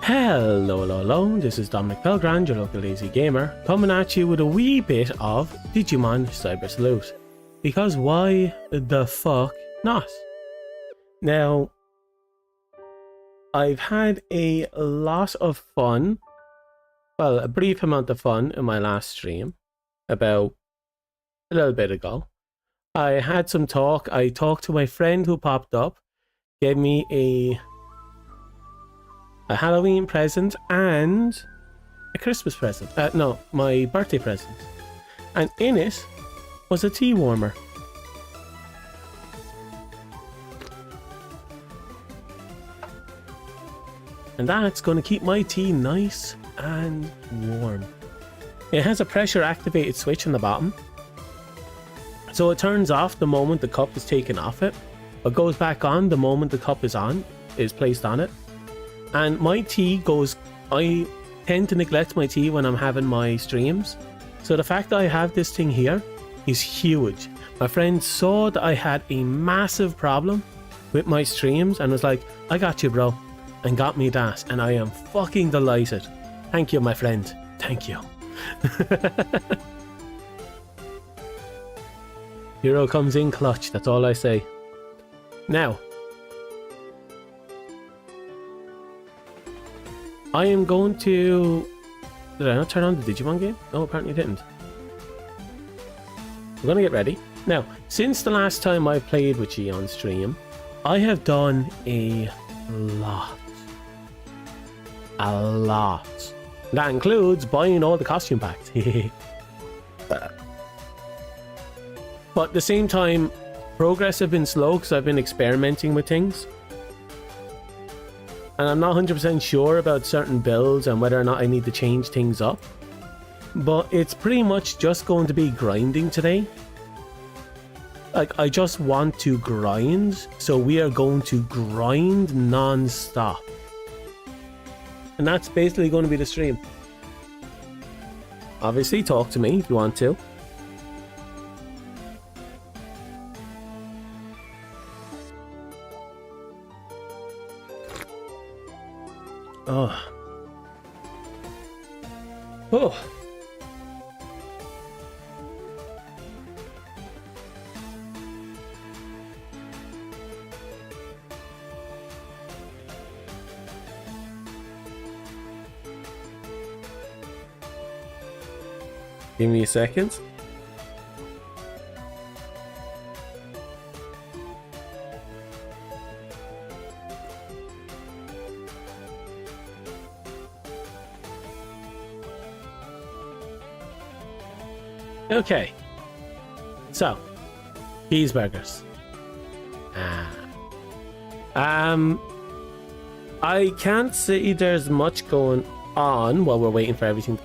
Hello, this is Dominic Pelgrand, your local lazy gamer, coming at you with a wee bit of Digimon Cyber Salute. Because why the fuck not? Now, I've had a lot of fun, well, a brief amount of fun in my last stream, about a little bit ago. I had some talk, I talked to my friend who popped up, gave me a Halloween present and a Christmas present. No, my birthday present. And in it was a tea warmer. And that's going to keep my tea nice and warm. It has a pressure activated switch on the bottom. So it turns off the moment the cup is taken off it, but goes back on the moment the cup is placed on it. And my tea goes, I tend to neglect my tea when I'm having my streams. So the fact that I have this thing here is huge. My friend saw that I had a massive problem with my streams and was like, I got you, bro. And got me that. And I am fucking delighted. Thank you, my friend. Thank you. Hero comes in clutch. That's all I say. Now, I am going to... Did I not turn on the Digimon game? No, apparently I didn't. I'm going to get ready. Now, since the last time I played with you on stream, I have done a lot. A lot. That includes buying all the costume packs. But at the same time, progress has been slow because I've been experimenting with things. And I'm not 100% sure about certain builds and whether or not I need to change things up. But it's pretty much just going to be grinding today. Like, I just want to grind. So we are going to grind non-stop. And that's basically going to be the stream. Obviously, talk to me if you want to. Oh. Oh. Give me a second. Okay, so cheeseburgers. I can't see there's much going on while we're waiting for everything.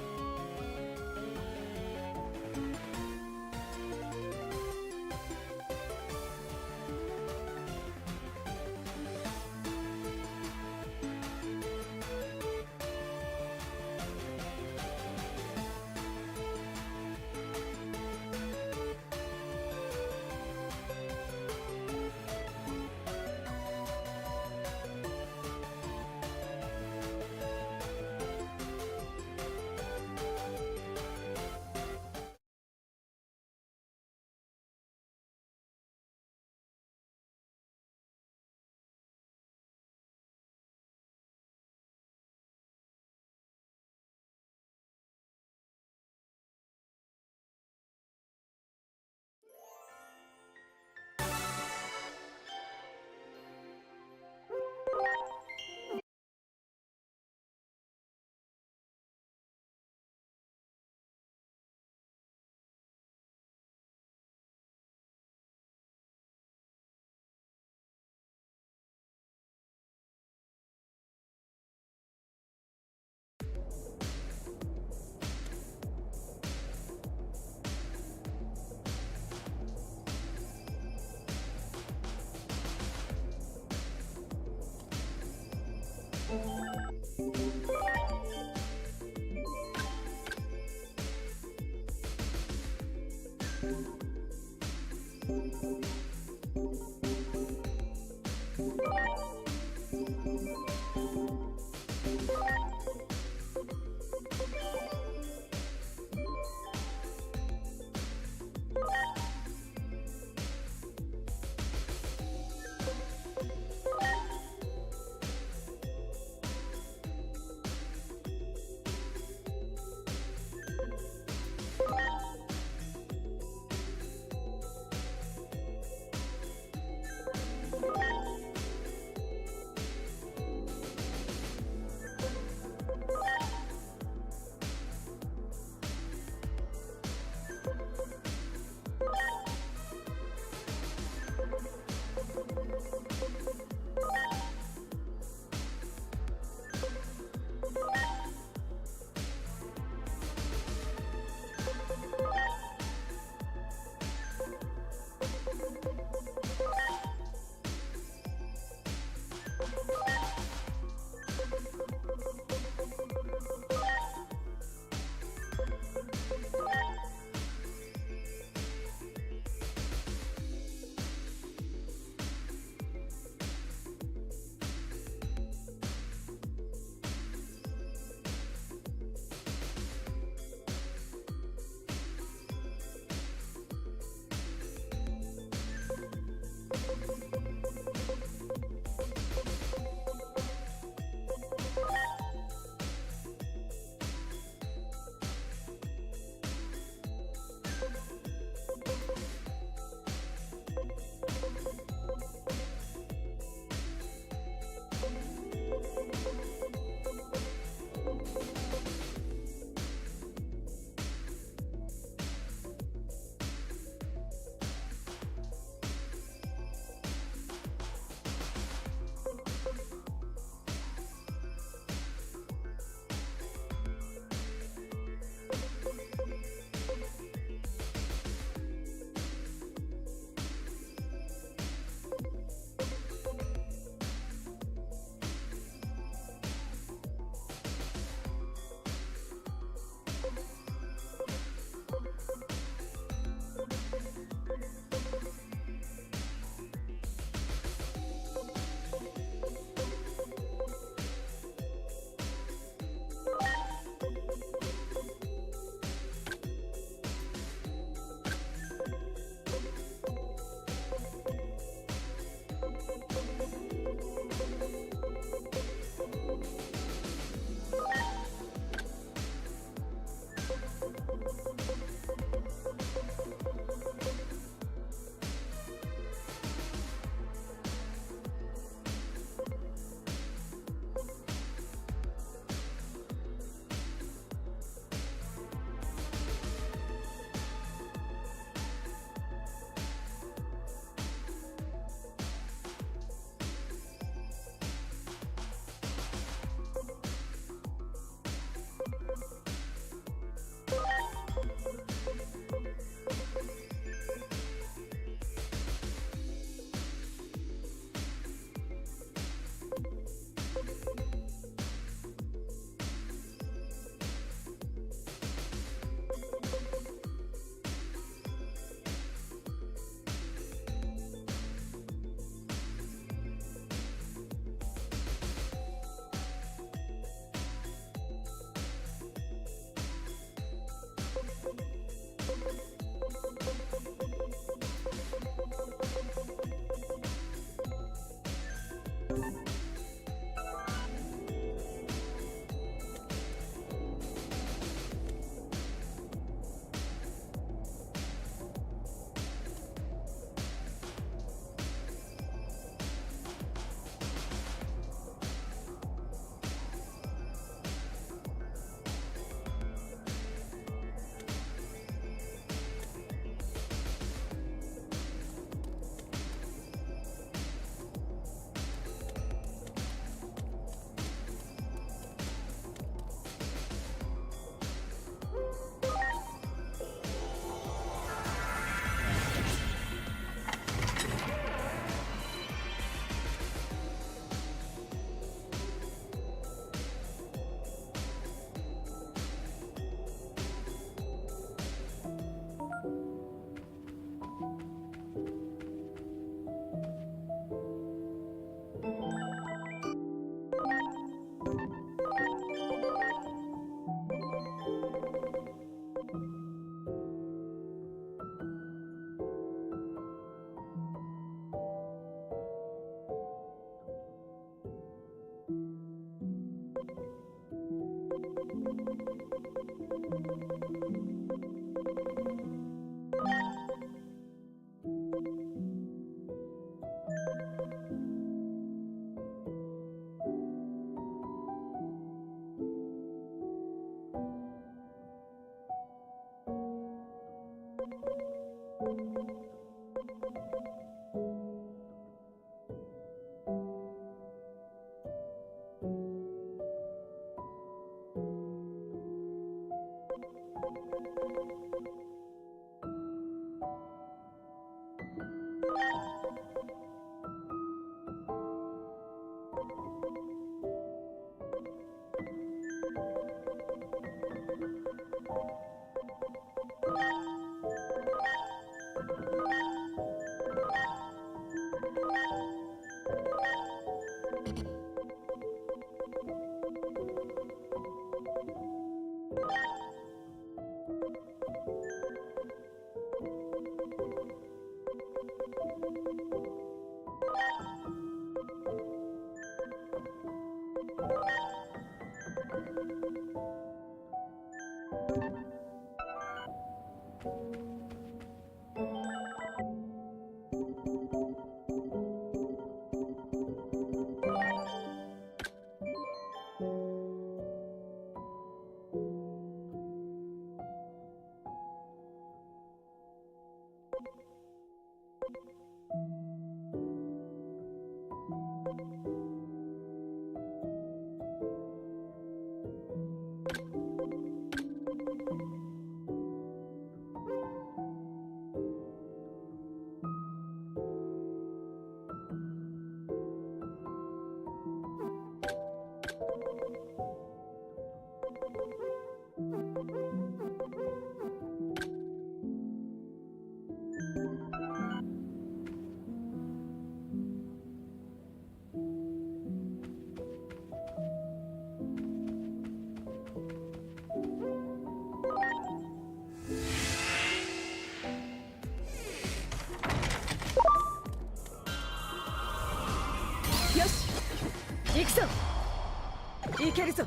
けるぞ。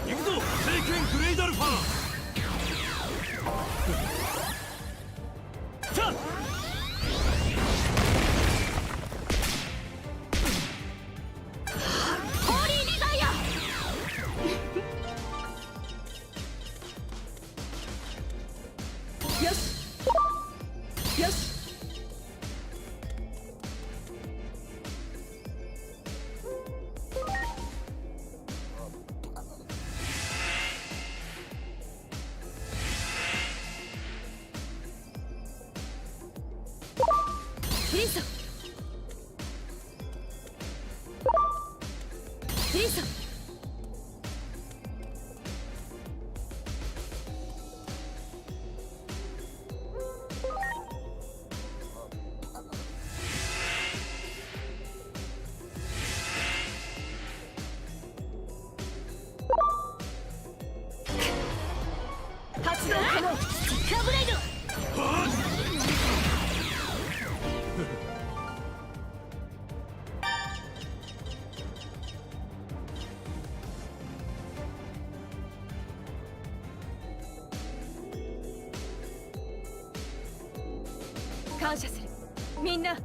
行くぞ聖剣グレイダルファー。さあホーリーデザイア。よしよし。リンソリンソ。発動可能。スティッカーブレイド。感謝するみんな。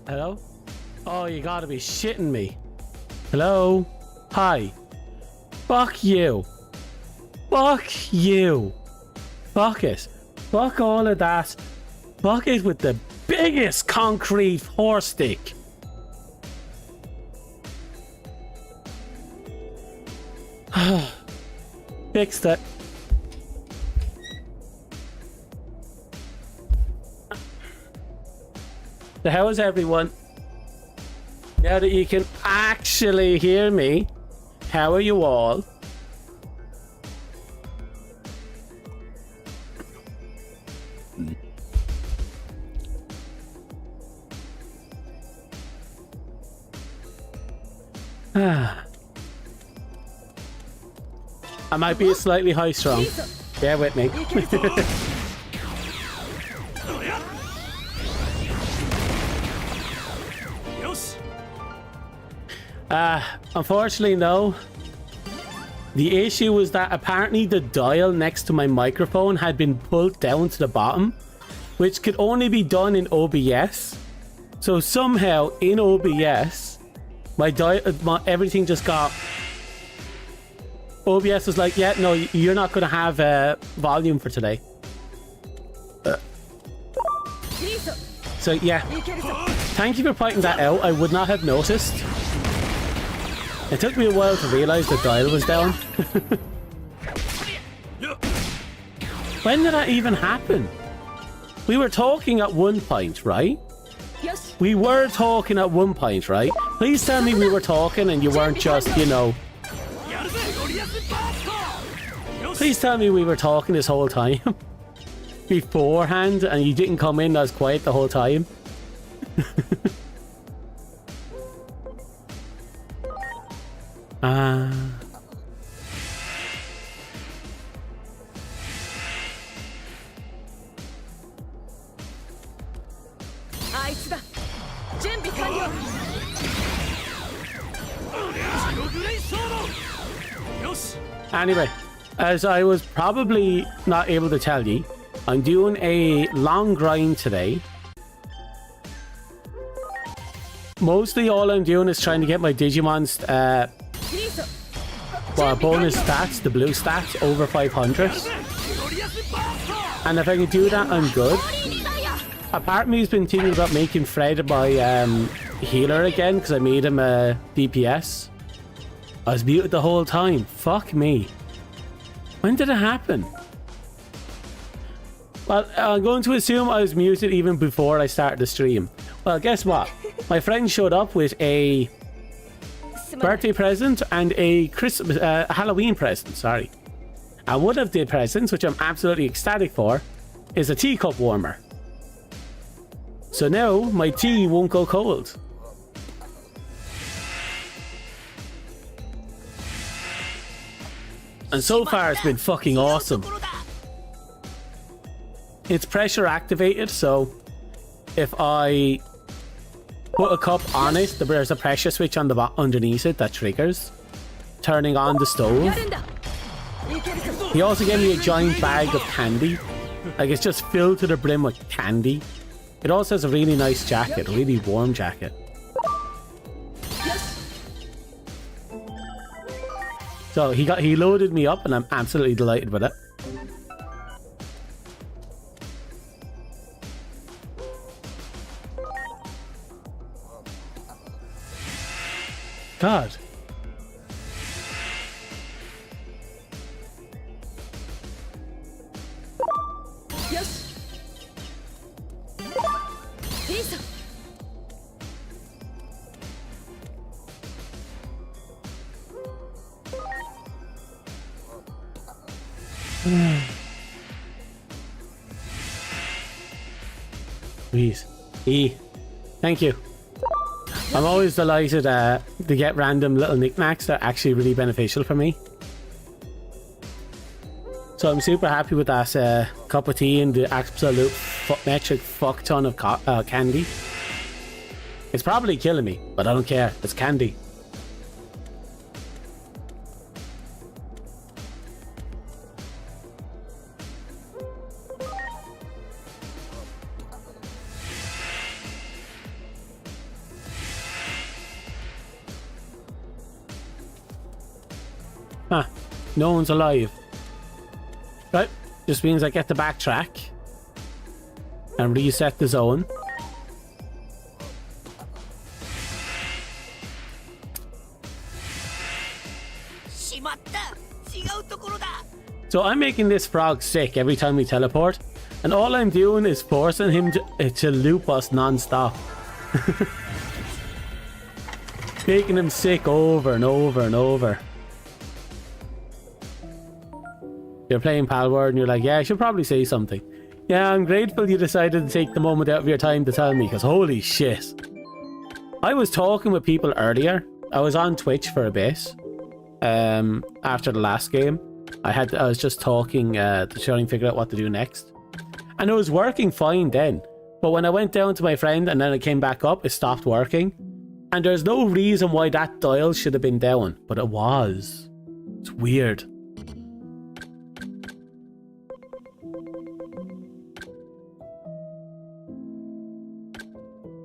Hello? Oh, you gotta be shitting me. Hello? Hi. Fuck you. Fuck you. Fuck it. Fuck all of that. Fuck it with the biggest concrete horse stick. Fix that. So how is everyone? Now that you can actually hear me, how are you all? I might be slightly high strung. Bear with me. Unfortunately, no. The issue was that apparently the dial next to my microphone had been pulled down to the bottom, which could only be done in OBS. So somehow in OBS, everything just got... OBS was like, yeah, no, you're not going to have volume for today. So yeah, thank you for pointing that out. I would not have noticed. It took me a while to realize the dial was down. When did that even happen? We were talking at one point, right? We were talking at one point, right? Please tell me we were talking and you weren't just, you know... Please tell me we were talking this whole time beforehand and you didn't come in as quiet the whole time. Anyway, as I was probably not able to tell you, I'm doing a long grind today. Mostly all I'm doing is trying to get my Digimon's bonus stats, the blue stats, over 500. And if I can do that, I'm good. A part of me has been thinking about making Fred my healer again, because I made him a DPS. I was muted the whole time. Fuck me. When did it happen? Well, I'm going to assume I was muted even before I started the stream. Well, guess what? My friend showed up with a birthday present and a Halloween present, sorry. And one of the presents, which I'm absolutely ecstatic for, is a teacup warmer. So now my tea won't go cold. And so far it's been fucking awesome. It's pressure activated, so if I put a cup on it, there's a pressure switch on the underneath it that triggers turning on the stove. He also gave me a giant bag of candy. Like, it's just filled to the brim with candy. It also has a really nice jacket, a really warm jacket. So he loaded me up and I'm absolutely delighted with it. God. Please. E. Thank you. I'm always delighted to get random little knickknacks that are actually really beneficial for me. So I'm super happy with that cup of tea and the absolute metric fuck ton of candy. It's probably killing me, but I don't care. It's candy. Huh. No one's alive. Right. Just means I get to backtrack and reset the zone. So I'm making this frog sick every time we teleport, and all I'm doing is forcing him to loop us non-stop. Making him sick over and over and over. You're playing Palworld and you're like, yeah, I should probably say something. Yeah, I'm grateful you decided to take the moment out of your time to tell me, because holy shit. I was talking with people earlier. I was on Twitch for a bit. After the last game. I was just talking to try and figure out what to do next. And it was working fine then. But when I went down to my friend and then I came back up, it stopped working. And there's no reason why that dial should have been down, but it was. It's weird.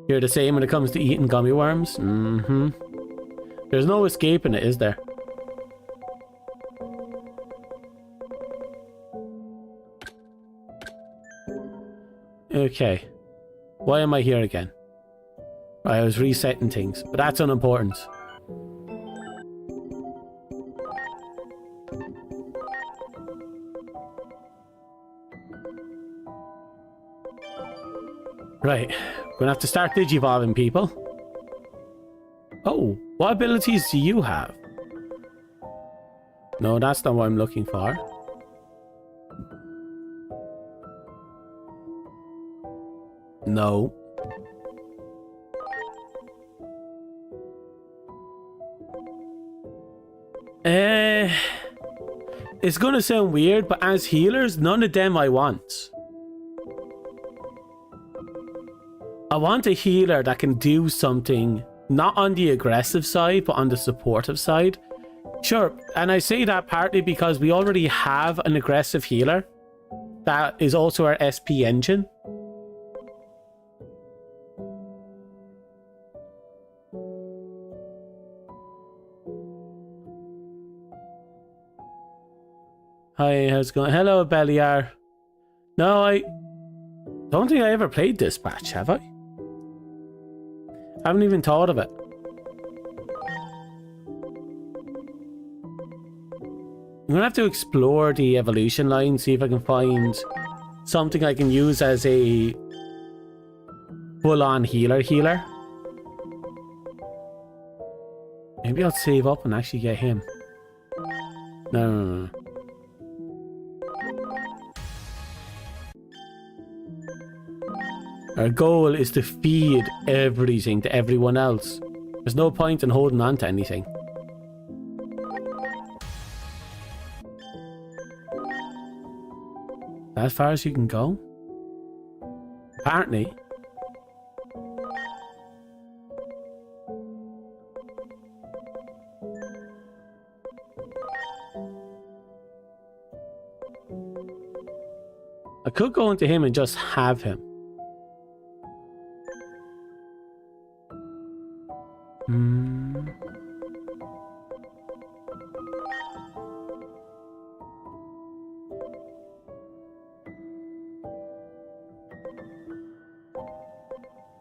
You're the same when it comes to eating gummy worms? Mm-hmm. There's no escaping it, is there? Okay. Why am I here again? I was resetting things, but that's unimportant. Right. We're gonna have to start digivolving, people. Oh, what abilities do you have? No, that's not what I'm looking for. No. It's gonna sound weird, but as healers, none of them I want. I want a healer that can do something not on the aggressive side, but on the supportive side. Sure, and I say that partly because we already have an aggressive healer that is also our SP engine. Hi, how's it going? Hello, Beliar. No, I don't think I ever played this patch, have I? I haven't even thought of it. I'm gonna have to explore the evolution line, see if I can find something I can use as a full-on healer. Maybe I'll save up and actually get him. No. Our goal is to feed everything to everyone else. There's no point in holding on to anything. As far as you can go? Apparently. I could go into him and just have him.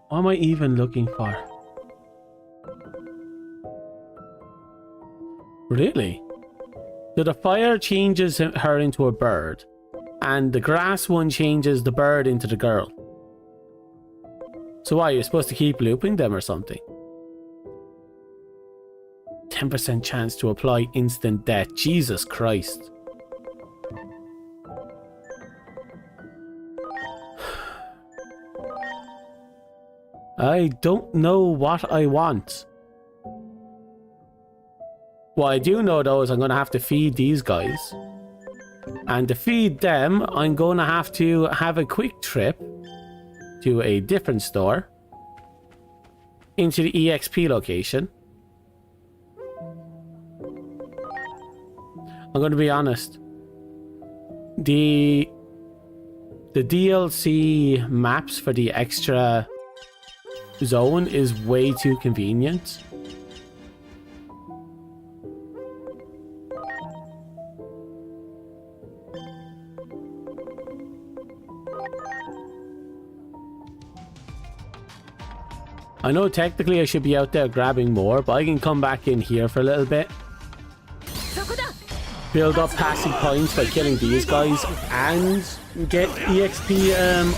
What am I even looking for? Really? So the fire changes her into a bird, and the grass one changes the bird into the girl. So why, you're supposed to keep looping them or something? 10% chance to apply instant death. Jesus Christ. I don't know what I want. What I do know though is I'm going to have to feed these guys. And to feed them, I'm going to have a quick trip to a different store. Into the EXP location. I'm going to be honest. The DLC maps for the extra zone is way too convenient. I know technically I should be out there grabbing more, but I can come back in here for a little bit. Build up passing points by killing these guys and get EXP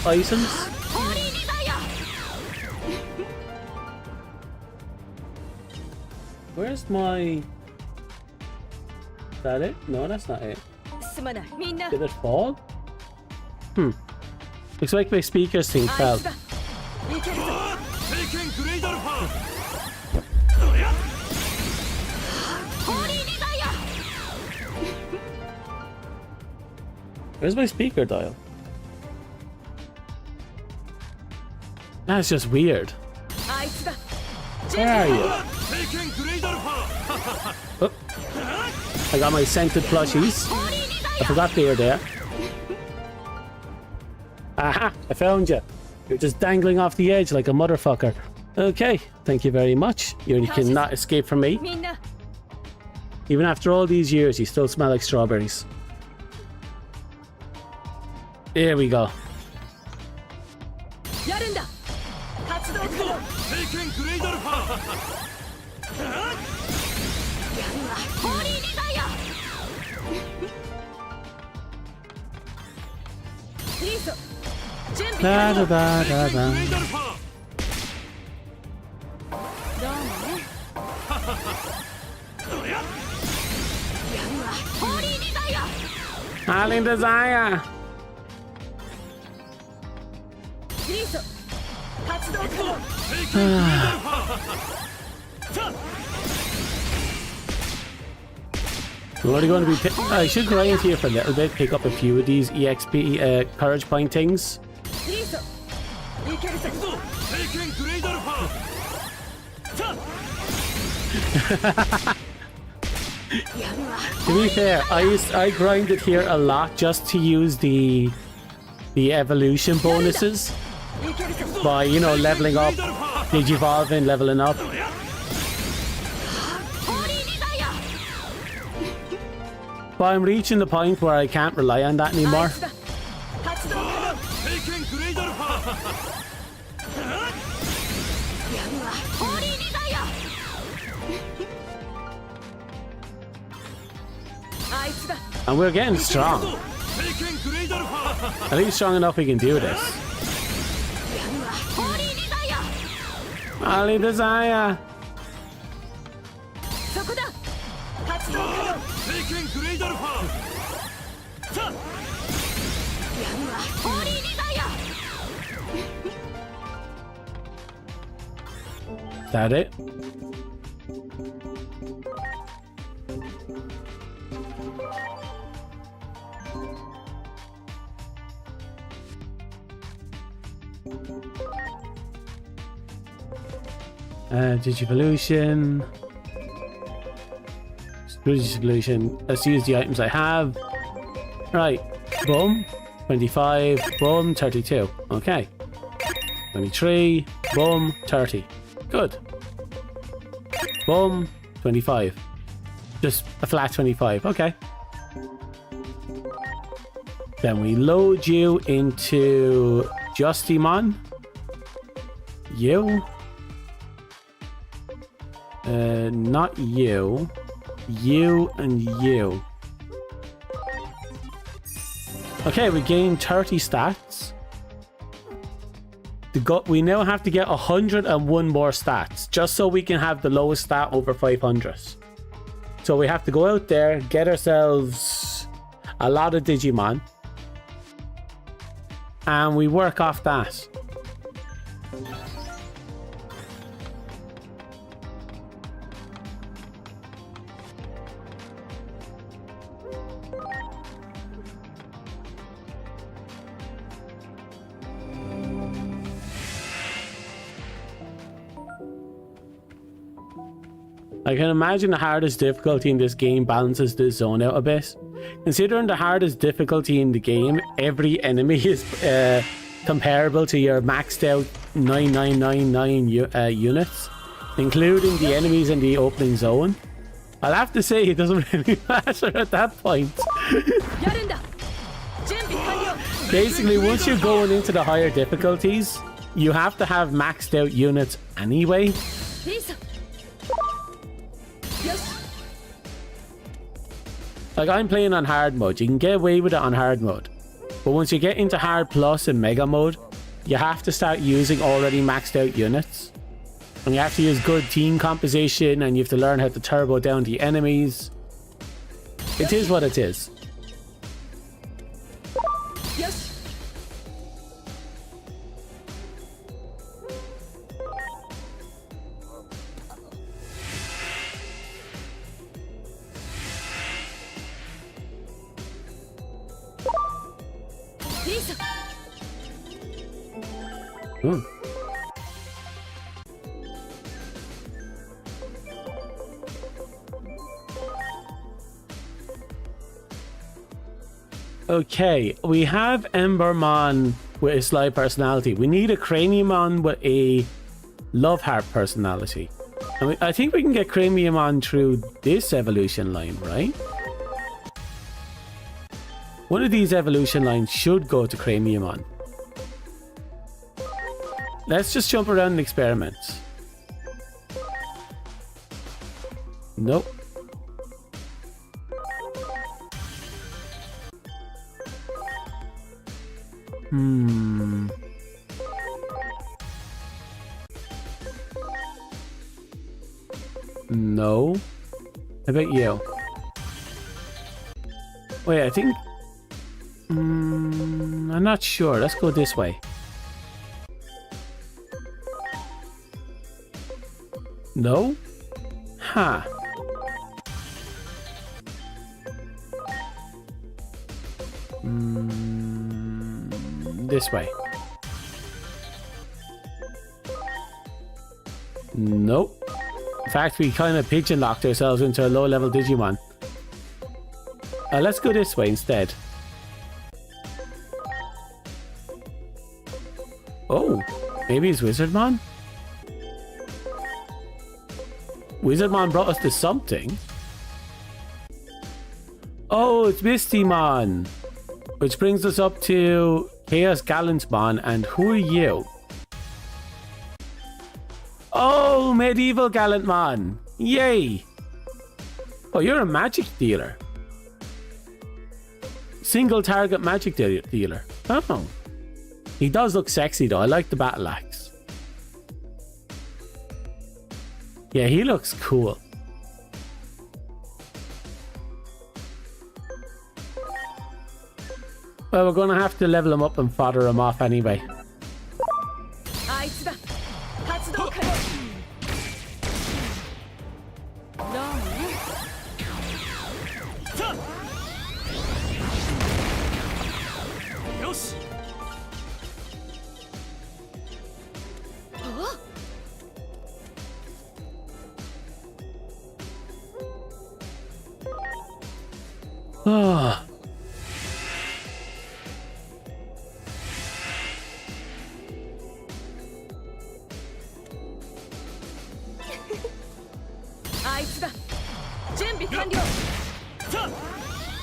items. Where's my... Is that it? No, that's not it. すまないみんな Did it fall? Looks like my speakers thing あ fell. いつだいけるぞ聖剣グレイダルファー ホーリーリバイア Where's my speaker dial? That's just weird. あいつだ Where are you? 聖剣グレイダルファー Oh. I got my scented plushies. ホーリーリバイ I forgot they were there. Aha! I found you. You're just dangling off the edge like a motherfucker. Okay, thank you very much. You cannot escape from me. アみんな Even after all these years, you still smell like strawberries. There we go. やるんだ発動可能聖剣グレイダルファー ホーリーリバイアいいぞ準備 Da 完 da 了 da 聖 da 剣グ da. レイダルファー どうもねやるわホーリーリバイア Alien Desire. いいぞ発動可能 聖剣グレイダルファー We're only going to be. I should grind here for a little bit. Pick up a few of these EXP courage point things. いいぞいけるぞ聖剣グレイダルファー やるわ To be fair, I grinded here a lot just to use the evolution bonuses いけるぞ by leveling up, ダルファー digivolving, leveling up. ホーリーリバイア But I'm reaching the point where I can't rely on that あい anymore. つだ発動可能聖剣グレイダルファー やるわホーリーリバイアあいつだ And we're getting strong. 聖剣グレイダルファー At least strong enough we can do this. やるわホーリーリバイア Alien Desire. そこだ発動可能やるわ聖剣グレイダルファー ホーリーリバイア Is that it? Digivolution. Digivolution. Let's use the items I have. Right. Boom. 25. Boom. 32. Okay. 23. Boom. 30. Good. Boom. 25. Just a flat 25. Okay. Then we load you into Justimon. You. Not you. You and you. Okay, we gained 30 stats. We now have to get 101 more stats, just so we can have the lowest stat over 500. So we have to go out there, get ourselves a lot of Digimon, and we work off that. I can imagine the hardest difficulty in this game balances this zone out a bit. Considering the hardest difficulty in the game, every enemy is comparable to your maxed out 9999 units, including the enemies in the opening zone. I'll have to say it doesn't really matter at that point. やるんだ準備完了 Basically, once you're going into the higher difficulties, you have to have maxed out units anyway. いいぞよし Like, I'm playing on hard mode. You can get away with it on hard mode. But once you get into hard plus and mega mode, you have to start using already maxed out units. And you have to use good team composition, and you have to learn how to turbo down the enemies. It is what it is. Yes. Hmm. Okay, we have Embermon with a sly personality. We need a Craniumon with a Love Heart personality. And I think we can get Craniumon through this evolution line, right? One of these evolution lines should go to Craniumon. Let's just jump around and experiment. Nope. No. How about you? Wait, I think... I'm not sure. Let's go this way. No? Huh. This way. Nope. In fact, we kind of pigeon locked ourselves into a low level Digimon. Let's go this way instead. Oh, maybe it's Wizardmon? Wizardmon brought us to something. Oh, it's Mistymon. Which brings us up to Chaos Gallantmon. And who are you? Oh, Medieval Gallantmon. Yay. Oh, you're a magic dealer. Single target magic dealer. Oh. He does look sexy though. I like the battle axe. Yeah, he looks cool. Well, we're gonna have to level him up and fodder him off anyway. Ah.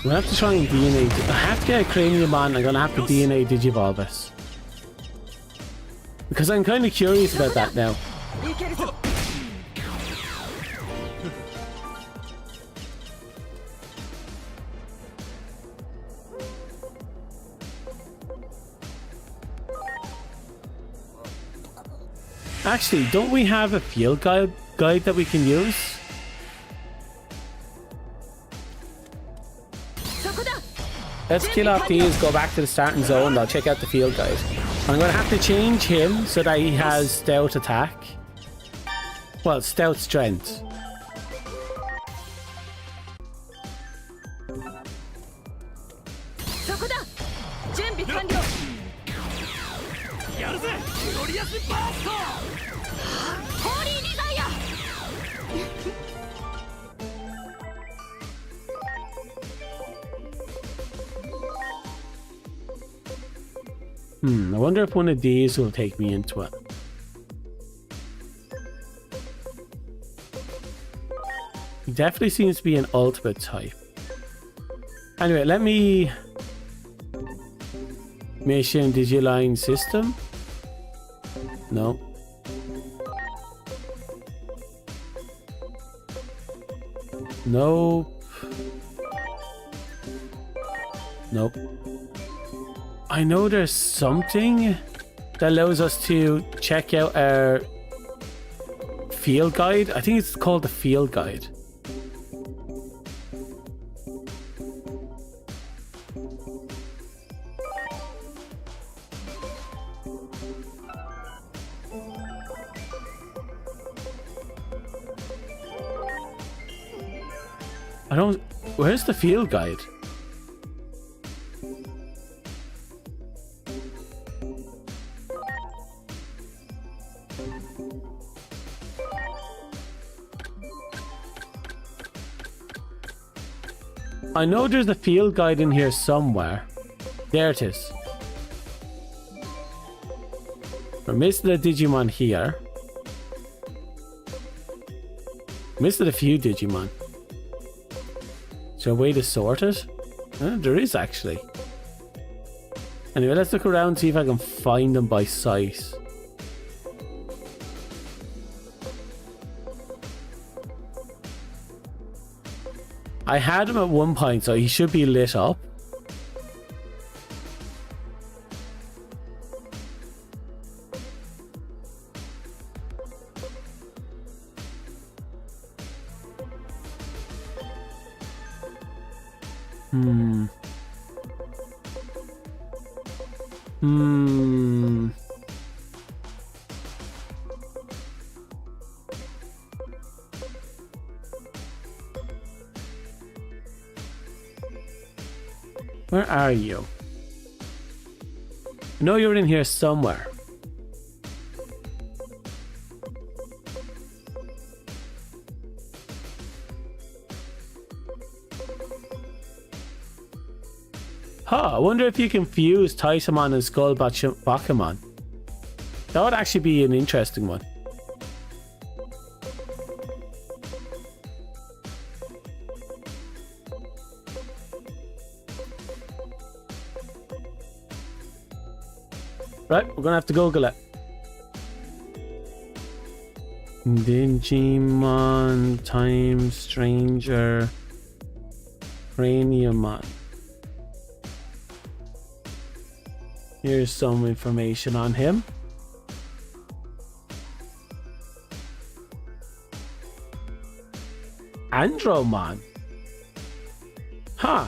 We have to try and DNA. I have to get a Craniumon. I'm gonna have to DNA Digivolve us. Because I'm kind of curious about that now. Actually, don't we have a field guide that we can use? Let's kill off these, go back to the starting zone. I'll check out the field guide. I'm going to have to change him so that he has stout attack. Well, stout strength. I wonder if one of these will take me into it. He definitely seems to be an ultimate type. Anyway, let me... Mission Digiline System? No. Nope. Nope. I know there's something that allows us to check out our field guide? I think it's called the field guide. I don't... Where's the field guide? I know there's a field guide in here somewhere. There it is. We're missing a Digimon here. Missing a few Digimon. Is there a way to sort it? There is actually. Anyway, let's look around and see if I can find them by sight. I had him at one point, so he should be lit up. Where are you? I know you're in here somewhere. Huh, I wonder if you can fuse Taisamon and Skullbakumon. That would actually be an interesting one. Right, we're gonna have to Google it. Digimon Time Stranger Craniumon. Here's some information on him. Andromon. Huh.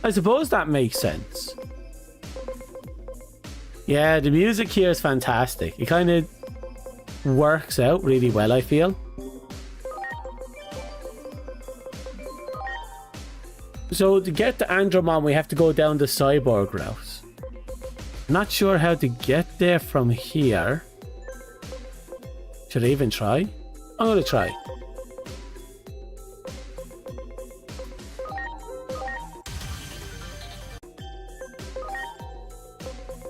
I suppose that makes sense. Yeah, the music here is fantastic. It kind of works out really well, I feel. So to get to Andromon, we have to go down the cyborg route. Not sure how to get there from here. Should I even try? I'm gonna try.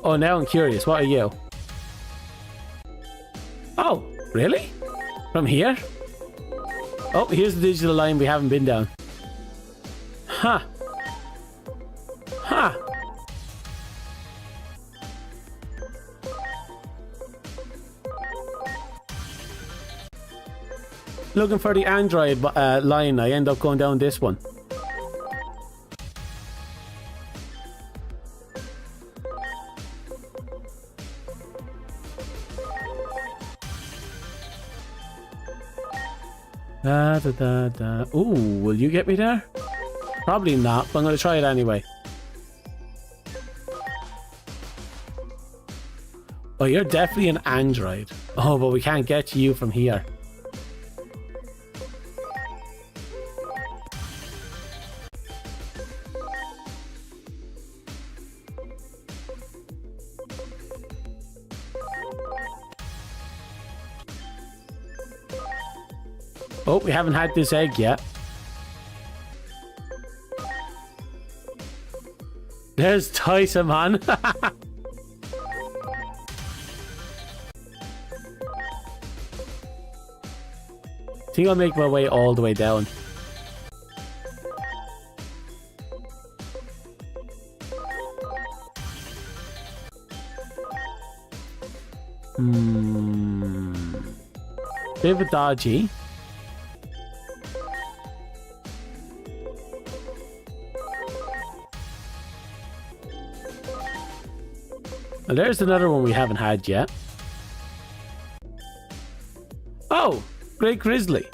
Oh, now I'm curious. What are you? Oh, really? From here? Oh, here's the digital line we haven't been down. Huh. Huh. Looking for the Android line, I end up going down this one. Da, da, da, da. Ooh, will you get me there? Probably not, but I'm going to try it anyway. Oh, you're definitely an android. Oh, but we can't get to you from here. Oh, we haven't had this egg yet. There's Taisamon. I think I'll make my way all the way down. Bit of a dodgy. Well, there's another one we haven't had yet. Oh, Great Grizzly.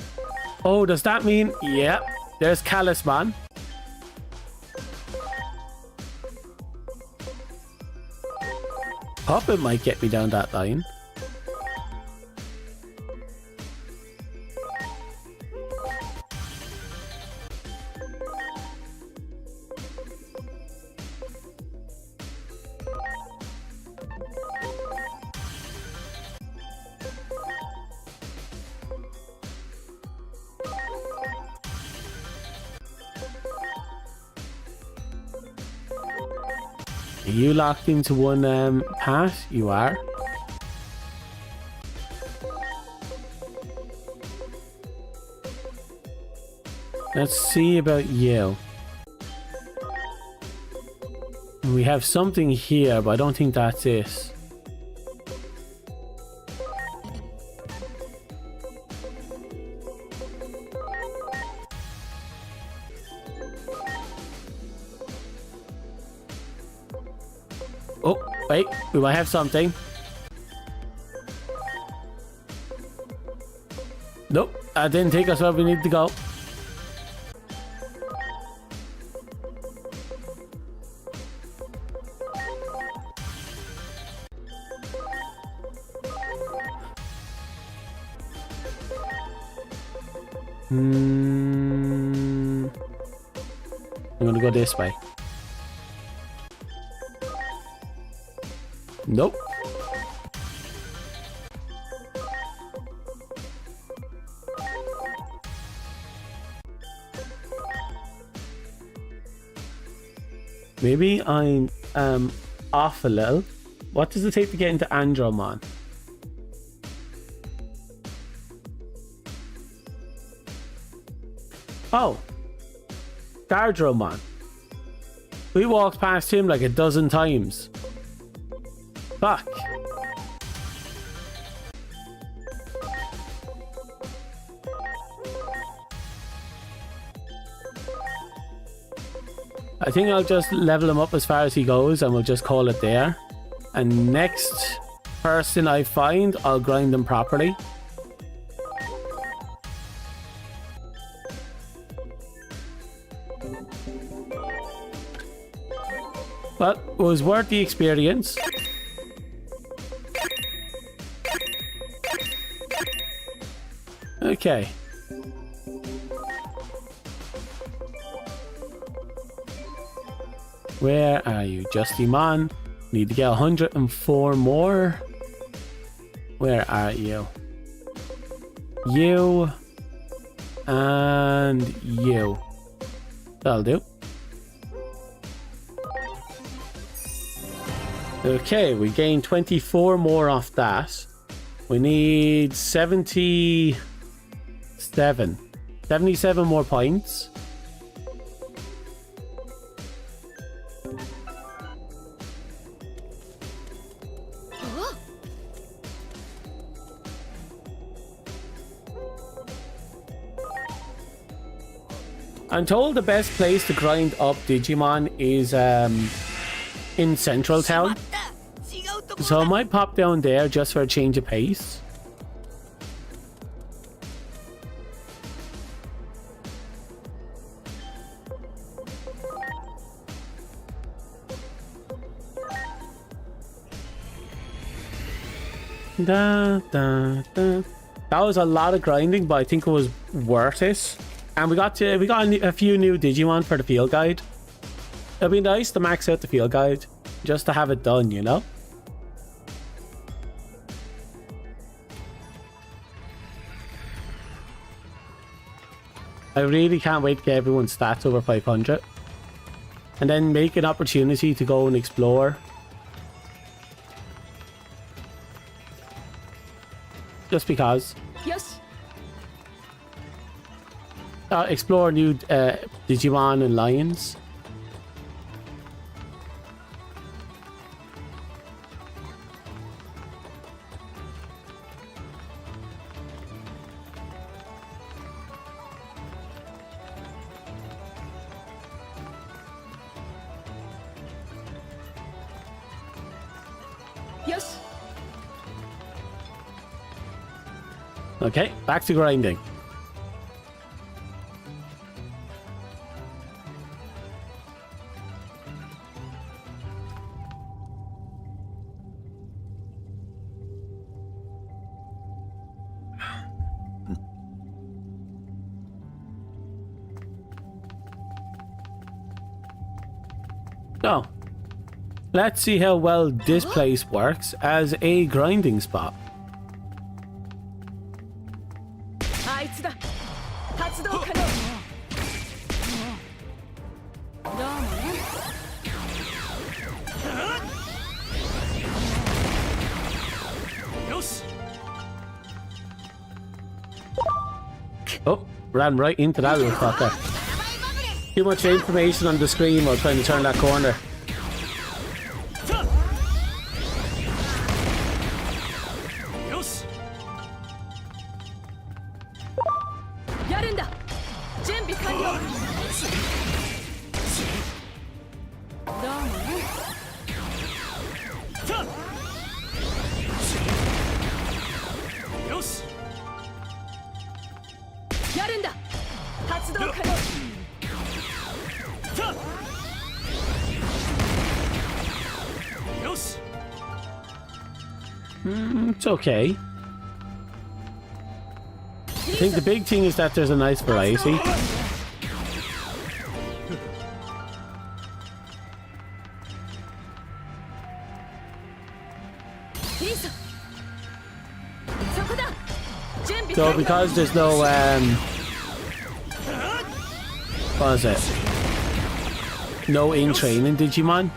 Oh, does that mean... Yep. There's Callous Man. Puppet might get me down that line. Are you locked into one path? You are. Let's see about you. We have something here, but I don't think that's it. Oh, wait, we might have something. Nope, that didn't take us where we need to go. I'm gonna go this way. Nope. Maybe I'm off a little. What does it take to get into Andromon? Oh, Gardromon. We walked past him like a dozen times. Fuck. I think I'll just level him up as far as he goes and we'll just call it there. And next person I find, I'll grind them properly. But it was worth the experience. Okay. Where are you, Justymon? Need to get 104 more. Where are you? You. And you. That'll do. Okay, we gained 24 more off that. We need 77 more points. I'm told the best place to grind up Digimon is in Central Town. So I might pop down there just for a change of pace. Da, da, da. That was a lot of grinding, but I think it was worth it. And we got a few new Digimon for the field guide. It'd be nice to max out the field guide just to have it done, you know? I really can't wait to get everyone's stats over 500. And then make an opportunity to go and explore. Just because. Yes. Explore new Digimon and Lions. Okay, back to grinding. So, let's see how well this place works as a grinding spot. あいつだ発動可能どうもね Oh, ran right into that little fucker. Too much information on the screen while trying to turn that corner. It's okay. I think the big thing is that there's a nice variety. So because there's no what is it? No in-training Digimon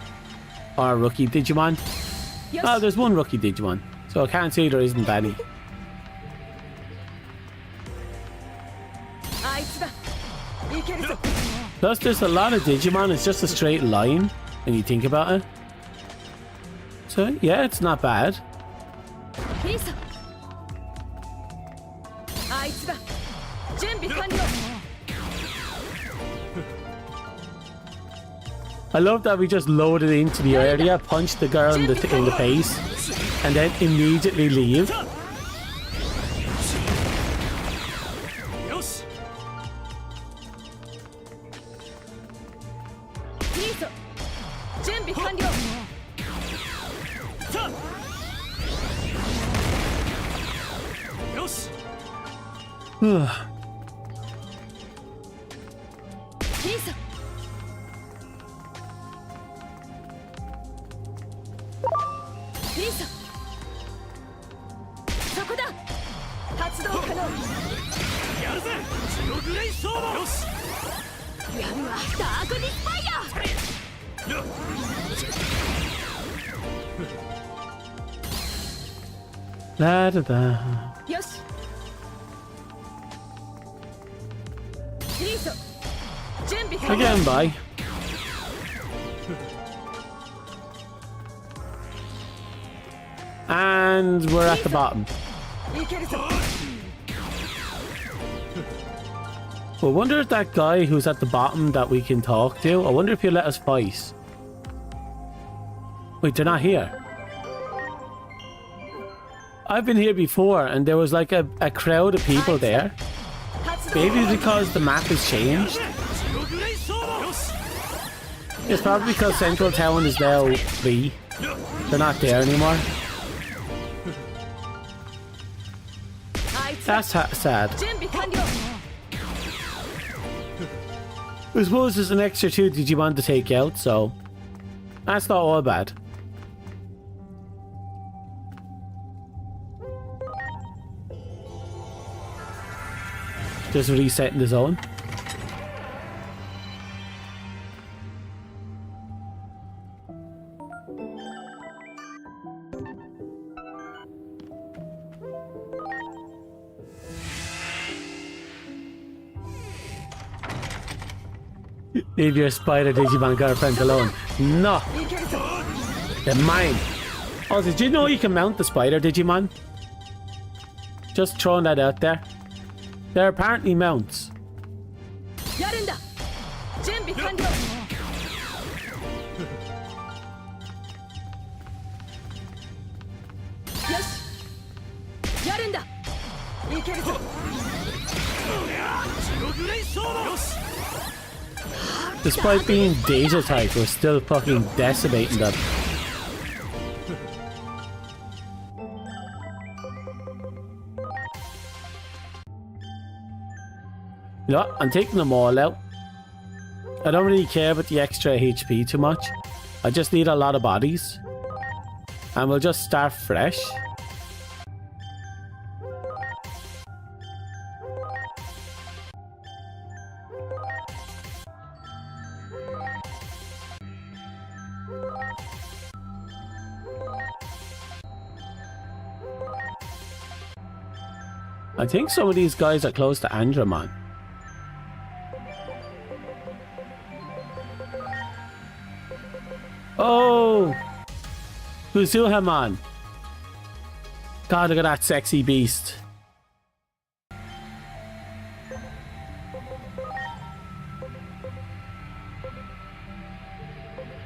or rookie Digimon. Oh, there's one rookie Digimon, so I can't say there isn't any. Plus, there's a lot of Digimon. It's just a straight line when you think about it. So yeah, it's not bad. I love that we just loaded into the area, punched the girl in the face, and then immediately leave. La da da. Again, bye. And we're at the bottom. I wonder if that guy who's at the bottom that we can talk to, I wonder if he'll let us fight. Wait, they're not here. I've been here before and there was like a crowd of people there. Maybe it's because the map has changed. It's probably because Central Town is now free. They're not there anymore. That's sad. I suppose there's an extra 2 Digimon to take out, so that's not all bad. Just resetting the zone. Leave your spider Digimon girlfriend alone. No! They're mine! Oh, did you know you can mount the spider Digimon? Just throwing that out there. They're apparently mounts. いけるぞ。ジログレイソード。よし。 Despite being data type, we're still fucking decimating them. You know what? I'm taking them all out. I don't really care about the extra HP too much. I just need a lot of bodies. And we'll just start fresh. I think some of these guys are close to Andromon. Oh! Kuzuhamon! God, look at that sexy beast.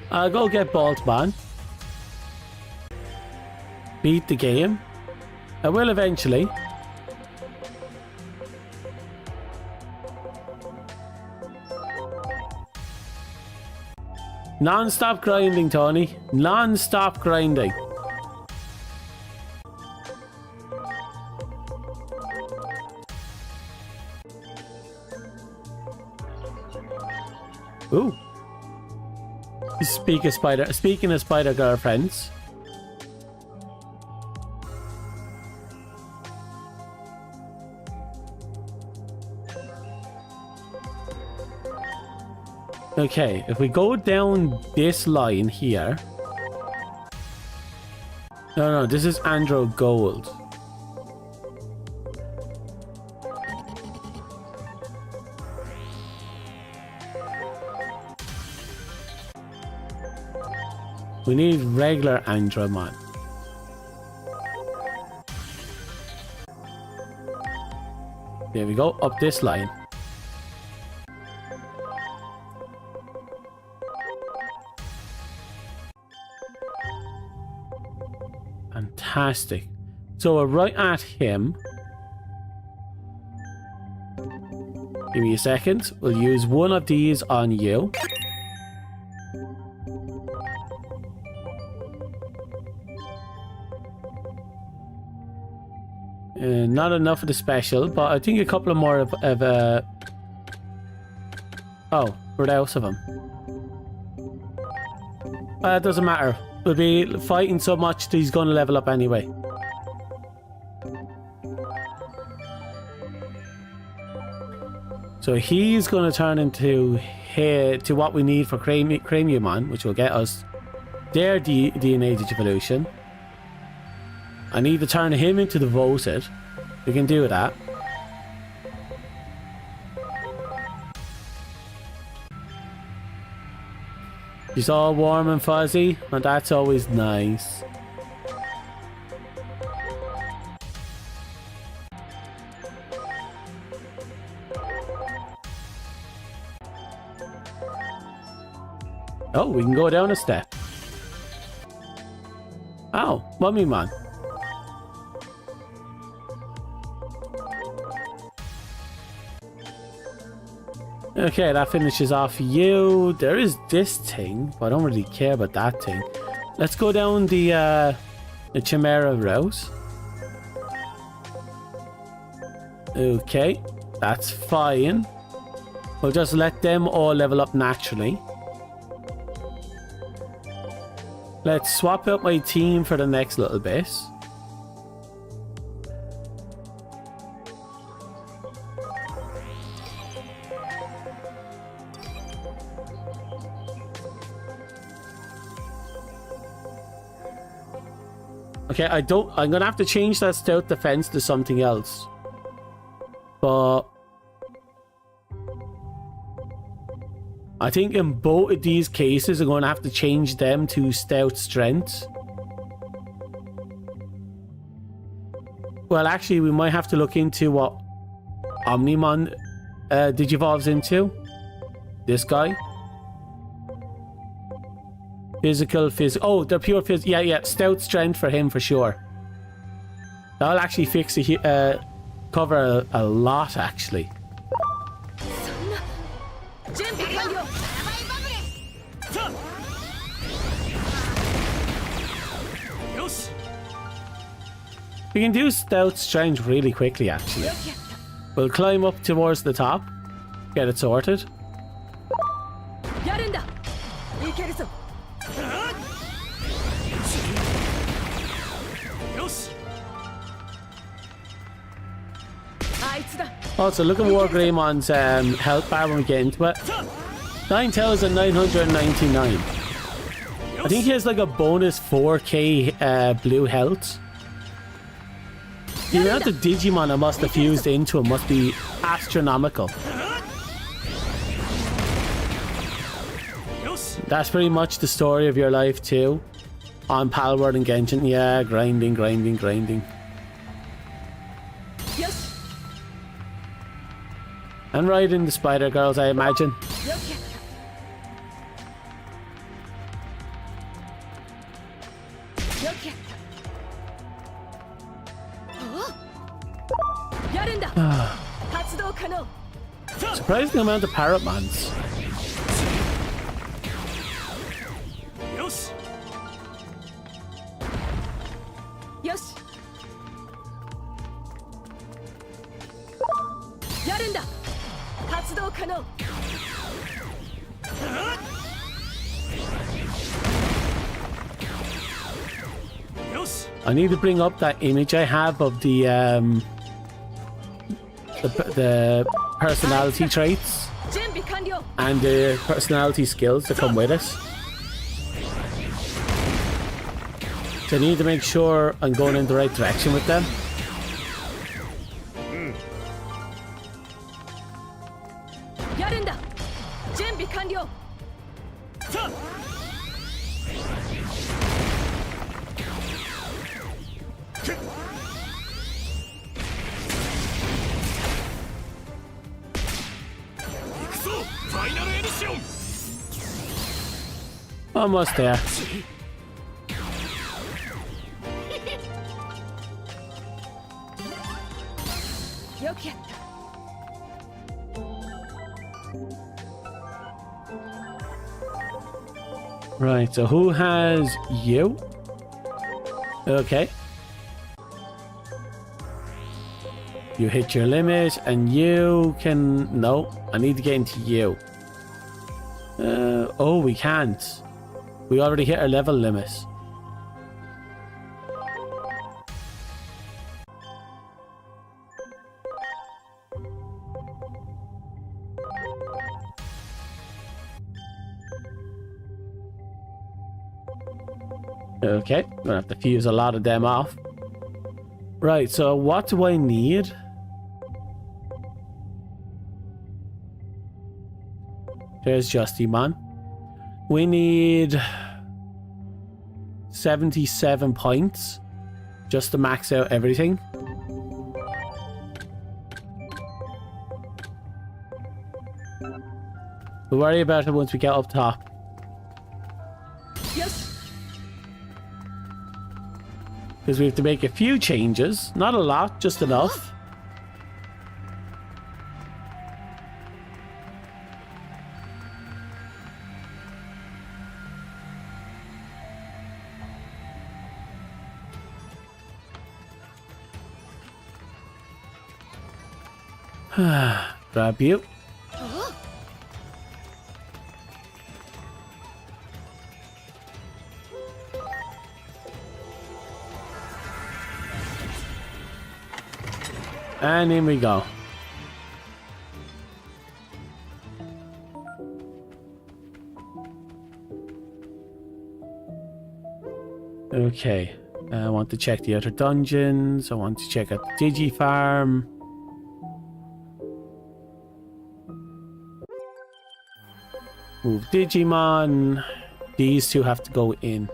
I'll go get Boltman. Beat the game. I will eventually. Non-stop grinding, Tony. Non-stop grinding. Ooh. Speaking of spider girlfriends. Okay, if we go down this line here. No, this is Andro Gold. We need regular Andromon. There we go, up this line. Fantastic. So we're right at him. Give me a second. We'll use one of these on you. Not enough of the special, but I think a couple of more of oh, we're out of them. It doesn't matter. We'll be fighting so much that he's going to level up anyway. So he's going to turn into to what we need for Craniumon, which will get us their DNA Digivolution. I need to turn him into the Voted. We can do that. He's all warm and fuzzy, and that's always nice. Oh, we can go down a step. Oh, Mummy Man. Okay, that finishes off you. There is this thing, but I don't really care about that thing. Let's go down the Chimera route. Okay, that's fine. We'll just let them all level up naturally. Let's swap out my team for the next little bit. Okay, I'm gonna have to change that stealth defense to something else. But I think in both of these cases, I'm gonna have to change them to stealth strength. Well, actually, we might have to look into what Omnimon digivolves into. This guy. Physical. Oh, they're pure physical. Yeah, stealth strength for him for sure. That'll actually fix cover a lot, actually. 準備完了。さあよし We can do Stealth Strength really quickly, actually. よくやっ We'll climb up towards the top, get it sorted. た。やるんだ。いけるぞ。よし あいつだ。 Also, look at Wargreymond's health bar when we get into it. 9,999. I think he has like a bonus 4k blue health. The amount of Digimon I must have fused into him must be astronomical. よし That's pretty much the story of your life too. On Palworld and Genshin. Yeah, grinding. よし。 And riding the Spider Girls, I imagine. よくやった。よくやった。おお。やるんだ。発動可能。 Surprising amount of Parrotmans. よしよし。やるんだ。発動可能。 よし I need to bring up that image I have of the personality traits 準備完了。 and the personality skills that come with it. So I need to make sure I'm going in the right direction with them. やるんだ。準備完了。さあ 行くぞファイナルエディション Almost there. よくやった。 Right, so who has you? Okay. You hit your limit and you can... No, I need to get into you. Oh, we can't. We already hit our level limit. Okay, gonna have to fuse a lot of them off. Right, so what do I need? There's Justimon. We need 77 points just to max out everything. We'll worry about it once we get up top. よし。 Because we have to make a few changes. Not a lot, just enough. Grab you. And in we go. Okay. I want to check the outer dungeons. I want to check out the Digi Farm. Move Digimon. These two have to go in.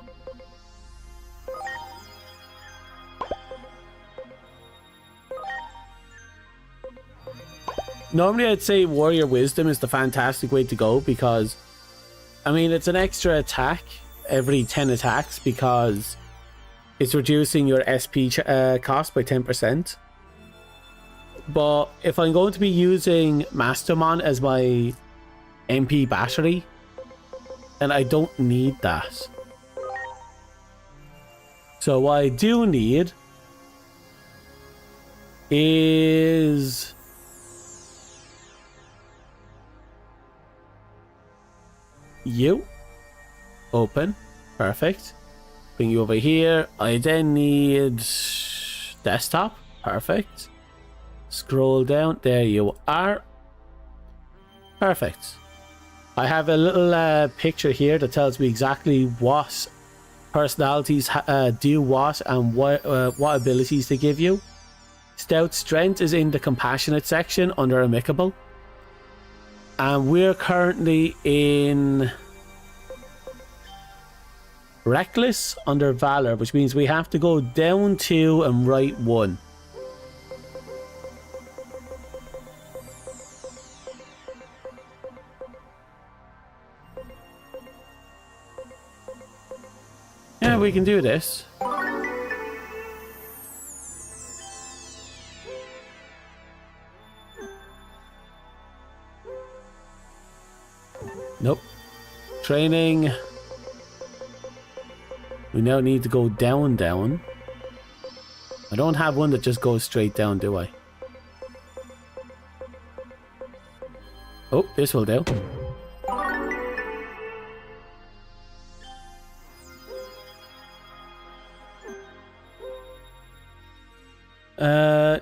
Normally I'd say Warrior Wisdom is the fantastic way to go because, I mean, it's an extra attack every 10 attacks because it's reducing your SP cost by 10%. But if I'm going to be using Mastermon as my MP battery, then I don't need that. So what I do need is you. Open. Perfect. Bring you over here. I then need desktop. Perfect. Scroll down. There you are. Perfect. I have a little picture here that tells me exactly what personalities do what and what abilities they give you. Stout Strength is in the Compassionate section under Amicable. And we're currently in Reckless under Valor, which means we have to go down 2 and right 1. Yeah, we can do this. Nope. Training. We now need to go down. I don't have one that just goes straight down, do I? Oh, this will do.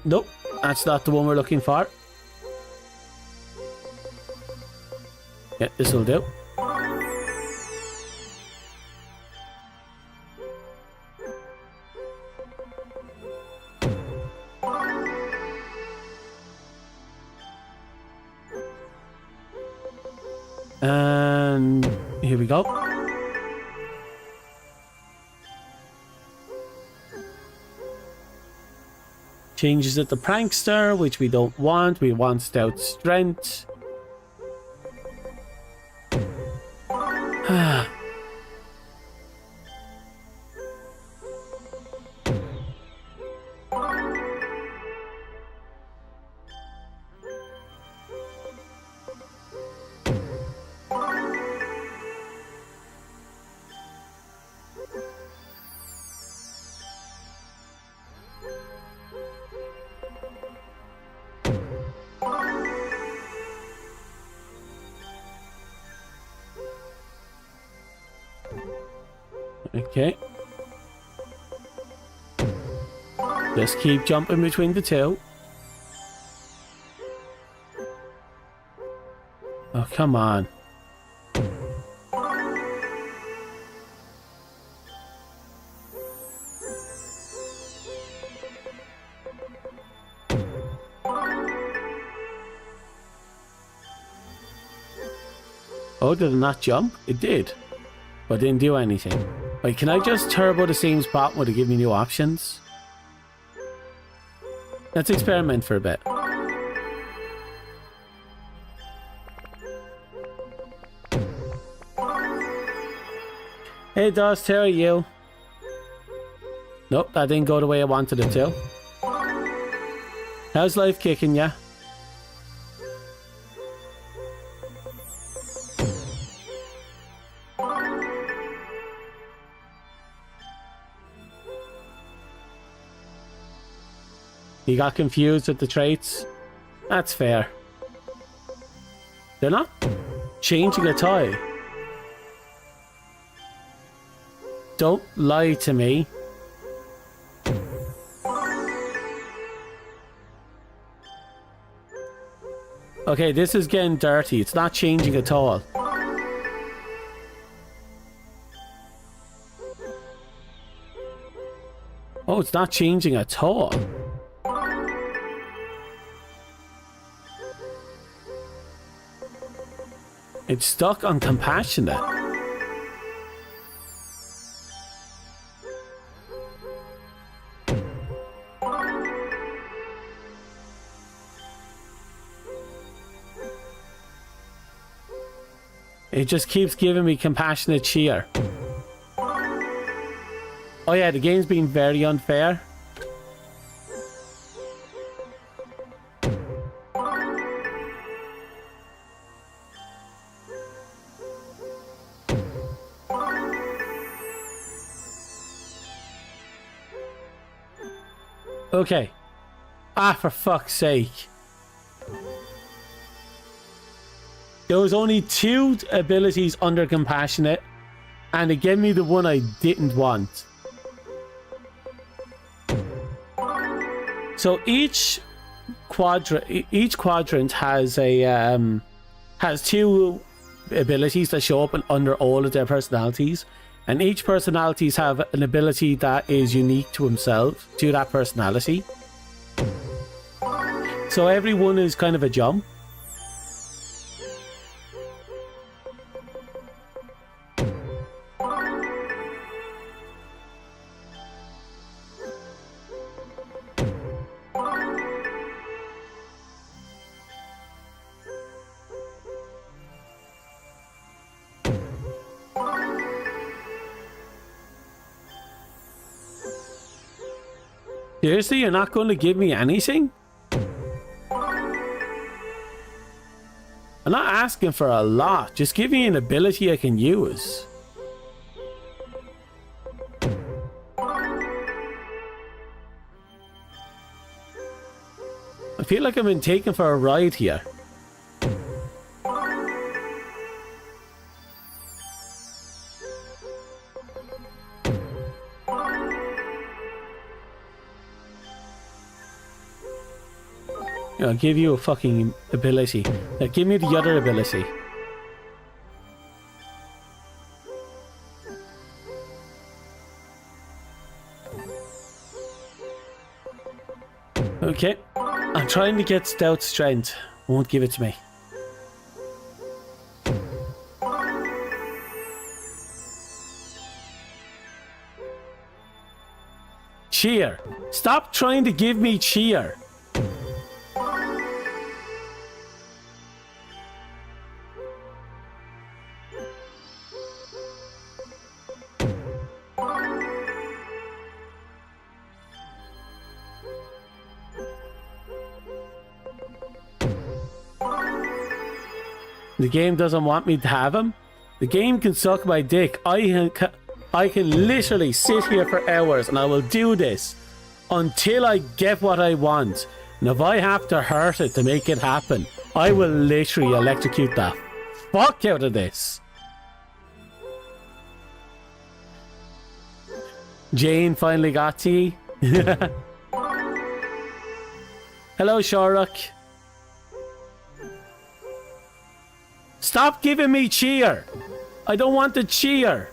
Nope. That's not the one we're looking for. Yeah, this will do. And here we go. Changes it to Prankster, which we don't want. We want Stout Strength. Okay. Just keep jumping between the two. Oh, come on. Oh, did it not jump? It did. But didn't do anything. Wait, can I just turbo the same spot where they give me new options? Let's experiment for a bit. Hey Dust, how are you? Nope, that didn't go the way I wanted it to. How's life kicking ya? You got confused with the traits? That's fair. They're not changing a toy. Don't lie to me. Okay, this is getting dirty. It's not changing at all. Oh, it's not changing at all. It's stuck on compassionate. It just keeps giving me compassionate cheer. Oh yeah, the game's been very unfair. Okay. Ah, for fuck's sake. There was only 2 abilities under compassionate, and it gave me the one I didn't want. So each quadrant has a has 2 abilities that show up under all of their personalities, and each personalities have an ability that is unique to himself, to that personality. So everyone is kind of a jump. Seriously, you're not going to give me anything? I'm not asking for a lot. Just give me an ability I can use. I feel like I've been taken for a ride here. I'll give you a fucking ability. Now give me the other ability. Okay. I'm trying to get stout strength. Won't give it to me. Cheer. Stop trying to give me cheer. The game doesn't want me to have him. The game can suck my dick. I can literally sit here for hours and I will do this until I get what I want. And if I have to hurt it to make it happen, I will literally electrocute the fuck out of this. Jane finally got to you. Hello, Sharuk. Stop giving me cheer. I don't want the cheer.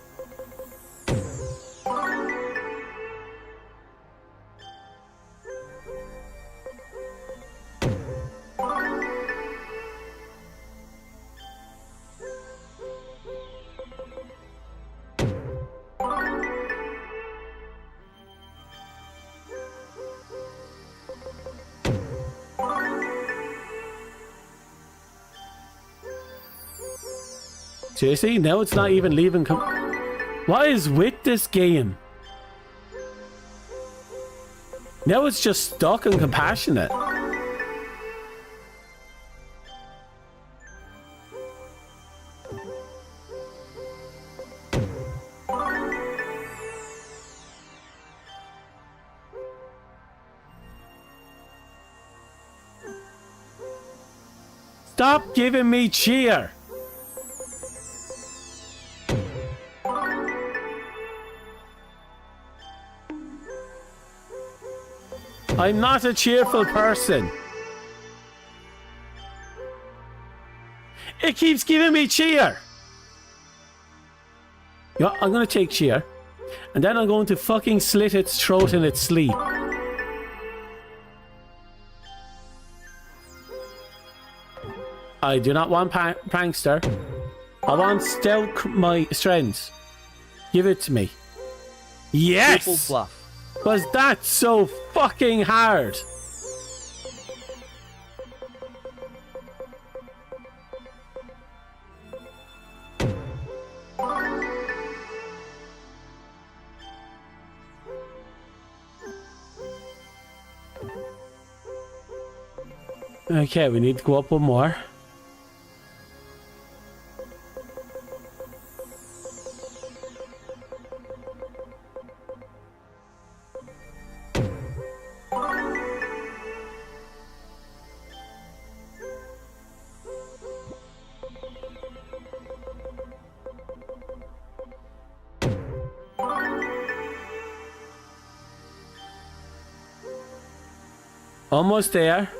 Seriously? Now it's not even leaving. What is with this game? Now it's just stuck and compassionate. Stop giving me cheer. I'm not a cheerful person. It keeps giving me cheer. You know, I'm going to take cheer. And then I'm going to fucking slit its throat in its sleep. I do not want prankster. I want stout my strength. Give it to me. Yes! Triple fluff. Was that so fucking hard? Okay, we need to go up one more. Almost there.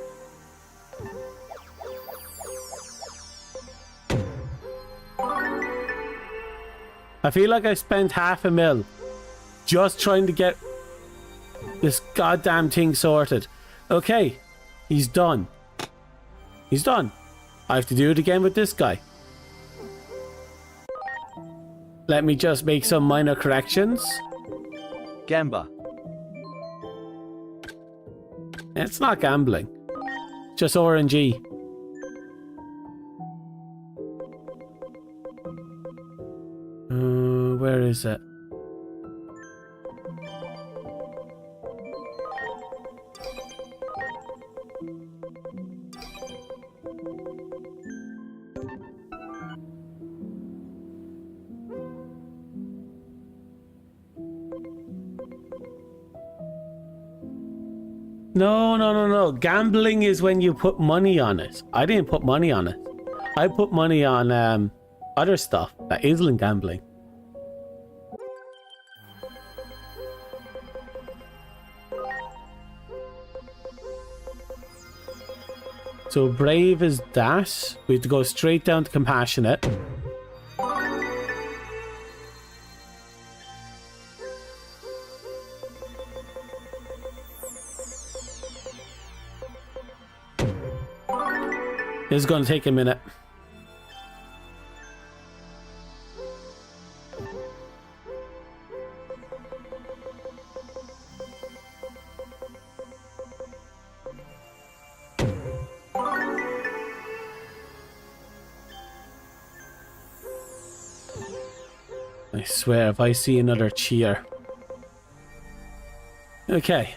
I feel like I spent $500,000 just trying to get this goddamn thing sorted. Okay, he's done. He's done. I have to do it again with this guy. Let me just make some minor corrections. Gamba. It's not gambling. Just RNG. Where is it? No. Gambling is when you put money on it. I didn't put money on it. I put money on other stuff that isn't gambling. So brave is that. We have to go straight down to compassionate. This is going to take a minute. I swear, if I see another cheer. Okay.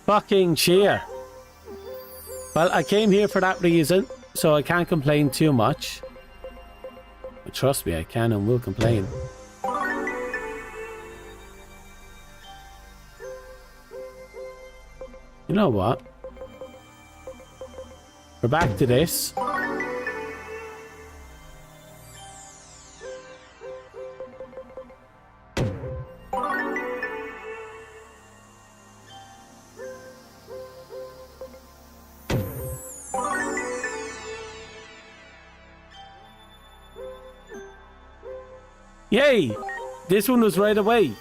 Fucking cheer. Well, I came here for that reason, so I can't complain too much. But trust me, I can and will complain. You know what? We're back to this. Yay! This one was right away.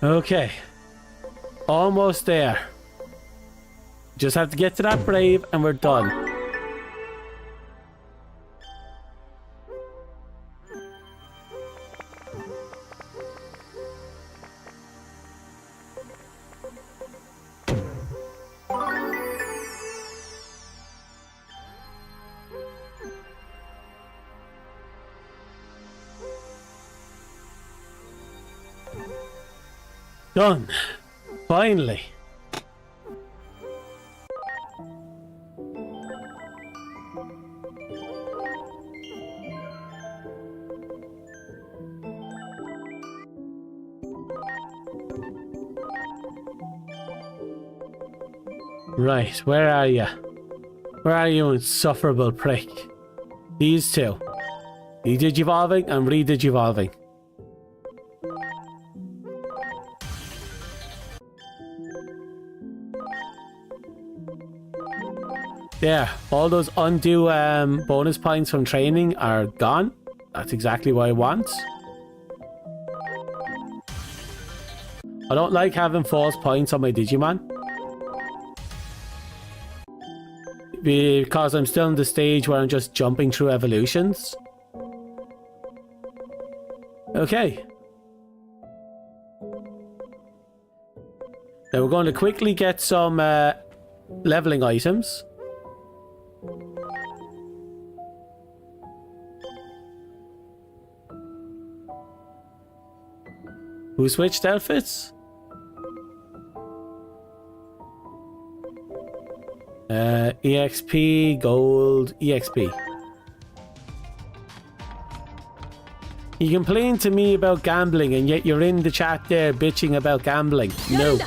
Okay. Almost there. Just have to get to that brave and we're done. Done. Finally. Right, where are you? Where are you, insufferable prick? These two. De-digivolving and re-digivolving. Yeah, all those undue bonus points from training are gone. That's exactly what I want. I don't like having false points on my Digimon. Because I'm still in the stage where I'm just jumping through evolutions. Okay. Now we're going to quickly get some leveling items. Who switched outfits? EXP, gold, EXP. You complain to me about gambling and yet you're in the chat there bitching about gambling. No.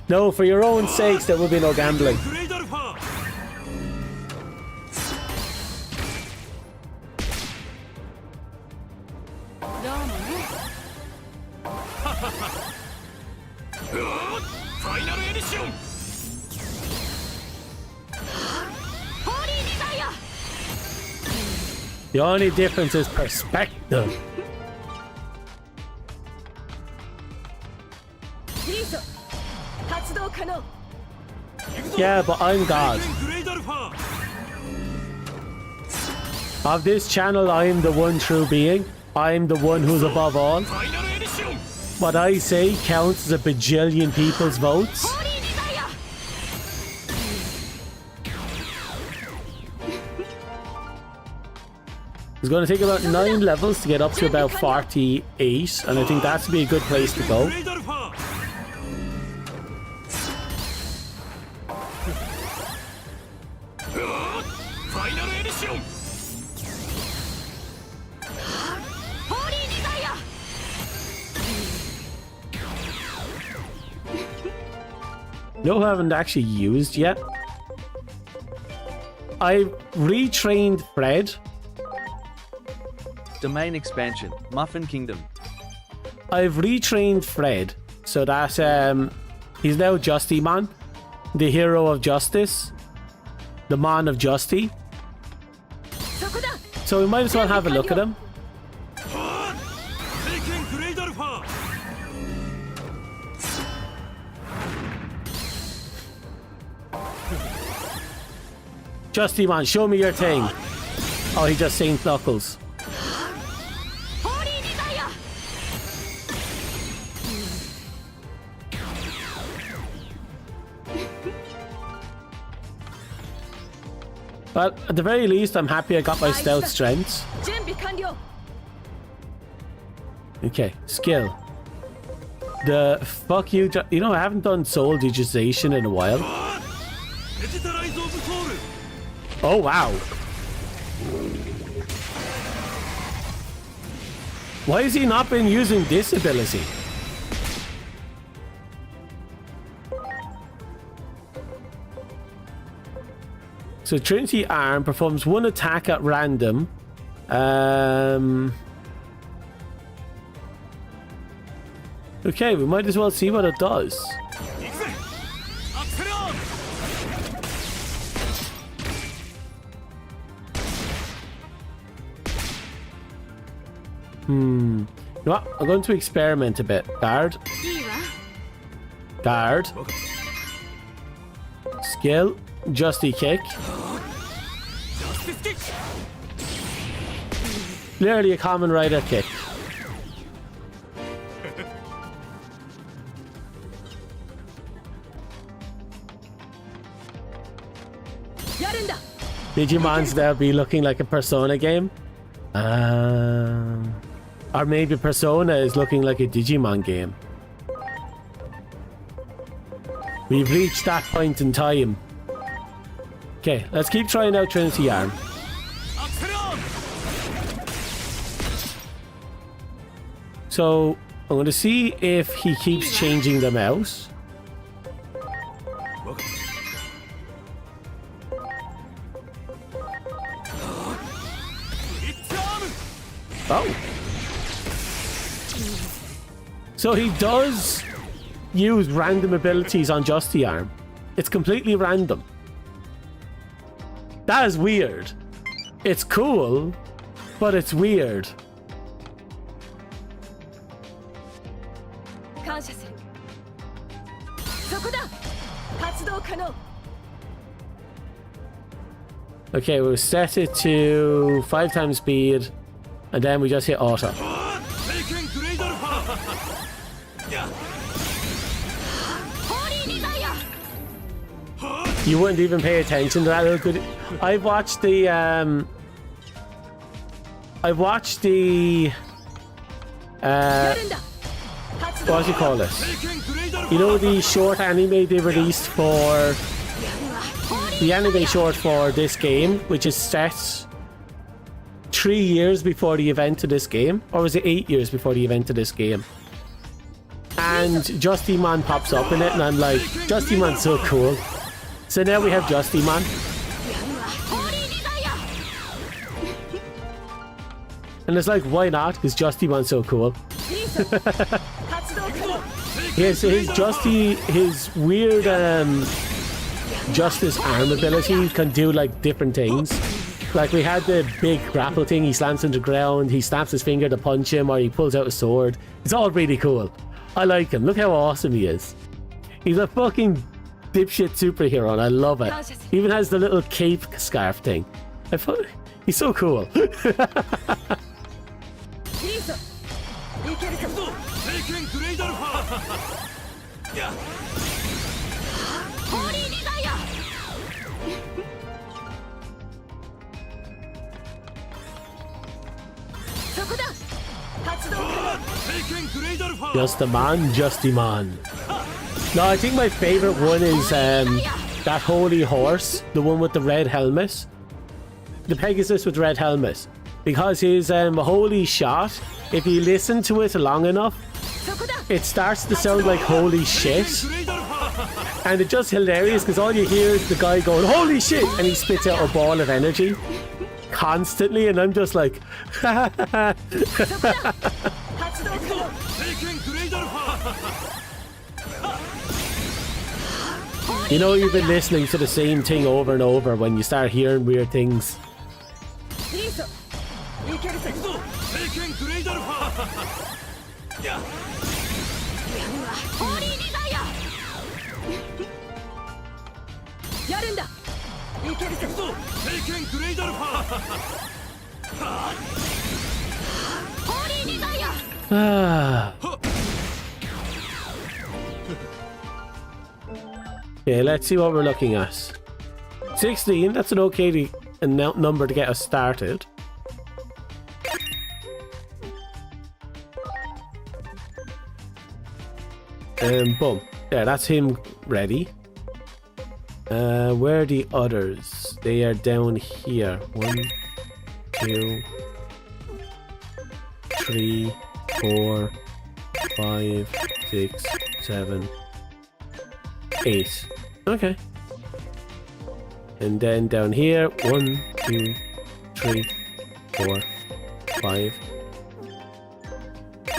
No, for your own sakes there will be no gambling. The only difference is perspective. Yeah, but I'm God. Of this channel, I am the one true being. I am the one who's above all. What I say counts as a bajillion people's votes. It's going to take about 9 levels to get up to about 48, and I think that's to be a good place to go. No, I haven't actually used yet. I retrained Fred. Domain expansion, Muffin Kingdom. I've retrained Fred so that he's now Justimon, the hero of justice, the man of justy. So we might as well have a look at him. Justimon, show me your thing. Oh, he just Saint Knuckles. Well, at the very least, I'm happy I got my stealth strengths. Okay, skill. The fuck you, you know, I haven't done soul digitization in a while. Oh, wow. Why has he not been using this ability? So Trinity Arm performs one attack at random. Okay, we might as well see what it does. You know what? I'm going to experiment a bit. Guard. Guard. Skill. Justy kick. Clearly a common rider kick. Digimon's now be looking like a Persona game. Or maybe Persona is looking like a Digimon game. We've reached that point in time. Okay, let's keep trying out Trinity Arm. So, I'm going to see if he keeps changing them out. Oh. So he does use random abilities on Justy Arm. It's completely random. That is weird. It's cool, but it's weird. 感謝する。そこだ。発動可能。 Okay, we'll set it to 5 times speed, and then we just hit auto. 聖剣グレイドアルファ。や。 ホーリーデザイア。 You wouldn't even pay attention to that little good. I've watched the what do you call this? You know the short anime they released for the anime short for this game, which is set 3 years before the event to this game, or was it 8 years before the event to this game? And Justymon pops up in it, and I'm like, Justymon's so cool. So now we have Justymon. And it's like, why not? Because Justymon's so cool. His weird Justice arm ability can do like different things. Like we had the big grapple thing, he slams into the ground, he snaps his finger to punch him, or he pulls out a sword. It's all really cool. I like him. Look how awesome he is. He's a fucking dipshit superhero and I love it. He even has the little cape scarf thing. He's so cool. 聖剣グレイドアルファ。や。 ホーリーデザイア。 そこだ。発動可能。聖剣グレイドアルファ。 Justymon. No, I think my favorite one is that holy horse, the one with the red helmet. The Pegasus with red helmet. Because his holy shot, if you listen to it long enough, it starts to sound like holy shit. And it's just hilarious because all you hear is the guy going, holy shit! And he spits out a ball of energy constantly, and I'm just like, you know, you've been listening to the same thing over and over when you start hearing weird things. 聖剣グレイドアルファ。や。 ホーリーデザイア。やるんだ。いけるぞ。聖剣グレイドアルファ。ホーリーデザイア。 Ah. Okay, let's see what we're looking at. 16, that's an okay number to get us started. Boom. There, that's him ready. Where are the others? They are down here. 1, 2, 3, 4, 5, 6, 7, 8. Okay. And then down here, 1, 2, 3, 4, 5,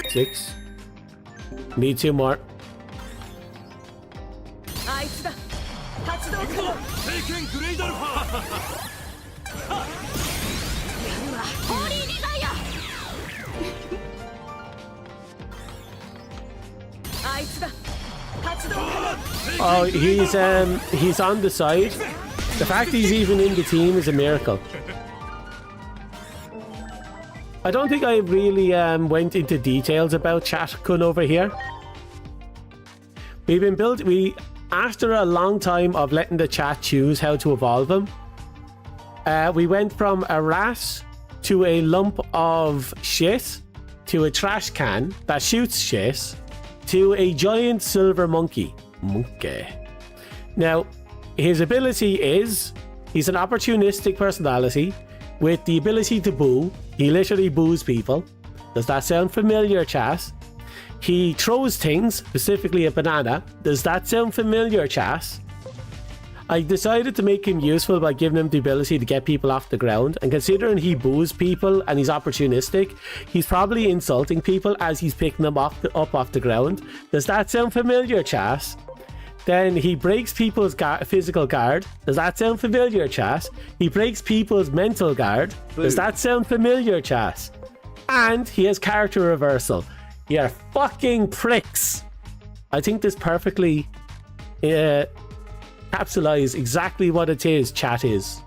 6. Need 2 more. あいつだ。発動可能。聖剣グレイドアルファ。ホーリーデザイア。あいつだ。発動可能。 Oh, he's on the side. The fact he's even in the team is a miracle. I don't think I really went into details about Chat-kun over here. After a long time of letting the chat choose how to evolve him, we went from a rat to a lump of shit to a trash can that shoots shit to a giant silver monkey. Now, his ability is he's an opportunistic personality with the ability to boo. He literally boos people. Does that sound familiar, chat? He throws things, specifically a banana. Does that sound familiar, chat? I decided to make him useful by giving him the ability to get people off the ground, and considering he boos people and he's opportunistic, he's probably insulting people as he's picking them up off the ground. Does that sound familiar, chat? Then he breaks people's physical guard. Does that sound familiar, chat? He breaks people's mental guard. Does that sound familiar, chat? And he has character reversal. You're fucking pricks. I think this perfectly encapsulates exactly what it is chat is.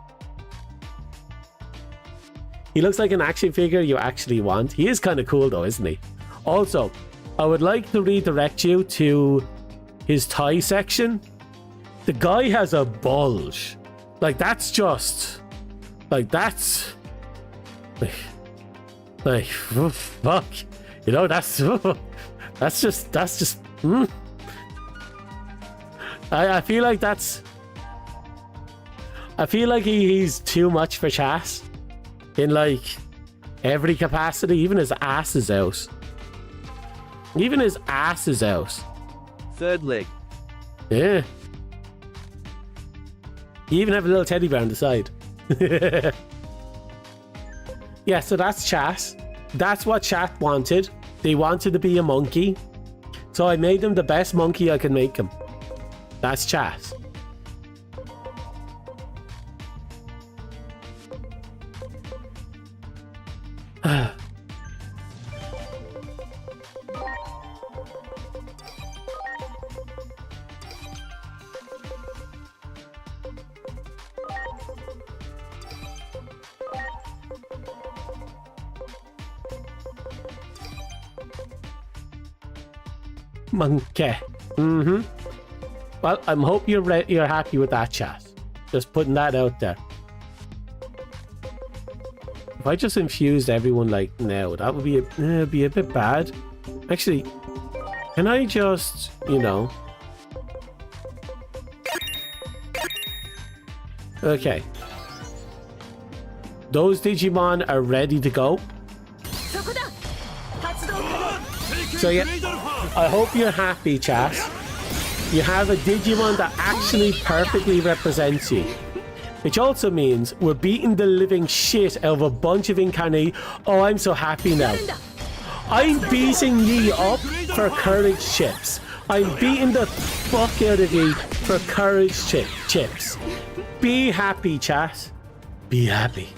He looks like an action figure you actually want. He is kind of cool though, isn't he? Also, I would like to redirect you to his thigh section. The guy has a bulge. Like that's just... Like that's... Like, fuck. You know, that's just... I feel like that's... I feel like he's too much for chat. In like every capacity. Even his ass is out. Even his ass is out. Third leg. Yeah. You even have a little teddy bear on the side. Yeah, so that's chat. That's what chat wanted. They wanted to be a monkey. So I made them the best monkey I can make him. That's chat. Monkey. Well, I hope you're happy with that, chat. Just putting that out there. If I just infused everyone like now, that would be a bit bad. Actually, can I just, you know... Okay. Those Digimon are ready to go. So yeah, I hope you're happy, chat. You have a Digimon that actually perfectly represents you. Which also means we're beating the living shit out of a bunch of incarnate. Oh, I'm so happy now. I'm beating ye up for courage chips. I'm beating the fuck out of ye for courage chips. Be happy, chat. Be happy.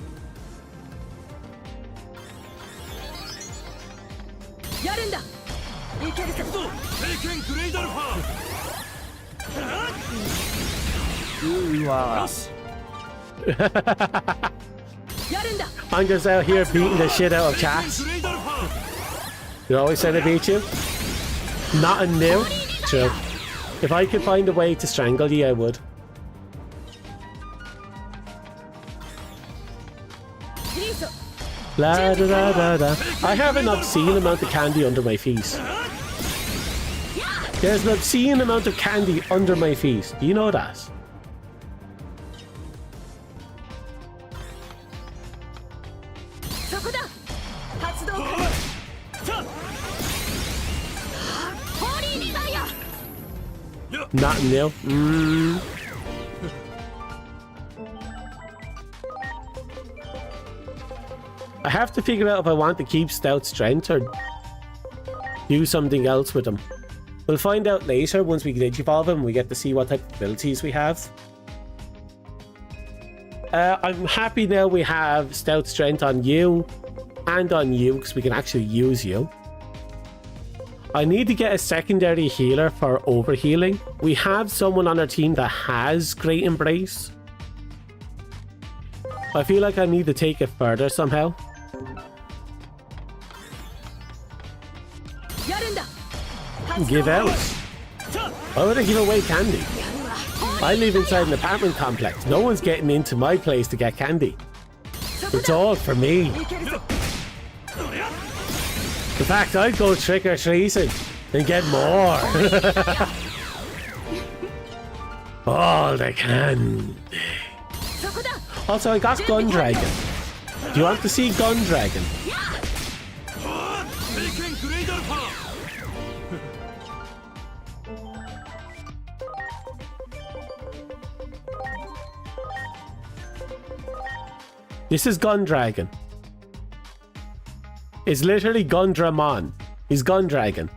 I'm just out here beating the shit out of chat. You always said I beat you? Not a new? True. If I could find a way to strangle you, I would. La da da da da. I have an obscene amount of candy under my feet. There's an obscene amount of candy under my feet. Do you know that? Not new. I have to figure out if I want to keep Stout Strength or do something else with him. We'll find out later once we digivolve him. We get to see what type of abilities we have. I'm happy now we have Stout Strength on you and on you because we can actually use you. I need to get a secondary healer for overhealing. We have someone on our team that has Great Embrace. I feel like I need to take it further somehow. Give out. Why would I give away candy? I live inside an apartment complex. No one's getting into my place to get candy. It's all for me. In fact, I'd go trick-or-treating and get more. All the candy. Also, I got Gun Dragon. Do you want to see Gun Dragon? This is Gun Dragon. It's literally Gundramon. He's Gun Dragon.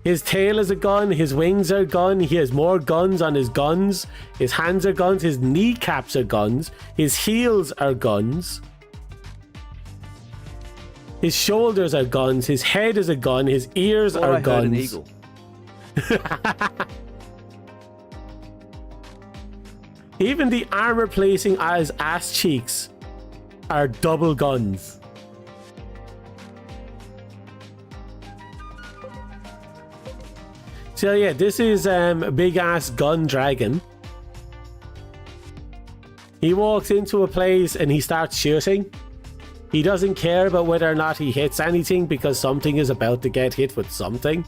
His tail is a gun, his wings are a gun, he has more guns on his guns, his hands are guns, his kneecaps are guns, his heels are guns, his shoulders are guns, his head is a gun, his ears Or are I heard an guns. eagle. Even the armor placing as ass cheeks are double guns. So yeah, this is a big ass gun dragon. He walks into a place and he starts shooting. He doesn't care about whether or not he hits anything because something is about to get hit with something.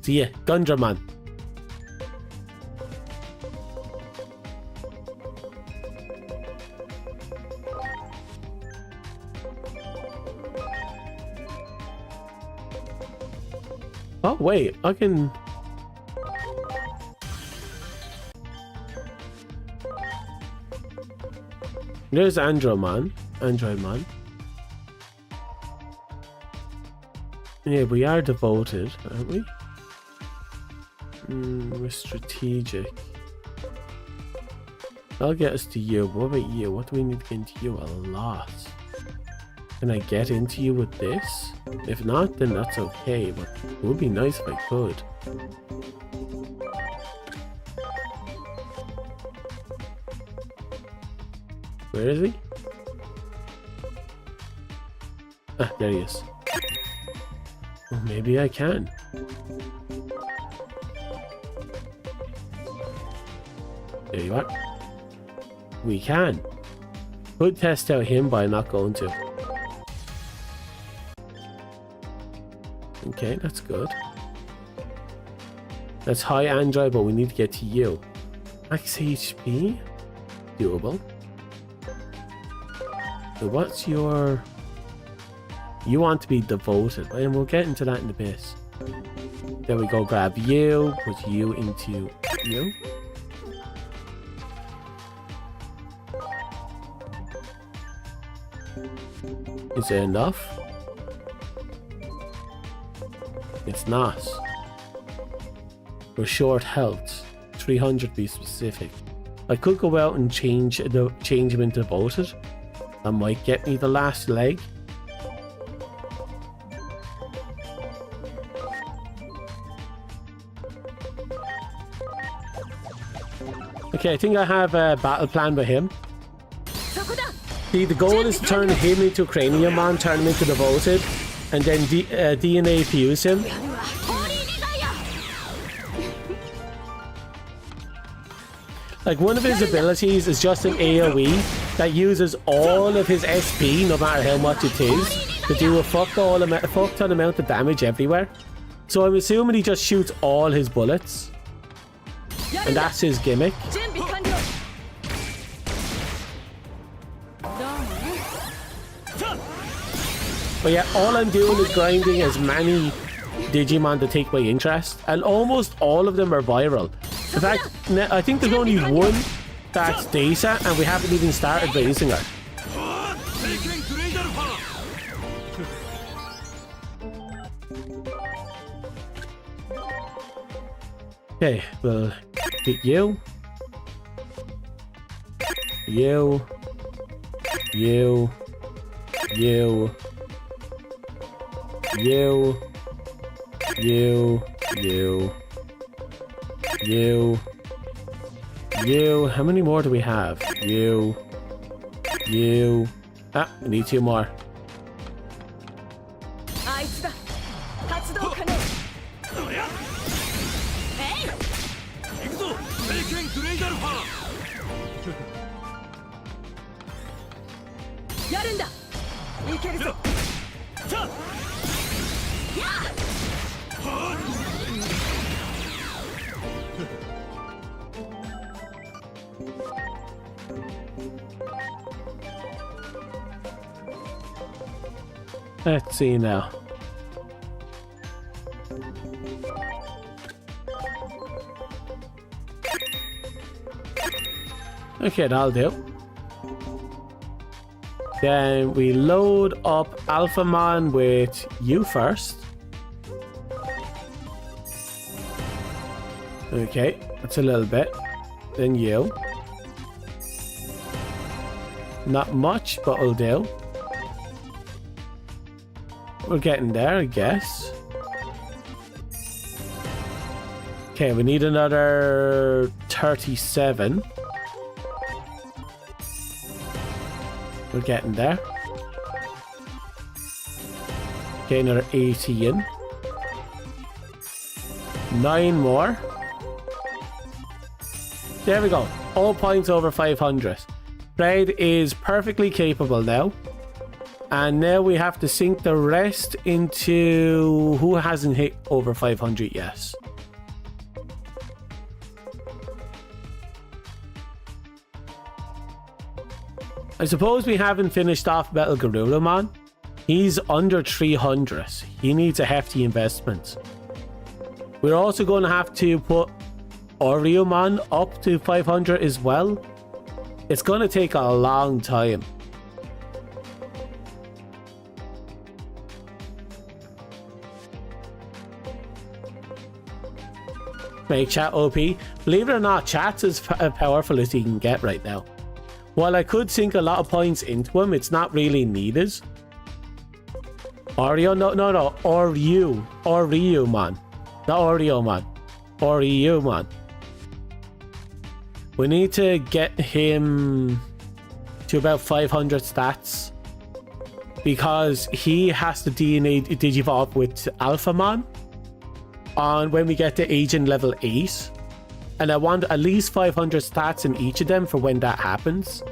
So yeah, Gundraman. Oh wait, I can... There's Android Man. Yeah, we are devoted, aren't we? We're strategic. I'll get us to you. What about you? What do we need to get into you? A lot. Can I get into you with this? If not, then that's okay, but it would be nice if I could. Where is he? Ah, there he is. Well, maybe I can. There you are. We can. Could test out him, but I'm not going to. Okay, that's good. That's high Android, but we need to get to you. Max HP? Doable. So what's your... You want to be devoted, and we'll get into that in a bit. Then we go grab you, put you into you. Is it enough? It's not. We're short health. 300 be specific. I could go out and change him into devoted. That might get me the last leg. Okay, I think I have a battle plan with him. See, the goal is to turn him into Cranium Man, turn him into devoted, and then DNA fuse him. Like, one of his abilities is just an AoE that uses all of his SP, no matter how much it is, to do a fuck ton amount of damage everywhere. So I'm assuming he just shoots all his bullets. And that's his gimmick. But yeah, all I'm doing is grinding as many Digimon to take my interest, and almost all of them are viral. In fact, I think there's only one that's data, and we haven't even started raising her. Okay, we'll hit you. You. You. You. You. You. You. You. You. How many more do we have? You. You. Ah, we need 2 more. Let's see now. Okay, that'll do. Then we load up Alpha Man with you first. Okay, that's a little bit. Then you. Not much, but will do. We're getting there, I guess. Okay, we need another 37. We're getting there. Okay, another 18. 9 more. There we go. All points over 500. Fred is perfectly capable now. And now we have to sink the rest into who hasn't hit over 500 yet. I suppose we haven't finished off Metal Garurumon. He's under 300. He needs a hefty investment. We're also going to have to put Oriomon up to 500 as well. It's going to take a long time. Make chat OP. Believe it or not, chat's as powerful as he can get right now. While I could sink a lot of points into him, it's not really needed. Oreo? No. Oriomon. Not Oriomon. Oriomon. We need to get him to about 500 stats. Because he has to DNA Digivolve with Alphamon on when we get to Agent level 8. And I want at least 500 stats in each of them for when that happens.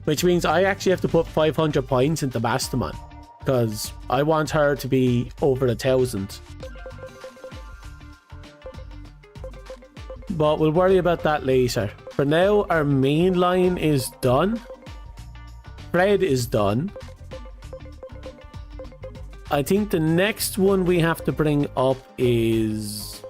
Which means I actually have to put 500 points into Mastermon. Because I want her to be over 1,000. But we'll worry about that later. For now, our main line is done. Fred is done. I think the next one we have to bring up is...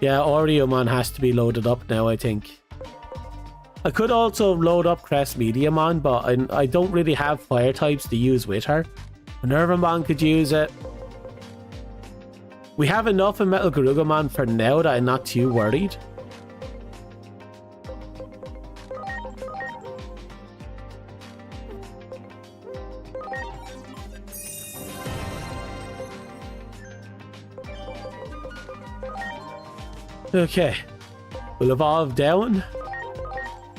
yeah, Oriomon has to be loaded up now, I think. I could also load up Crest Mediamon, but I don't really have fire types to use with her. Minervamon could use it. We have enough in Metal Garurumon for now that I'm not too worried. Okay, we'll evolve down,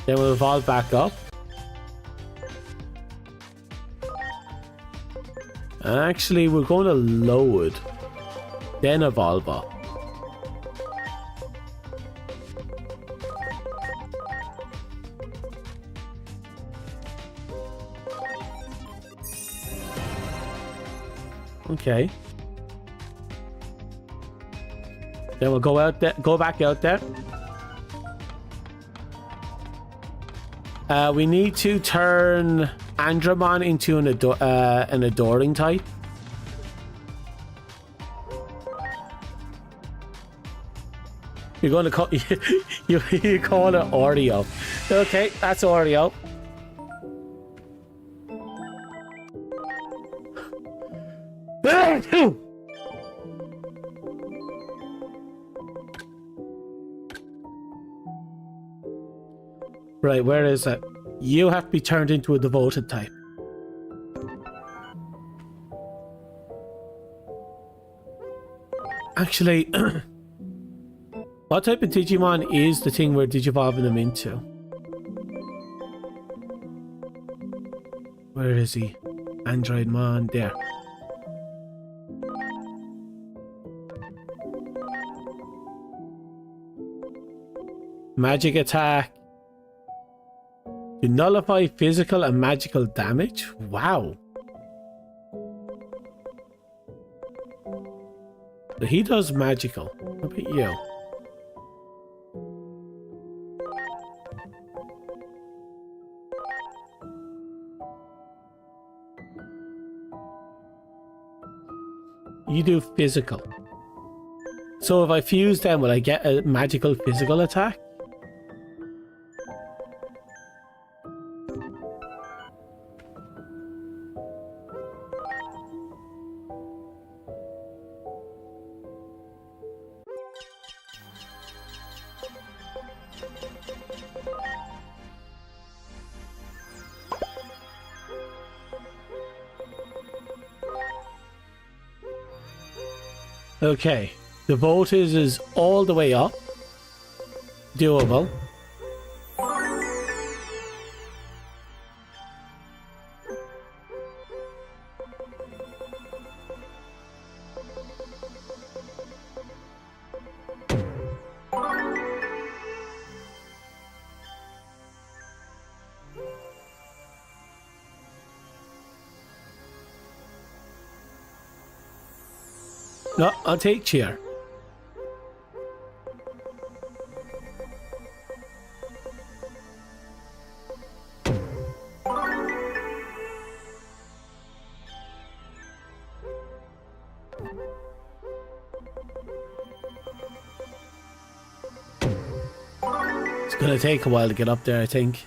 then we'll evolve back up. Actually, we're going to lewd, then evolve up. Okay. Then we'll go out there, go back out there. We need to turn Andromon into an adoring type. You're going to call you call it Oreo. Okay, that's Oreo. Right, where is it? You have to be turned into a devoted type. Actually, what type of Digimon is the thing we're digivolving them into? Where is he? Androidmon, there. Magic attack. To nullify physical and magical damage? Wow. But he does magical. How about you? You do physical. So if I fuse them, will I get a magical physical attack? Okay. The voltage is all the way up. Doable. No, I'll take chair. It's gonna take a while to get up there, I think.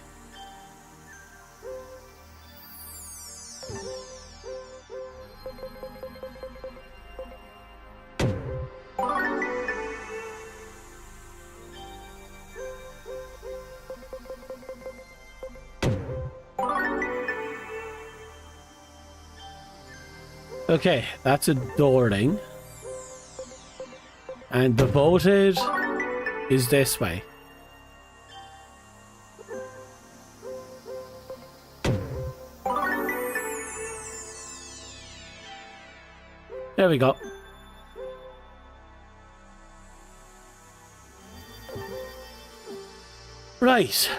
Okay, that's a door ring. And the voted is this way. There we go. Right.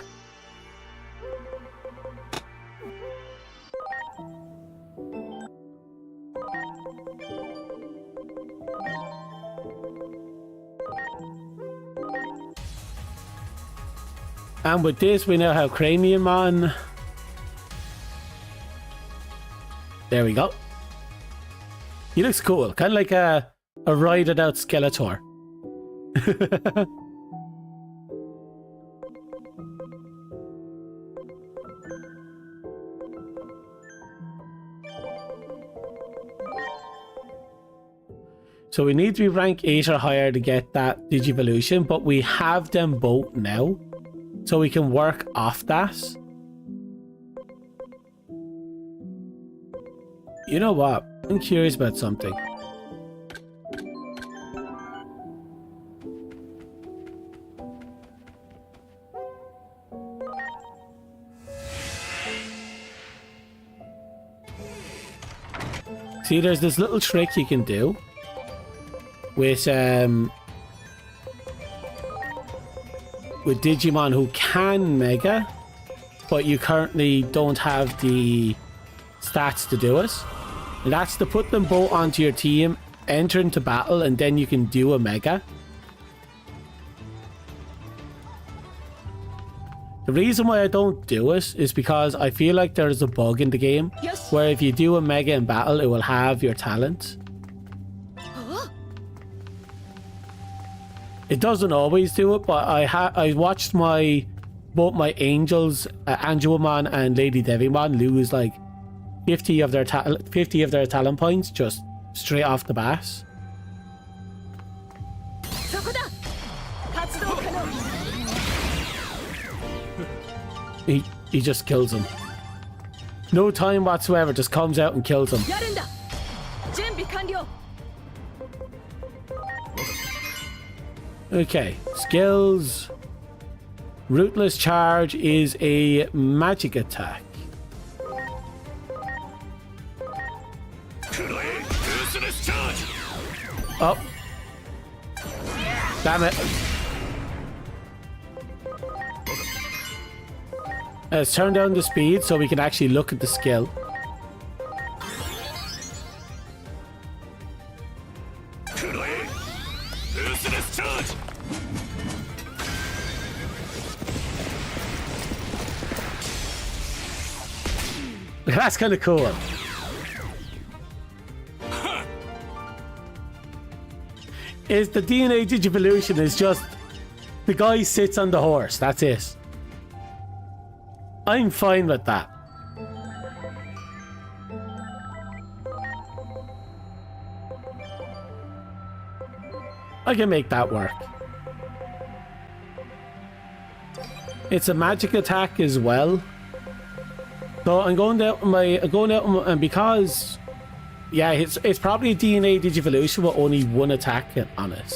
And with this, we now have Cranium on. There we go. He looks cool. Kind of like a rided out Skeletor. So we need to be rank 8 or higher to get that Digivolution, but we have them both now. So we can work off that. You know what? I'm curious about something. See, there's this little trick you can do with Digimon who can Mega, but you currently don't have the stats to do it. And that's to put them both onto your team, enter into battle, and then you can do a Mega. The reason why I don't do it is because I feel like there's a bug in the game where if you do a Mega in battle, it will have your talent. It doesn't always do it, but I watched both my Angels, Angelmon and Lady Devimon lose like 50 of their talent points just straight off the bat. He just kills him. No time whatsoever, just comes out and kills him. Okay, skills. Rootless Charge is a magic attack. Oh. Damn it. Let's turn down the speed so we can actually look at the skill. That's kind of cool. Is the DNA Digivolution is just the guy sits on the horse. That's it. I'm fine with that. I can make that work. It's a magic attack as well. So I'm going out and because Yeah, it's probably a DNA Digivolution with only one attack on it.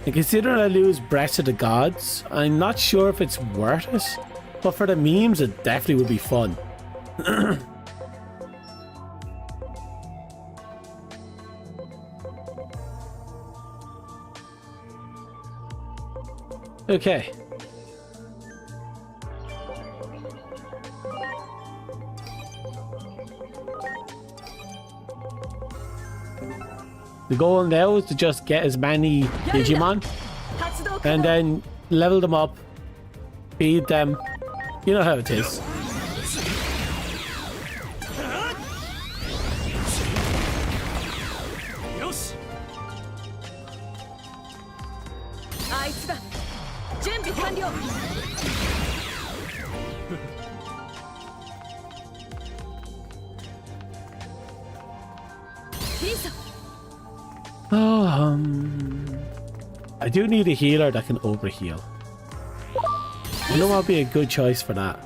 And considering I lose Breath of the Gods, I'm not sure if it's worth it. But for the memes, it definitely would be fun. Okay. The goal now is to just get as many Digimon and then level them up, feed them. You know how it is. I do need a healer that can overheal. I know I'll be a good choice for that.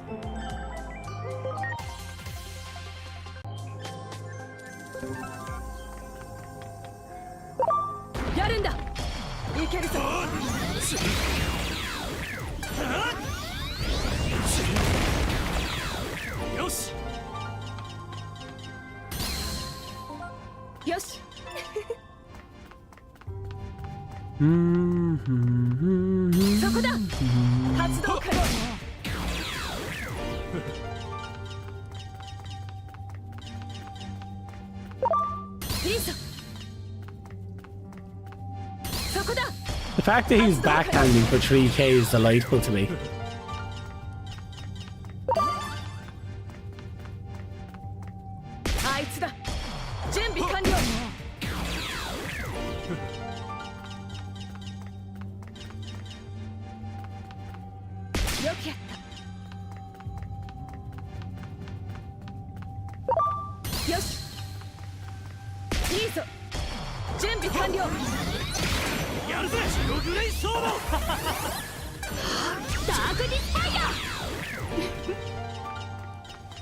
The fact that he's backhanding for 3k is delightful to me.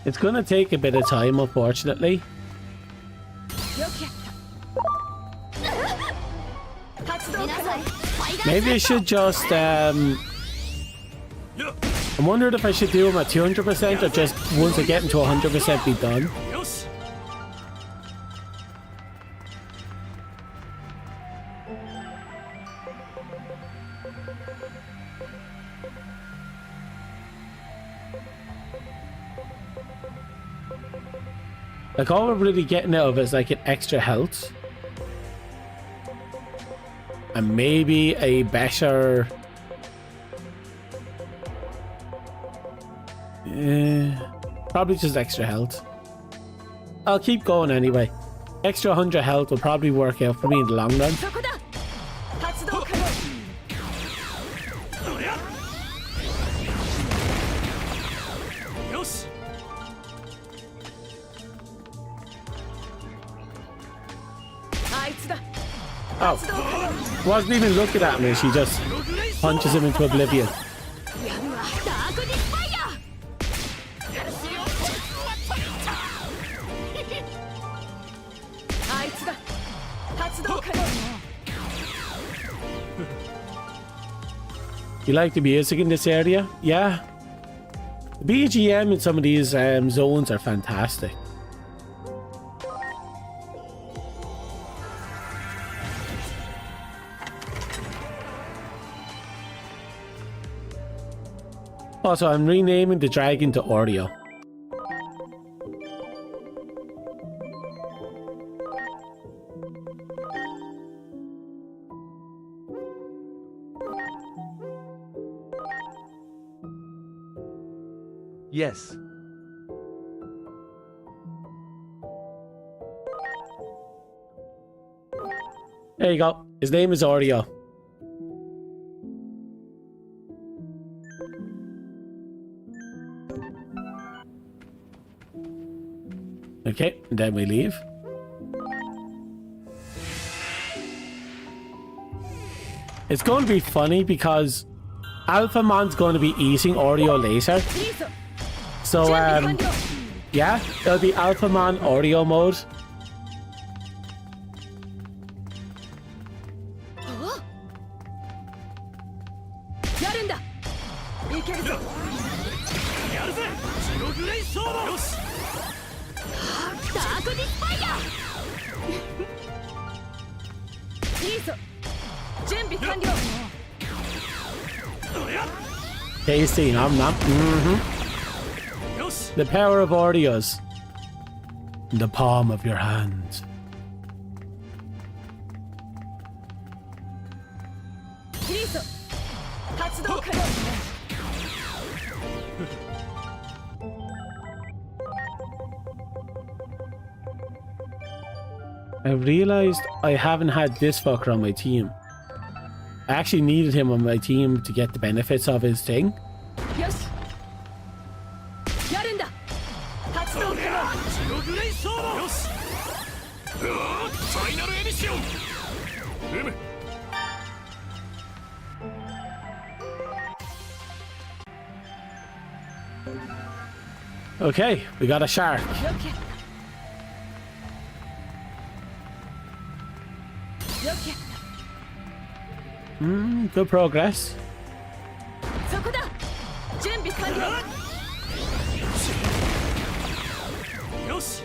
It's gonna take a bit of time, unfortunately. Maybe I should just I'm wondering if I should do them at 200% or just once I get into 100% be done. Like, all we're really getting out of it is like an extra health. And maybe a better... probably just extra health. I'll keep going anyway. Extra 100 health will probably work out for me in the long run. Oh, wasn't even looking at me, she just punches him into oblivion. You like the music in this area? Yeah. The BGM in some of these zones are fantastic. Also, I'm renaming the dragon to Oreo. Yes. There you go. His name is Oreo. Okay, and then we leave. It's going to be funny because Alphamon's going to be eating Oreo later. So, yeah, it'll be Alphamon Oreo mode. よしダークディスパイアいいぞ準備完了 Tasty, nom nom. The power of Oreos. In the palm of your hand. いいぞ発動可能 I realized I haven't had this fucker on my team. I actually needed him on my team to get the benefits of his thing. よしやるんだ発動可能ジオグレイソードよしファイナルエディションうむ Okay, we got a shark. よけよけ Good progress. そこだ準備完了よし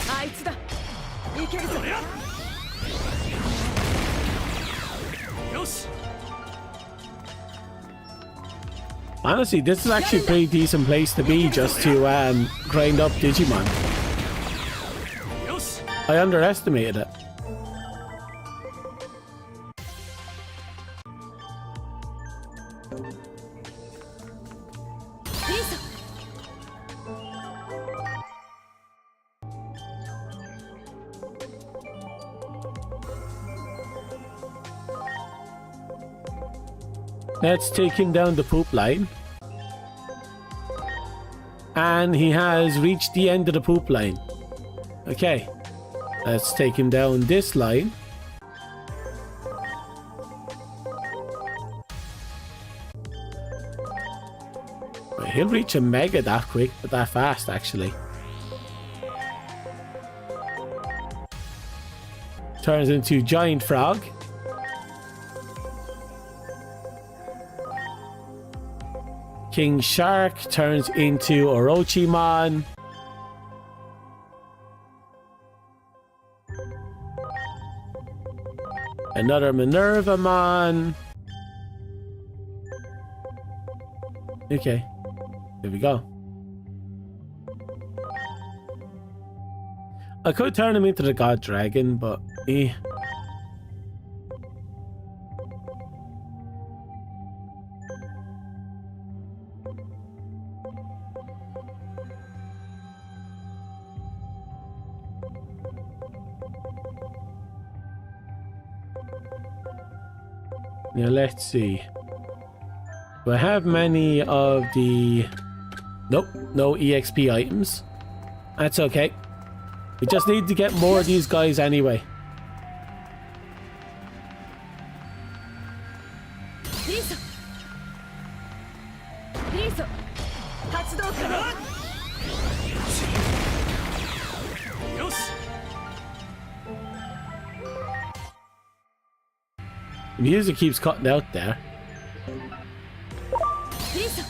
あいつだいけるぞよし Honestly, this is actually a pretty decent place to be just to grind up Digimon. よし I underestimated it. いいぞ Let's take him down the poop line. And he has reached the end of the poop line. Okay. Let's take him down this line. He'll reach a mega that quick, but that fast actually. Turns into giant frog. King Shark turns into Orochimon. Another Minervamon. Okay, there we go. I could turn him into the God Dragon, but eh. Now let's see. Do I have many of the... Nope, no EXP items. That's okay. We just need to get more of these guys anyway. いいぞいいぞ発動可能よし The music keeps cutting out there. いいぞ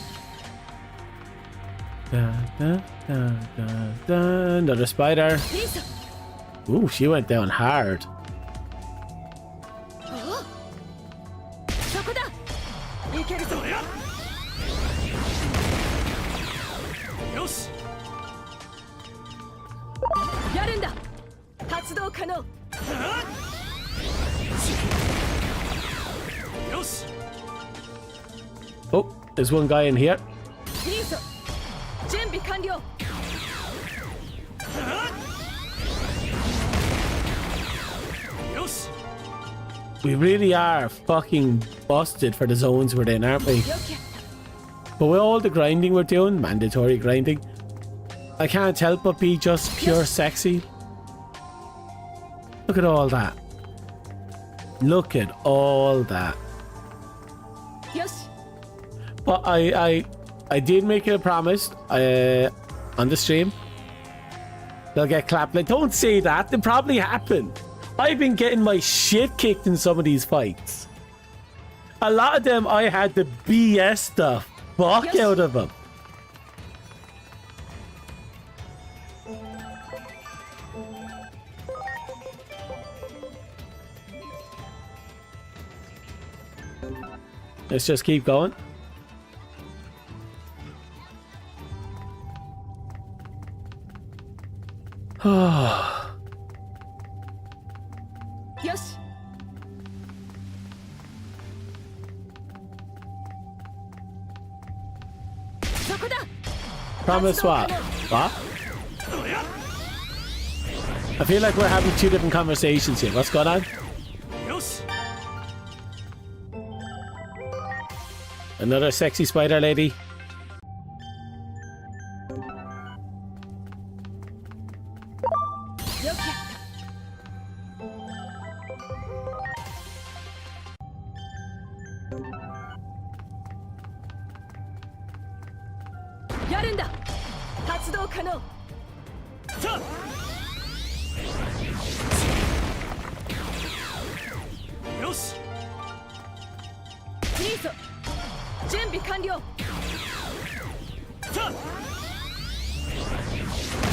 Another spider. いいぞ Ooh, she went down hard. そこだいけるぞよしやるんだ発動可能よし Oh, there's one guy in here. いいぞ準備完了 よし We really are fucking busted for the zones we're in, aren't we? よけ But with all the grinding we're doing, mandatory grinding, I can't help but be just pure sexy. Look at all that. Look at all that. よし But I did make it a promise on the stream. They'll get clapped. Like, don't say that. They probably happen. I've been getting my shit kicked in some of these fights. A lot of them I had the BS stuff. fuck out of him. Let's just keep going. Oh. よし そこだ Promise what? What? I feel like we're having two different conversations here. What's going on? よし Another sexy spider lady.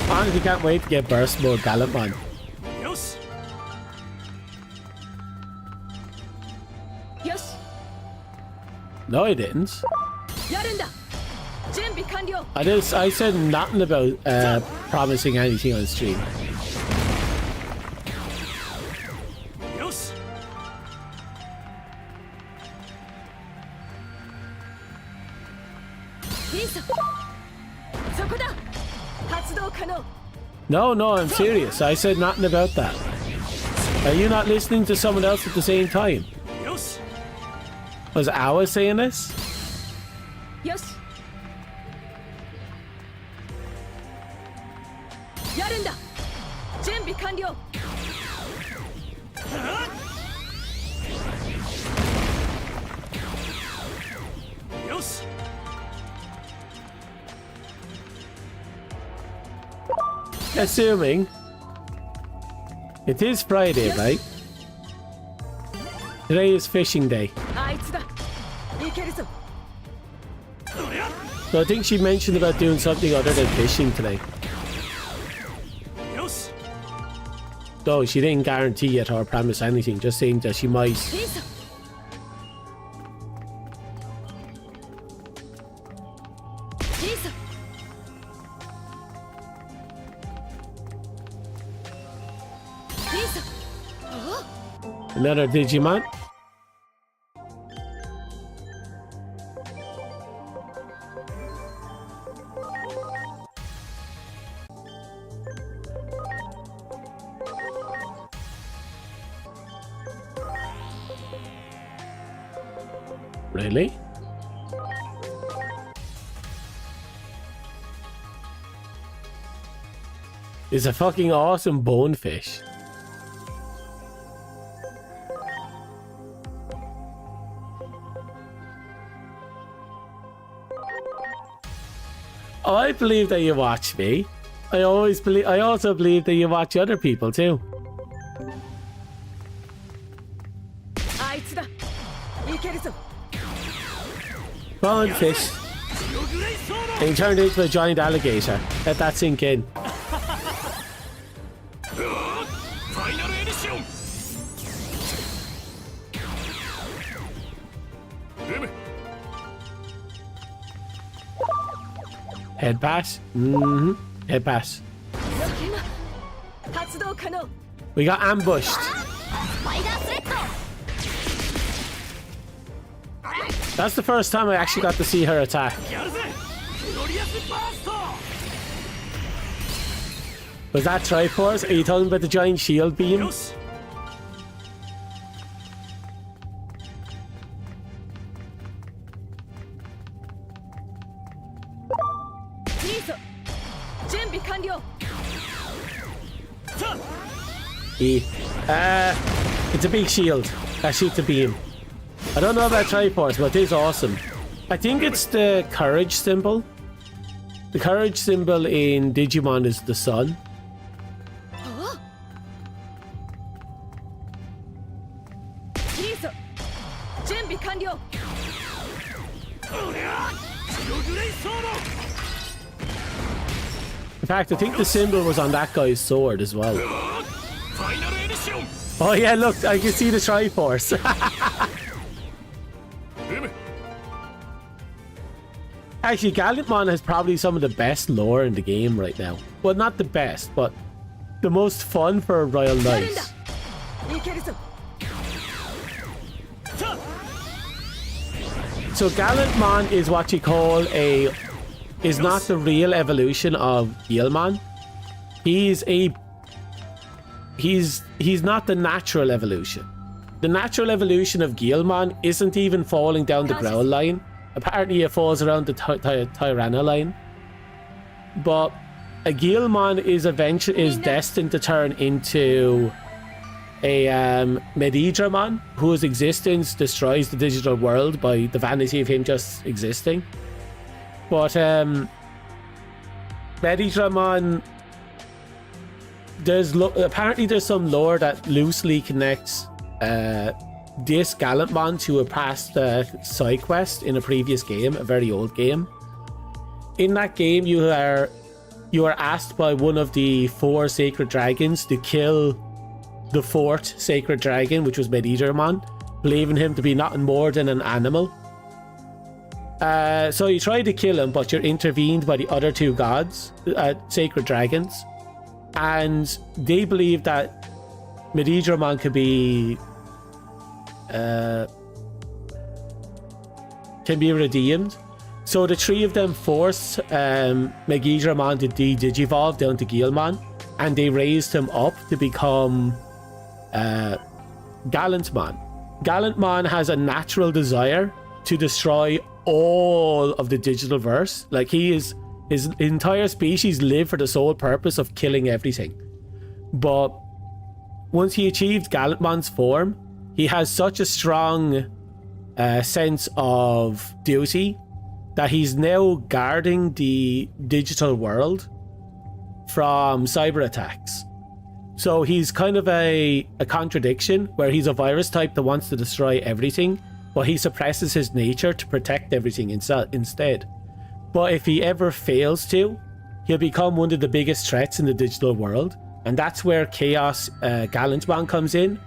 Honestly, can't wait to get burst mode gallant man. よし よし No, I didn't. やるんだ準備完了 I said nothing about promising anything on stream. よし いいぞそこだ発動可能 No, I'm serious. I said nothing about that. Are you not listening to someone else at the same time? よし Was Awa saying this? よしやるんだ準備完了 よし Assuming it is Friday, right? Today is fishing day. あいつだいけるぞ So I think she mentioned about doing something other than fishing today. よし Though she didn't guarantee it or promise anything, just saying that she might. いいぞいいぞ いいぞ Another Digimon. Really? It's a fucking awesome bonefish. Oh, I believe that you watch me. I also believe that you watch other people too. あいつだいけるぞ Bonefish. よぐれいそうだ And he turned into a giant alligator. Let that sink in. ファイナルエディションルム Head pass. Mm-hmm. Head pass. 発動可能 We got ambushed. スパイダースレッド That's the first time I actually got to see her attack. やるぜフロリアスバースト Was that Triforce? Are you talking about the giant shield beam? よし いいぞ準備完了 さ It's a big shield that shoots a beam. I don't know about Triforce, but it is awesome. I think it's the courage symbol. The courage symbol in Digimon is the sun. いいぞ準備完了 あ In fact, I think the symbol was on that guy's sword as well. ファイナルエディション Oh yeah, look, I can see the Triforce. うむ Actually, Gallantmon has probably some of the best lore in the game right now. Well, not the best, but the most fun for Royal Knights. いけるぞ So Gallantmon is what you call is not the real evolution of Guilmon. He's not the natural evolution. The natural evolution of Guilmon isn't even falling down the growl line. Apparently it falls around the Tyranna line. But a Guilmon is destined to turn into a Medidramon, whose existence destroys the digital world by the vanity of him just existing. But Medidramon, apparently there's some lore that loosely connects this Gallantmon to a past side quest in a previous game, a very old game. In that game, you are asked by one of the 4 sacred dragons to kill the 4th sacred dragon, which was Medidramon, believing him to be nothing more than an animal. So you try to kill him, but you're intervened by the other 2 gods, sacred dragons, and they believe that Medidramon could be redeemed. So the 3 of them force Medidramon to digivolve down to Guilmon, and they raised him up to become Gallantmon. Gallantmon has a natural desire to destroy all of the digital verse. Like, his entire species live for the sole purpose of killing everything. But once he achieved Gallantmon's form, he has such a strong sense of duty that he's now guarding the digital world from cyber attacks. So he's kind of a contradiction, where he's a virus type that wants to destroy everything, but he suppresses his nature to protect everything instead. But if he ever fails to, he'll become one of the biggest threats in the digital world. And that's where Chaos Gallantmon comes in,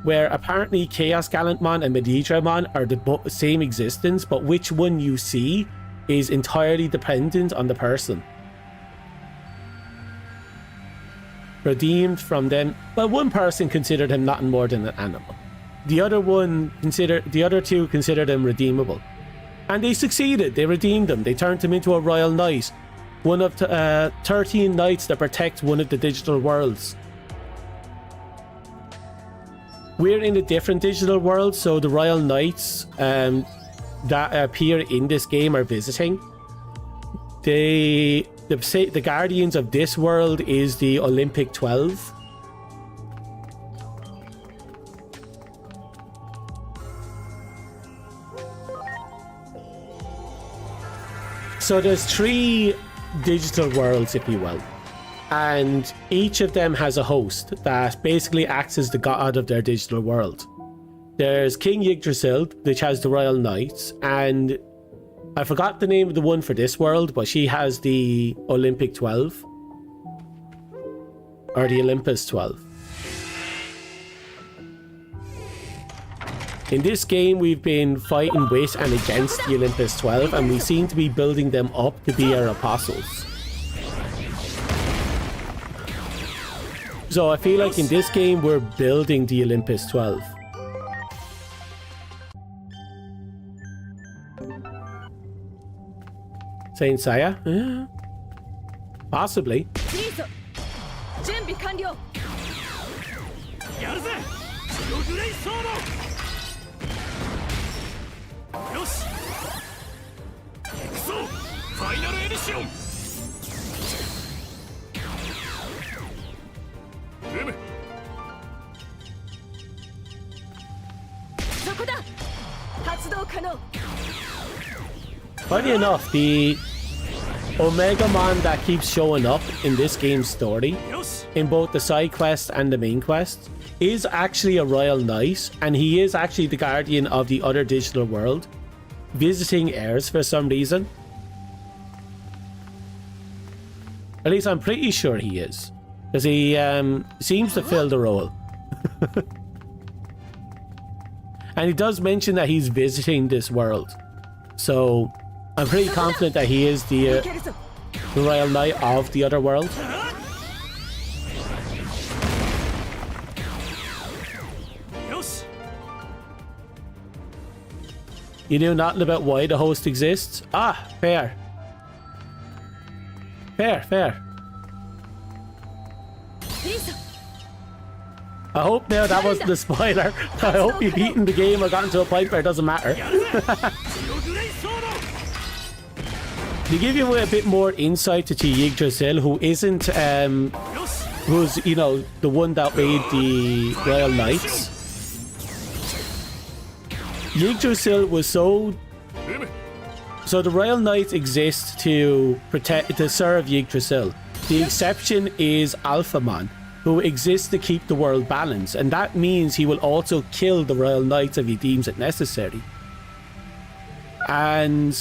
where apparently Chaos Gallantmon and Medidramon are the same existence, but which one you see is entirely dependent on the person. Redeemed from them. Well, one person considered him nothing more than an animal. The other 2 considered him redeemable. And they succeeded. They redeemed him. They turned him into a royal knight. One of 13 knights that protect one of the digital worlds. We're in a different digital world, so the royal knights that appear in this game are visiting. The guardians of this world is the Olympic 12. So there's 3 digital worlds, if you will, and each of them has a host that basically acts as the god of their digital world. There's King Yggdrasil, which has the Royal Knights, and I forgot the name of the one for this world, but she has the Olympic 12. Or the Olympus 12. In this game, we've been fighting with and against the Olympus 12, and we seem to be building them up to be our apostles. So I feel like in this game, we're building the Olympus 12. Saint Seiya? Yeah. Possibly. 準備完了やるぜジオグレイソードよし行くぞファイナルエディションうむそこだ発動可能 Funny enough, the Omegamon that keeps showing up in this game's story, in both the side quest and the main quest, is actually a royal knight, and he is actually the guardian of the other digital world, visiting heirs for some reason. At least I'm pretty sure he is. Because he seems to fill the role. And he does mention that he's visiting this world. So I'm pretty confident that he is the Royal Knight of the other world. You knew nothing about why the host exists? Ah, fair. Fair. I hope now that wasn't a spoiler. I hope you've beaten the game or gotten to a point where it doesn't matter. To give you a bit more insight to Yggdrasil, who isn't, who's, you know, the one that made the Royal Knights. Yggdrasil was so the Royal Knights exist to serve Yggdrasil. The exception is Alphamon, who exists to keep the world balanced, and that means he will also kill the Royal Knights if he deems it necessary. And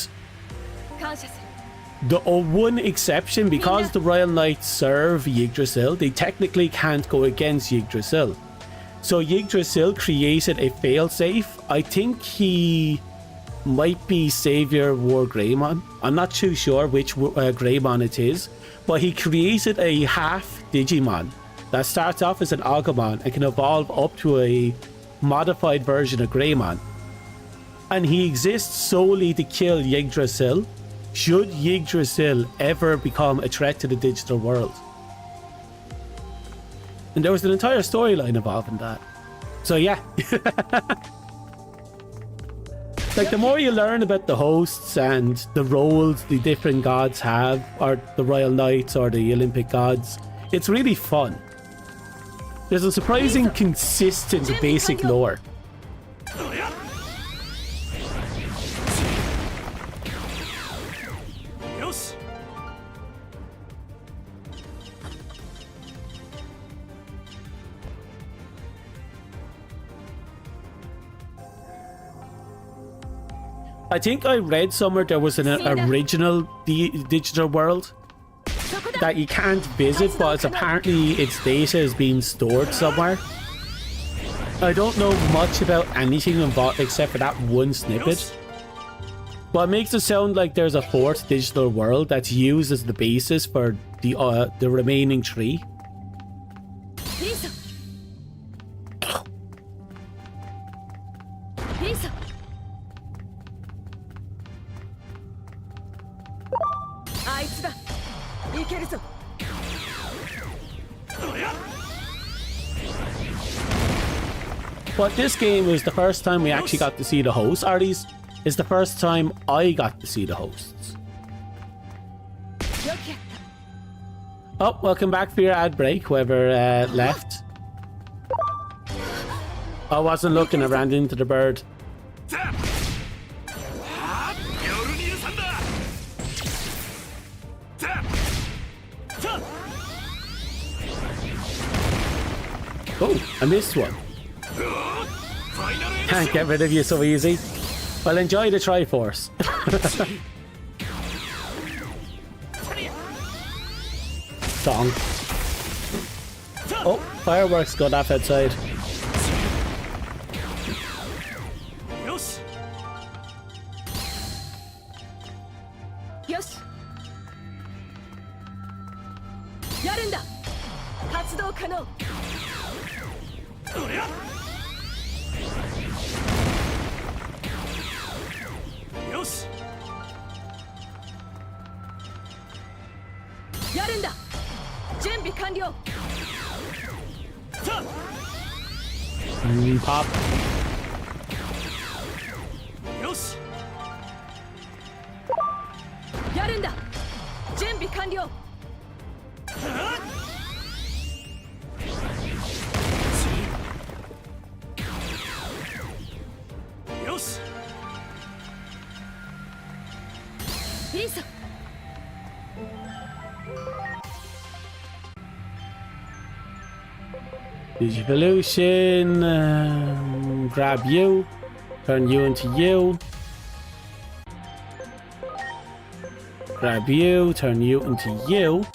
the one exception, because the Royal Knights serve Yggdrasil, they technically can't go against Yggdrasil. So Yggdrasil created a failsafe. I think he might be Savior War Greymon. I'm not too sure which Greymon it is, but he created a half Digimon that starts off as an Agumon and can evolve up to a modified version of Greymon. And he exists solely to kill Yggdrasil, should Yggdrasil ever become a threat to the digital world. And there was an entire storyline involving that. So yeah. Like, the more you learn about the hosts and the roles the different gods have, or the Royal Knights or the Olympic gods, it's really fun. There's a surprising consistent basic lore. I think I read somewhere there was an original digital world that you can't visit, but apparently its data is being stored somewhere. I don't know much about anything involved except for that one snippet. But it makes it sound like there's a fourth digital world that's used as the basis for the remaining three. But this game was the first time we actually got to see the hosts. Or at least, it's the first time I got to see the hosts. Oh, welcome back for your ad break, whoever left. I wasn't looking, I ran into the bird. Oh, I missed one. Can't get rid of you so easy. Well, enjoy the Triforce. Song. Oh, fireworks going off outside. Pop. Digivolution, grab you, turn you into you. Grab you, turn you into you.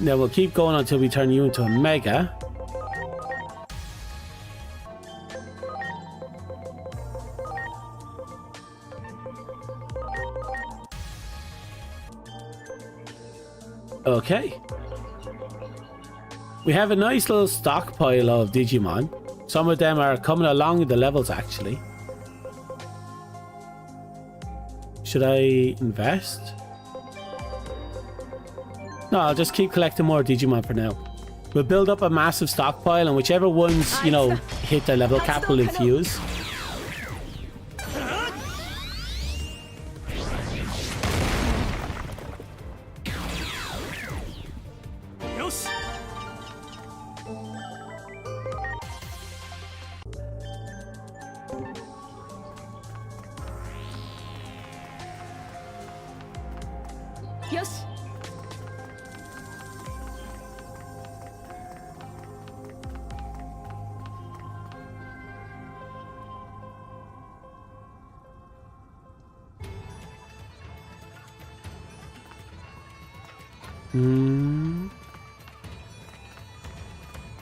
Now we'll keep going until we turn you into a mega. Okay. We have a nice little stockpile of Digimon. Some of them are coming along in the levels, actually. Should I invest? No, I'll just keep collecting more Digimon for now. We'll build up a massive stockpile, and whichever ones, you know, hit their level cap will infuse. Yosh.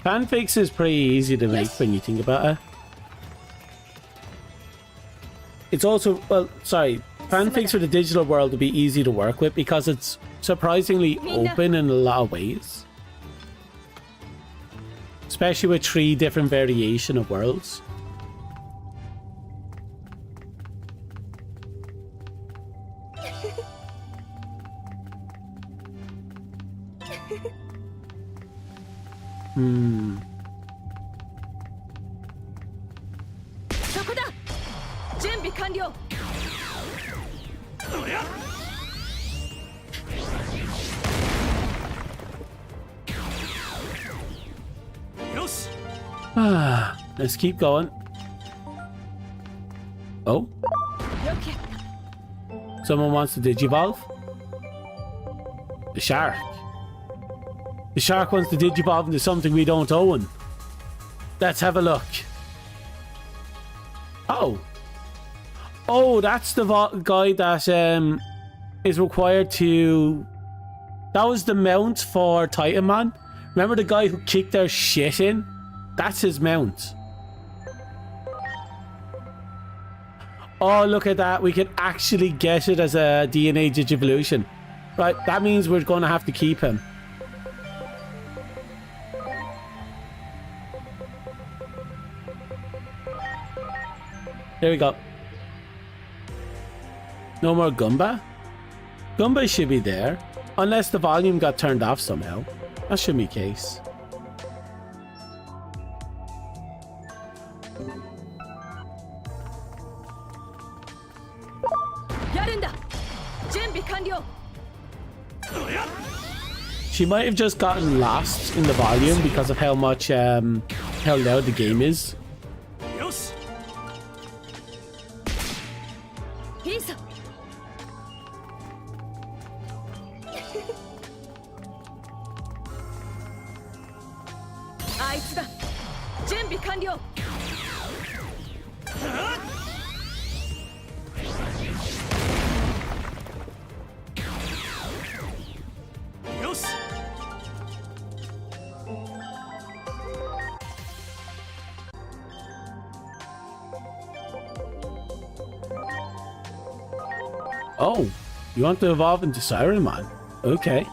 Fanfics is pretty easy to make when you think about it. It's also, well, sorry, fanfics for the digital world will be easy to work with because it's surprisingly open in a lot of ways. Especially with 3 different variation of worlds. Let's keep going. Oh? Someone wants to digivolve? The shark. The shark wants to digivolve into something we don't own. Let's have a look. Oh. Oh, that's the guy that is required to... That was the mount for Titanman. Remember the guy who kicked their shit in? That's his mount. Oh, look at that. We can actually get it as a DNA Digivolution. Right, that means we're going to have to keep him. There we go. No more Gumba? Gumba should be there. Unless the volume got turned off somehow. That should be the case. She might have just gotten lost in the volume because of how much, how loud the game is. Oh, you want to evolve into Sirenmon? Okay.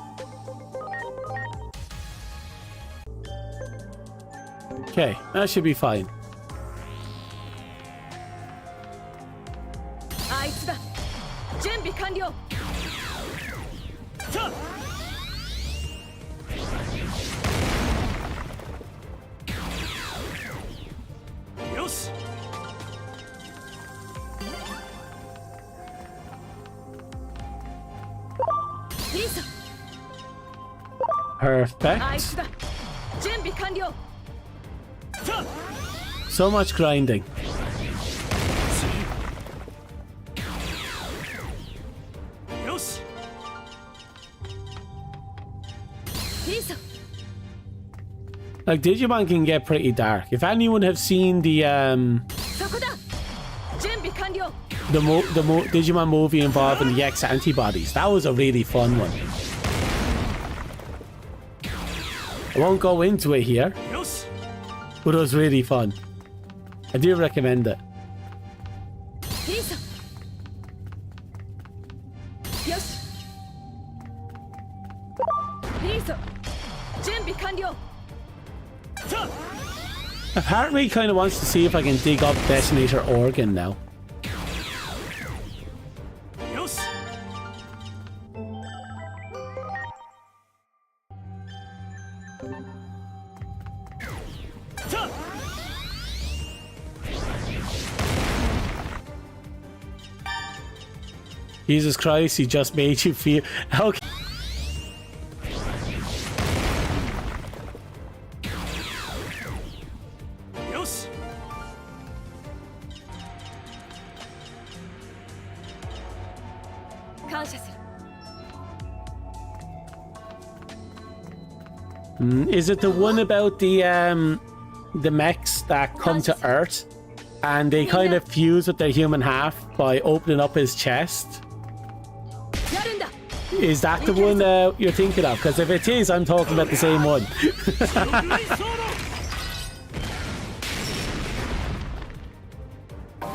Okay, that should be fine. Perfect. So much grinding. Like, Digimon can get pretty dark. If anyone have seen the Digimon movie involving the X antibodies, that was a really fun one. I won't go into it here, よし but it was really fun. I do recommend it. リーソよしリーソ準備完了 A part of me kind of wants to see if I can dig up Detonator Organ now. よし Jesus Christ, he just made you feel... Okay. よし 感謝する Is it the one about the mechs that come to Earth and they kind of fuse with their human half by opening up his chest? やるんだ Is that the one you're thinking of? Because if it is, I'm talking about the same one.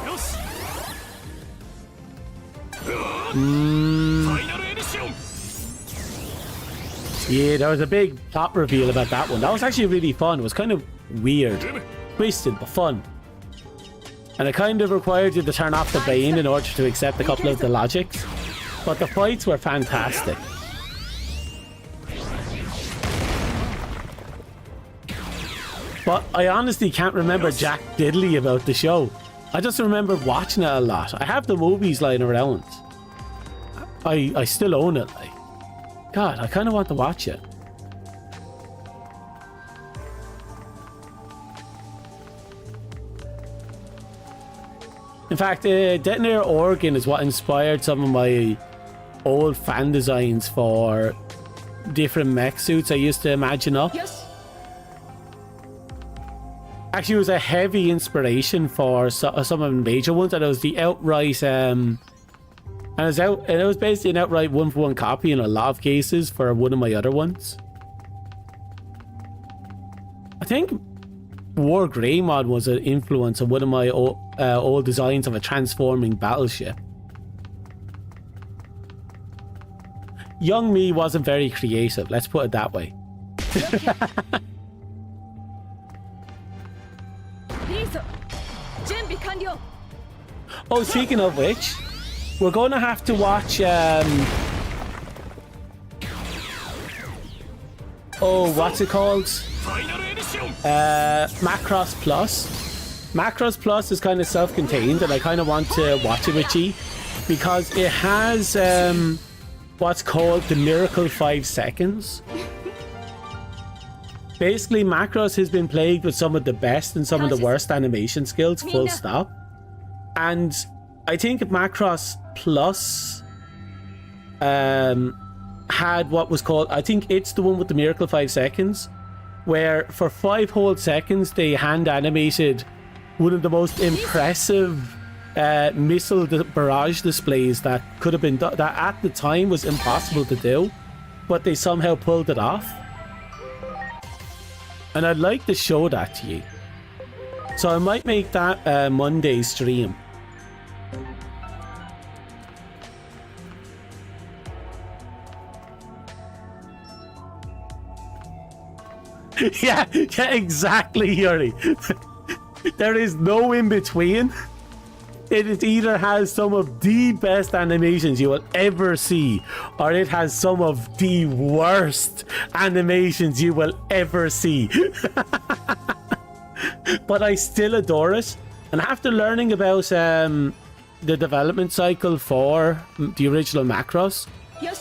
よしファイナルエディション Yeah, there was a big plot reveal about that one. That was actually really fun. It was kind of weird, twisted, but fun. And it kind of required you to turn off the brain in order to accept a couple of the logics. But the fights were fantastic. But I honestly can't remember Jack Diddley about the show. I just remember watching it a lot. I have the movies lying around. I still own it, like. God, I kind of want to watch it. In fact, Detonator Organ is what inspired some of my old fan designs for different mech suits I used to imagine up. よし Actually, it was a heavy inspiration for some of the major ones, and it was the outright and it was basically an outright one-for-one copy in a lot of cases for one of my other ones. I think War Greymon was an influence on one of my old designs of a transforming battleship. Young me wasn't very creative, let's put it that way. リーソ準備完了 Oh, speaking of which, we're going to have to watch oh, what's it called? ファイナルエディション Macross Plus. Macross Plus is kind of self-contained, and I kind of want to watch it with G because it has what's called the Miracle 5 Seconds. Basically, Macross has been plagued with some of the best and some of the worst animation skills, full stop. And I think Macross Plus had what was called, I think it's the one with the Miracle 5 Seconds, where for 5 whole seconds they hand animated one of the most impressive missile barrage displays that could have been done, that at the time was impossible to do, but they somehow pulled it off. And I'd like to show that to you. So I might make that Monday stream. yeah, exactly, Yuri. There is no in between. It either has some of the best animations you will ever see, or it has some of the worst animations you will ever see. But I still adore it. And after learning about the development cycle for the original Macross,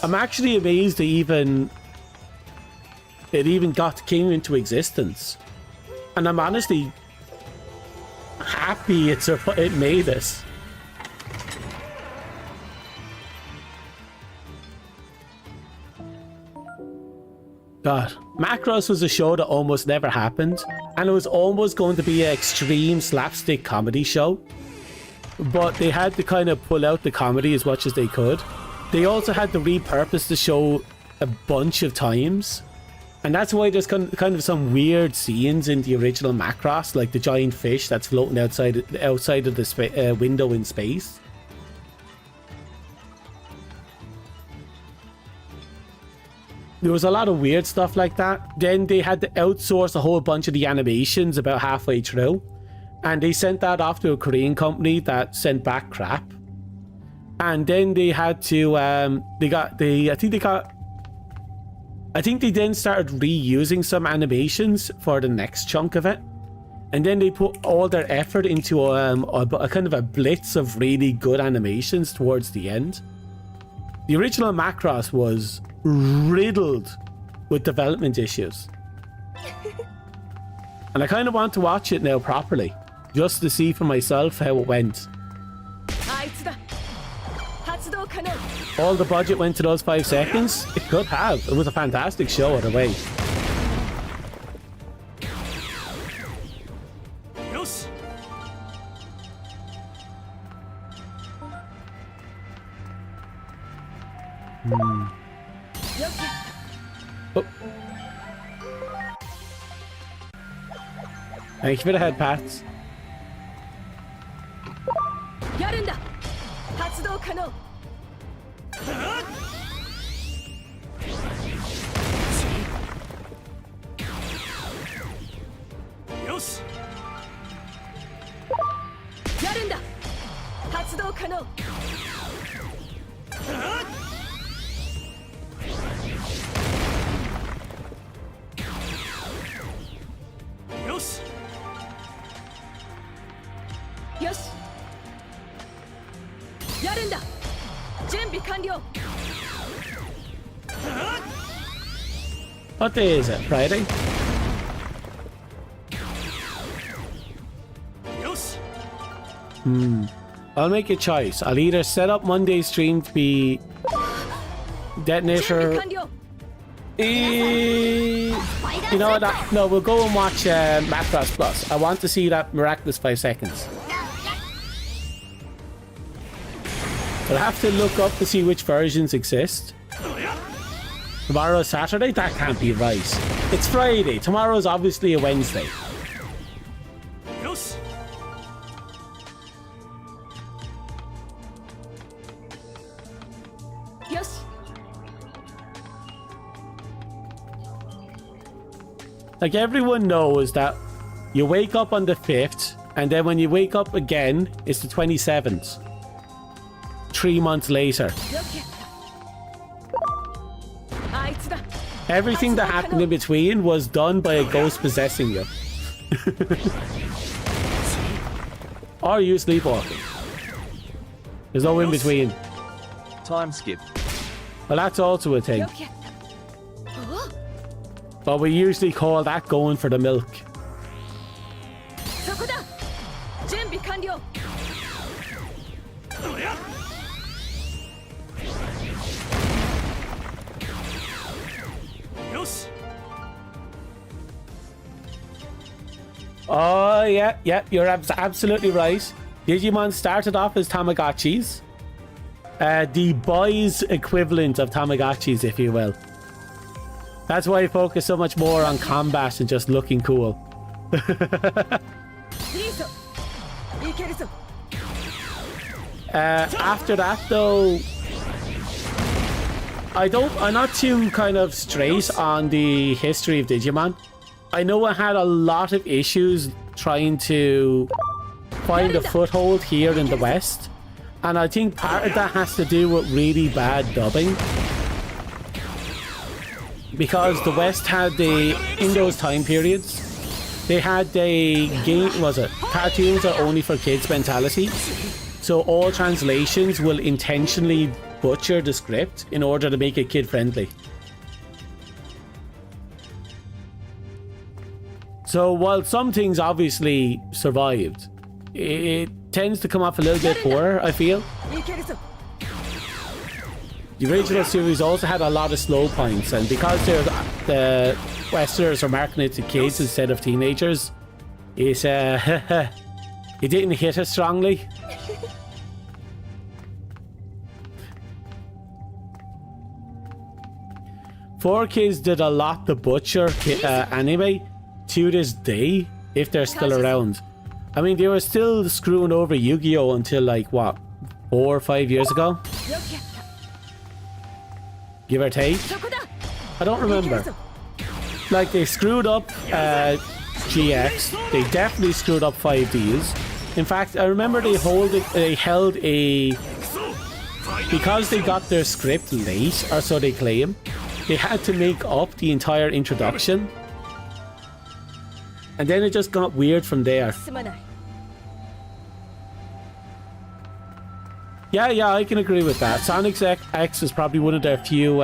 I'm actually amazed it even came into existence. And I'm honestly happy it made it. God, Macross was a show that almost never happened, and it was almost going to be an extreme slapstick comedy show, but they had to kind of pull out the comedy as much as they could. They also had to repurpose the show a bunch of times, And that's why there's kind of some weird scenes in the original Macross, like the giant fish that's floating outside of the window in space. There was a lot of weird stuff like that. Then they had to outsource a whole bunch of the animations about halfway through. And they sent that off to a Korean company that sent back crap. And then they had to, I think they then started reusing some animations for the next chunk of it. And then they put all their effort into a kind of a blitz of really good animations towards the end. The original Macross was riddled with development issues. And I kind of want to watch it now properly, just to see for myself how it went. All the budget went to those 5 seconds? It could have. It was a fantastic show either way. Oh. Thank you for the head pats. What day is it? Friday? I'll make a choice. I'll either set up Monday's stream to be Detonator. You know what? No, we'll go and watch Macross Plus. I want to see that miraculous 5 seconds. I'll have to look up to see which versions exist. Tomorrow's Saturday? That can't be right. It's Friday. Tomorrow's obviously a Wednesday. Like, everyone knows that you wake up on the 5th, and then when you wake up again, it's the 27th. 3 months later. Everything that happened in between was done by a ghost possessing you. Or you sleepwalking. There's no in between. Time skip. Well, that's also a thing. But we usually call that going for the milk. Oh, yeah, you're absolutely right. Digimon started off as Tamagotchis. The boys' equivalent of Tamagotchis, if you will. That's why I focus so much more on combat and just looking cool. After that, though, I'm not too kind of straight on the history of Digimon. I know I had a lot of issues trying to find a foothold here in the West, and I think part of that has to do with really bad dubbing. Because the West had in those time periods, they had cartoons are only for kids mentality. So all translations will intentionally butcher the script in order to make it kid friendly. So while some things obviously survived, it tends to come off a little bit poorer, I feel. The original series also had a lot of slow points, and because the Westerners are marketing it to kids instead of teenagers, it didn't hit as strongly. 4Kids did a lot the Butcher anime to this day, if they're still around. I mean, they were still screwing over Yu-Gi-Oh! Until like, what, 4 or 5 years ago? Give or take? I don't remember. Like, they screwed up GX. They definitely screwed up 5Ds. In fact, I remember they held a... Because they got their script late, or so they claim, they had to make up the entire introduction. And then it just got weird from there. Yeah, I can agree with that. Sonic X is probably one of their few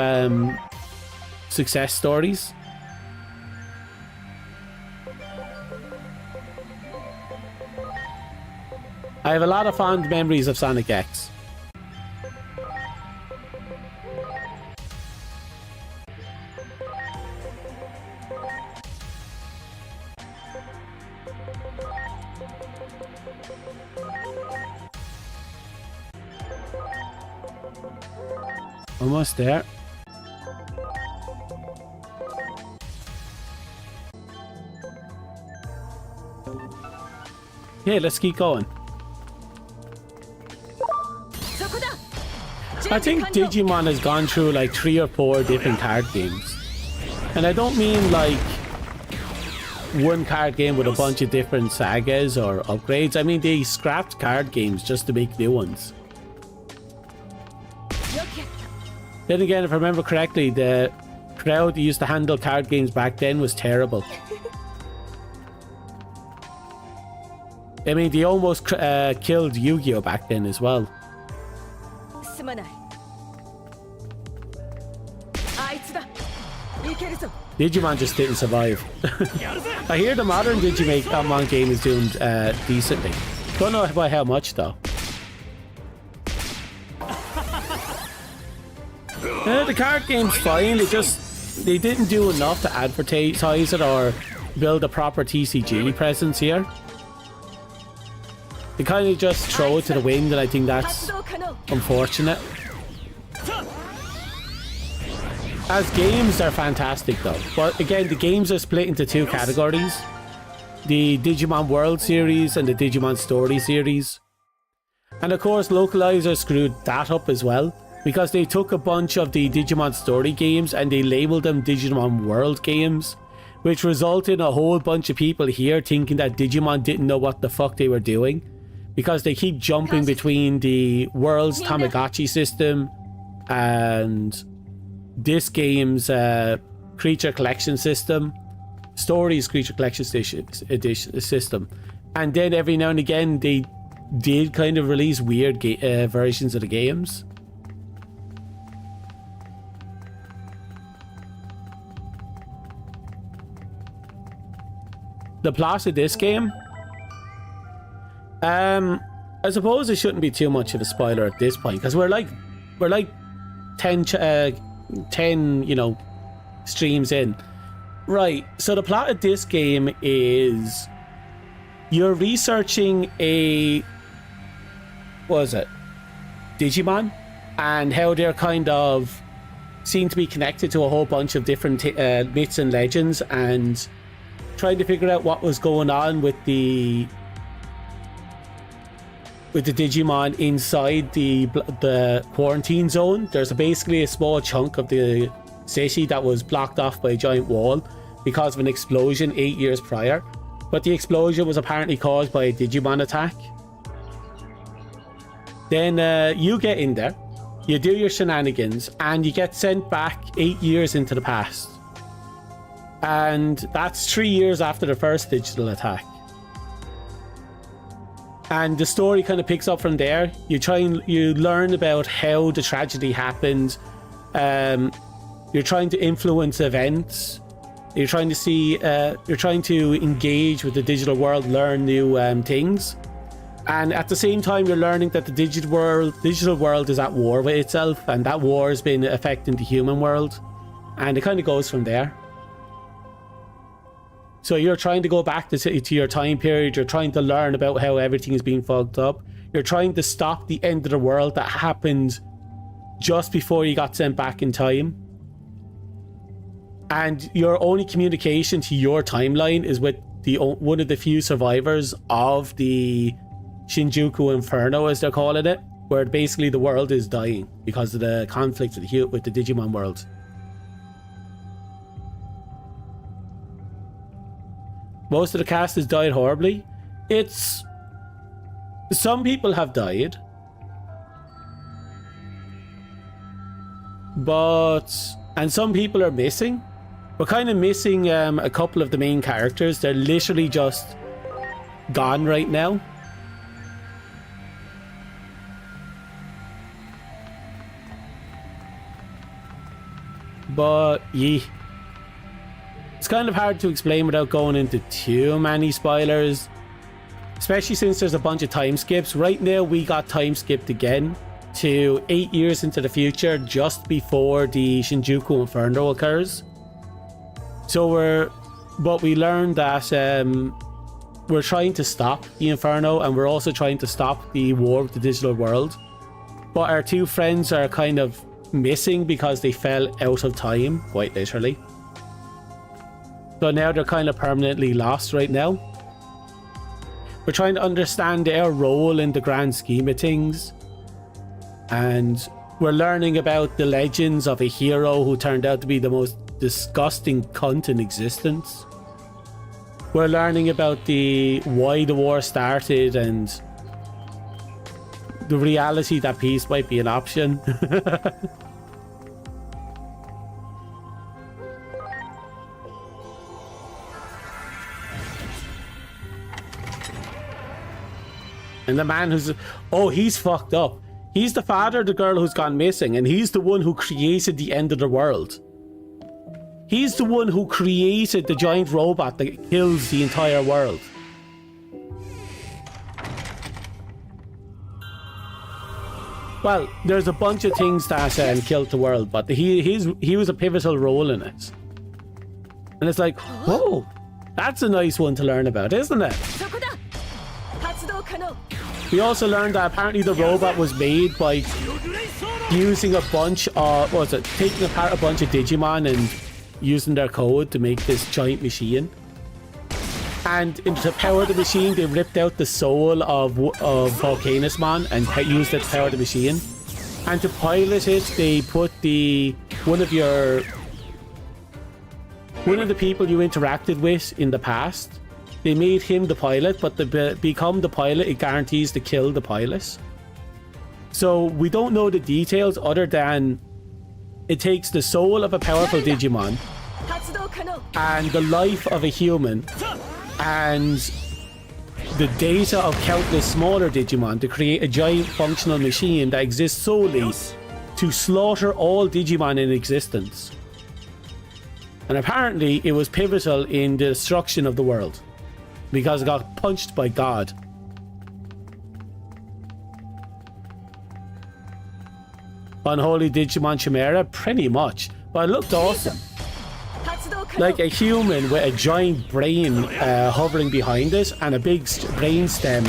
success stories. I have a lot of fond memories of Sonic X. Almost there. Okay, let's keep going. I think Digimon has gone through like 3 or 4 different card games. And I don't mean like one card game with a bunch of different sagas or upgrades. I mean, they scrapped card games just to make new ones. Then again, if I remember correctly, the crowd that used to handle card games back then was terrible. I mean, they almost killed Yu-Gi-Oh! Back then as well. Digimon just didn't survive. I hear the modern Digimon game is doing decently. Don't know by how much though. The card game's fine. They didn't do enough to advertise it or build a proper TCG presence here. They kind of just throw it to the wind, and I think that's unfortunate. As games, they're fantastic though. But again, the games are split into 2 categories. The Digimon World series and the Digimon Story series. And of course, localizers screwed that up as well, because they took a bunch of the Digimon Story games and they labeled them Digimon World games, which resulted in a whole bunch of people here thinking that Digimon didn't know what the fuck they were doing, because they keep jumping between the World's Tamagotchi system and this game's creature collection system, Story's creature collection system. And then every now and again they did kind of release weird versions of the games. The plot of this game, I suppose it shouldn't be too much of a spoiler at this point, because we're like 10 you know, streams in. Right, so the plot of this game is you're researching a, what is it, Digimon, and how they're kind of seem to be connected to a whole bunch of different myths and legends, and trying to figure out what was going on with the Digimon inside the quarantine zone. There's basically a small chunk of the city that was blocked off by a giant wall because of an explosion 8 years prior. But the explosion was apparently caused by a Digimon attack. Then you get in there, you do your shenanigans, and you get sent back 8 years into the past. And that's 3 years after the first digital attack. And the story kind of picks up from there. You learn about how the tragedy happened. You're trying to influence events. You're trying to engage with the digital world, learn new things. And at the same time, you're learning that the digital world is at war with itself, and that war has been affecting the human world. And it kind of goes from there. So you're trying to go back to your time period. You're trying to learn about how everything is being fucked up. You're trying to stop the end of the world that happened just before you got sent back in time. And your only communication to your timeline is with one of the few survivors of the Shinjuku Inferno, as they're calling it, where basically the world is dying because of the conflict with the Digimon world. Most of the cast has died horribly. Some people have died, and some people are missing. We're kind of missing a couple of the main characters. They're literally just gone right now. But yeah, it's kind of hard to explain without going into too many spoilers, especially since there's a bunch of time skips. Right now we got time skipped again to 8 years into the future, just before the Shinjuku Inferno occurs. So we learned that we're trying to stop the Inferno, and we're also trying to stop the war with the digital world. But our two friends are kind of missing because they fell out of time, quite literally. So now they're kind of permanently lost right now. We're trying to understand their role in the grand scheme of things. And we're learning about the legends of a hero who turned out to be the most disgusting cunt in existence. We're learning about why the war started and the reality that peace might be an option. And the man he's fucked up. He's the father of the girl who's gone missing, and he's the one who created the end of the world. He's the one who created the giant robot that kills the entire world. Well, there's a bunch of things that killed the world, but he was a pivotal role in it. And it's like, whoa, that's a nice one to learn about, isn't it? We also learned that apparently the robot was made by using a bunch of, taking apart a bunch of Digimon and using their code to make this giant machine. And to power the machine, they ripped out the soul of Volcanusmon and used it to power the machine. And to pilot it, they put one of the people you interacted with in the past. They made him the pilot, but to become the pilot, it guarantees to kill the pilot. So we don't know the details other than it takes the soul of a powerful Digimon and the life of a human and the data of countless smaller Digimon to create a giant functional machine that exists solely to slaughter all Digimon in existence. And apparently it was pivotal in the destruction of the world because it got punched by God. Unholy Digimon Chimera? Pretty much. But it looked awesome. Like a human with a giant brain hovering behind it and a big brain stem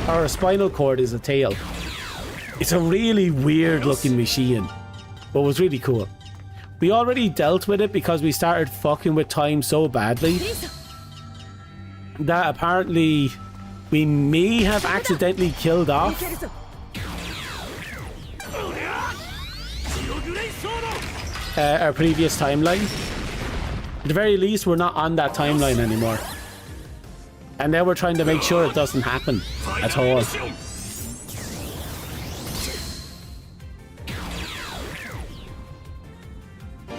or a spinal cord is a tail. It's a really weird looking machine, but it was really cool. We already dealt with it because we started fucking with time so badly that apparently we may have accidentally killed off our previous timeline. At the very least, we're not on that timeline anymore. And now we're trying to make sure it doesn't happen at all.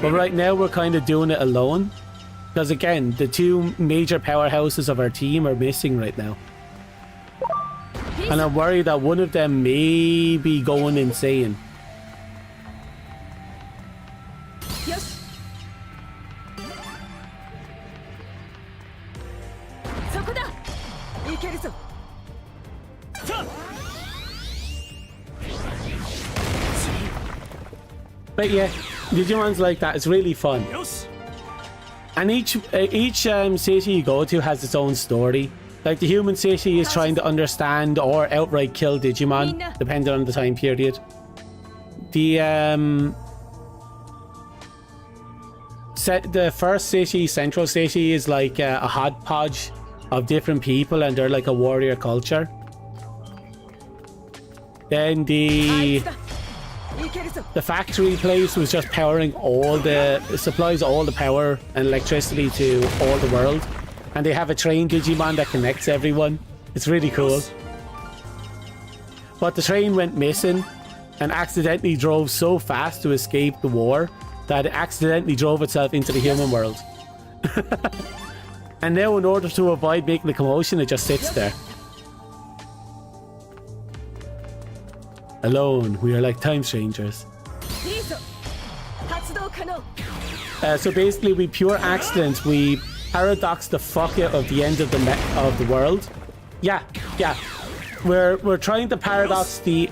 But right now we're kind of doing it alone. Because again, the two major powerhouses of our team are missing right now. And I'm worried that one of them may be going insane. But yeah, Digimon's like that. It's really fun. And each city you go to has its own story. Like the human city is trying to understand or outright kill Digimon, depending on the time period. The the first city, Central City, is like a hodgepodge of different people, and they're like a warrior culture. Then the factory place was just powering it supplies all the power and electricity to all the world. And they have a train Digimon that connects everyone. It's really cool. But the train went missing and accidentally drove so fast to escape the war that it accidentally drove itself into the human world. And now in order to avoid making a commotion, it just sits there. Alone, we are like time strangers. So basically, we pure accident, we paradox the fuck out of the end of the world. Yeah. We're trying to paradox the...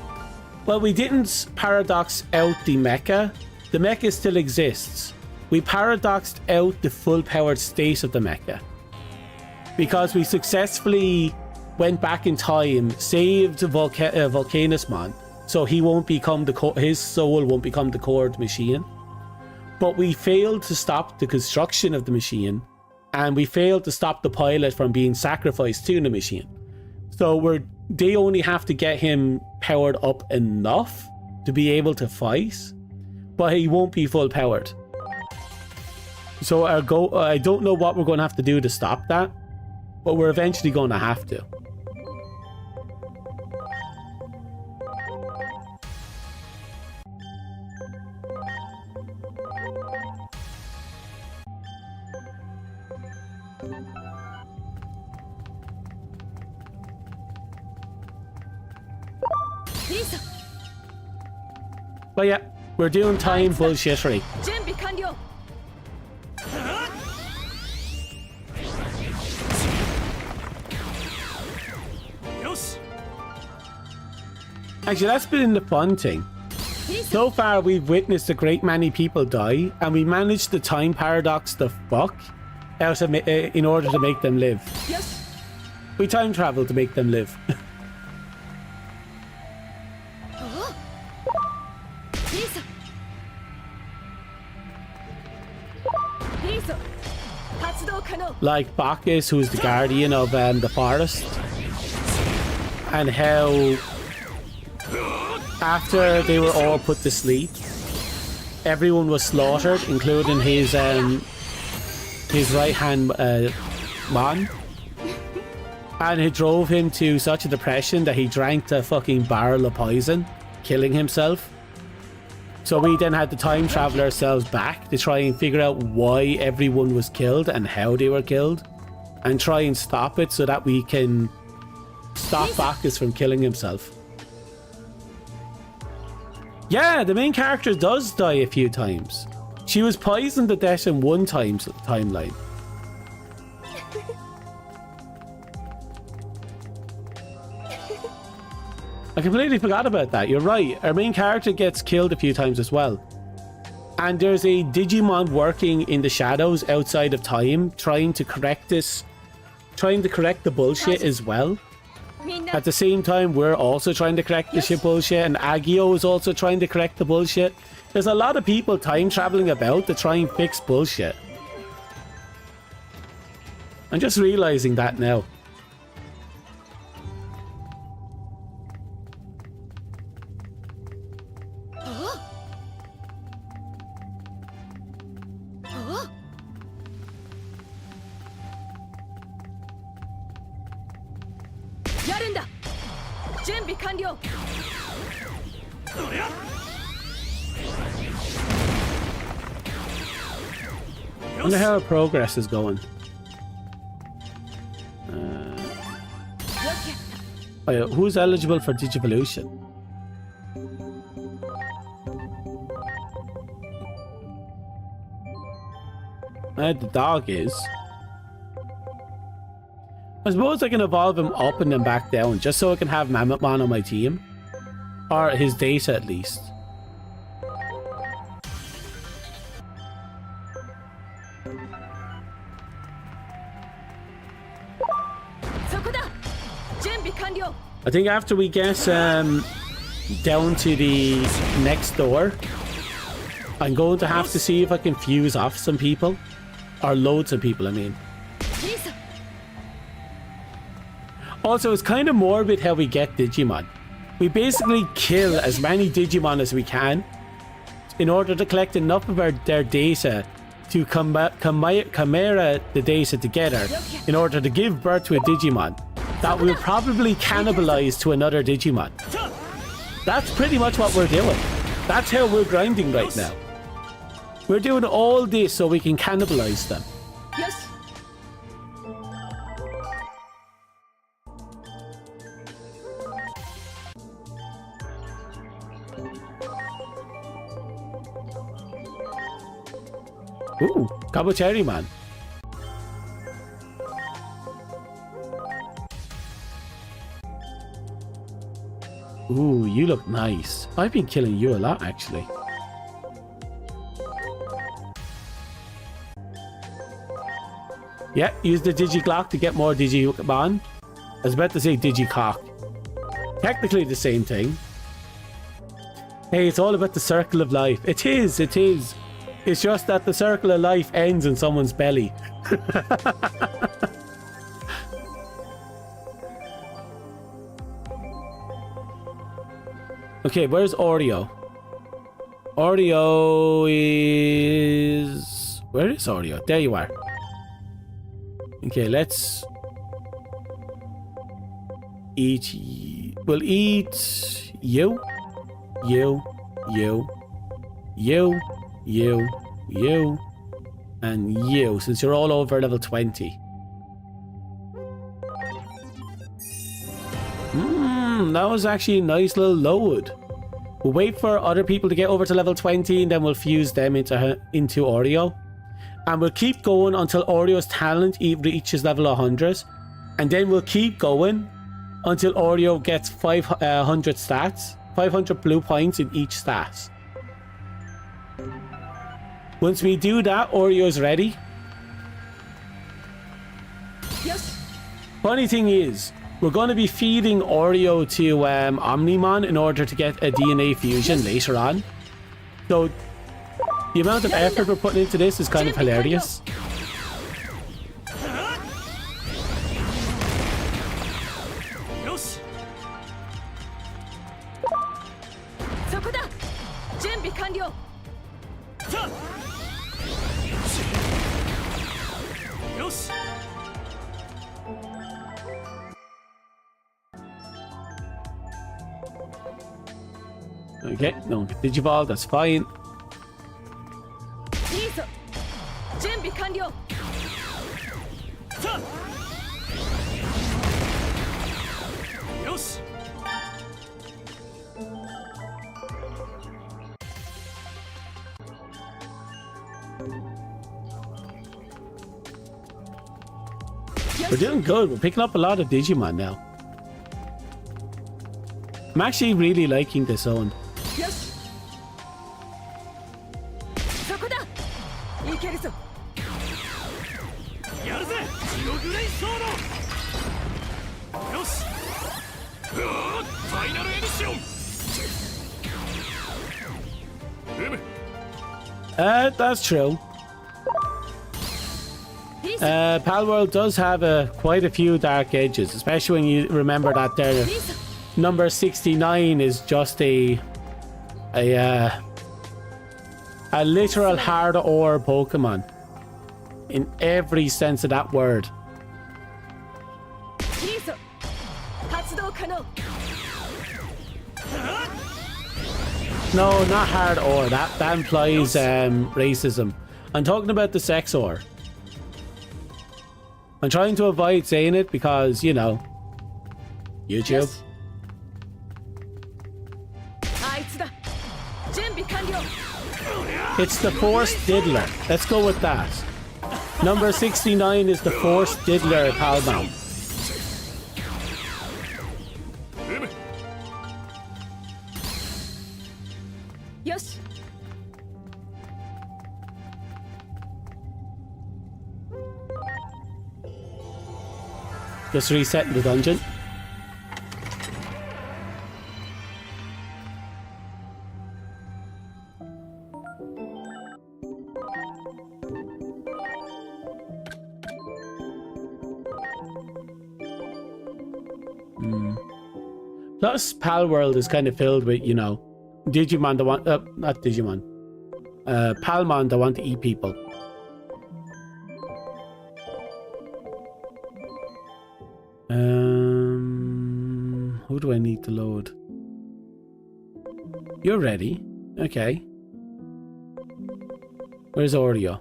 Well, we didn't paradox out the mecha. The mecha still exists. We paradoxed out the full-powered state of the mecha. Because we successfully went back in time, saved Volcanusmon, so he won't become his soul won't become the core machine. But we failed to stop the construction of the machine, and we failed to stop the pilot from being sacrificed to the machine. So they only have to get him powered up enough to be able to fight, but he won't be full powered. So our goal, I don't know what we're going to have to do to stop that, but we're eventually going to have to. But yeah, we're doing time bullshittery. Actually, that's been the fun thing. So far, we've witnessed a great many people die, and we managed to time paradox the fuck out of in order to make them live. We time travel to make them live. Like Bacchus, who's the guardian of the forest, and how after they were all put to sleep, everyone was slaughtered, including his right hand man, and it drove him to such a depression that he drank the fucking barrel of poison, killing himself. So we then had to time travel ourselves back to try and figure out why everyone was killed and how they were killed, and try and stop it so that we can stop Bacchus from killing himself. Yeah, the main character does die a few times. She was poisoned to death in one timeline. I completely forgot about that. You're right. Our main character gets killed a few times as well. And there's a Digimon working in the shadows outside of time, trying to correct the bullshit as well. At the same time, we're also trying to correct the shit bullshit, and Agio is also trying to correct the bullshit. There's a lot of people time traveling about to try and fix bullshit. I'm just realizing that now. I wonder how our progress is going. Oh yeah, who's eligible for Digivolution? The dog is. I suppose I can evolve him up and then back down, just so I can have Mammothman on my team. Or his data, at least. I think after we get down to the next door, I'm going to have to see if I can fuse off some people. Or load some people, I mean. Also, it's kind of morbid how we get Digimon. We basically kill as many Digimon as we can in order to collect enough of their data to chimera the data together in order to give birth to a Digimon that will probably cannibalize to another Digimon. That's pretty much what we're doing. That's how we're grinding right now. We're doing all this so we can cannibalize them. Ooh, Kabucheri man. Ooh, you look nice. I've been killing you a lot, actually. Yeah, use the Digiglock to get more Digimon. I was about to say Digicock. Technically the same thing. Hey, it's all about the circle of life. It is, it is. It's just that the circle of life ends in someone's belly. Okay, where's Oreo? Oreo is... Where is Oreo? There you are. Okay, let's... eat... We'll eat... You. You. You. You. You, you, and you, since you're all over level 20. That was actually a nice little load. We'll wait for other people to get over to level 20 and then we'll fuse them into Oreo. And we'll keep going until Oreo's talent reaches level 100. And then we'll keep going until Oreo gets 500 stats. 500 blue points in each stat. Once we do that, Oreo's ready. Yes. Funny thing is, we're going to be feeding Oreo to Omnimon in order to get a DNA fusion later on. So, the amount of effort we're putting into this is kind of hilarious. Okay, no Digivolve, that's fine. We're doing good. We're picking up a lot of Digimon now. I'm actually really liking this zone. That's true. Palworld does have quite a few dark edges, especially when you remember that their number 69 is just a literal hard ore Pokemon in every sense of that word. No, not hard ore. That implies racism. I'm talking about the sex ore. I'm trying to avoid saying it because, you know, YouTube. It's the Force Diddler. Let's go with that. Number 69 is the Force Diddler Palmount. Yes. Just resetting the dungeon. Plus, Pal World is kind of filled with, you know, Digimon that want... not Digimon. Palmon that want to eat people. Who do I need to load? You're ready. Okay. Where's Oreo?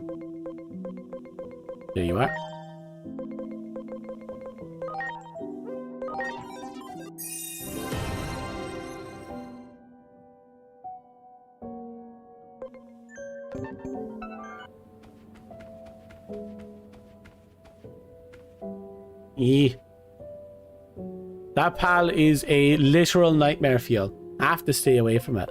There you are. That pal is a literal nightmare for you. I have to stay away from it.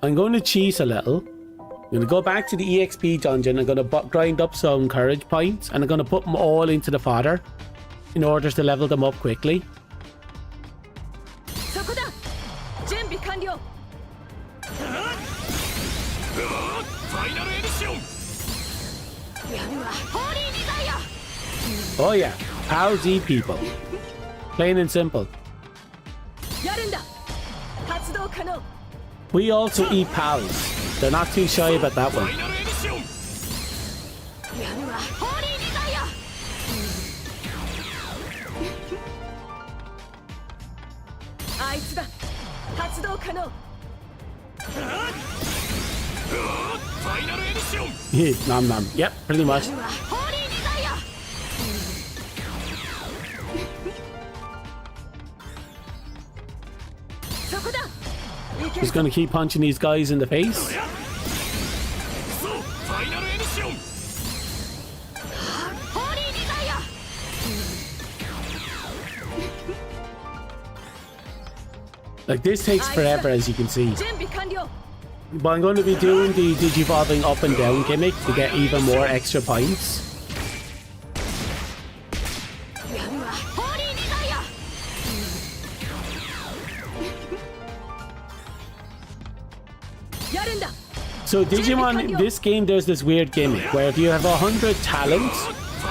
I'm going to cheat a little. I'm going to go back to the EXP dungeon. I'm going to grind up some courage points. And I'm going to put them all into the fodder in order to level them up quickly. Oh yeah, pals eat people. Plain and simple. We also eat pals. They're not too shy about that one. Nom nom. Yep, pretty much. Just gonna keep punching these guys in the face. Like, this takes forever, as you can see. But I'm going to be doing the digivolving up and down gimmick to get even more extra points. So Digimon, in this game, there's this weird gimmick where if you have 100 talents,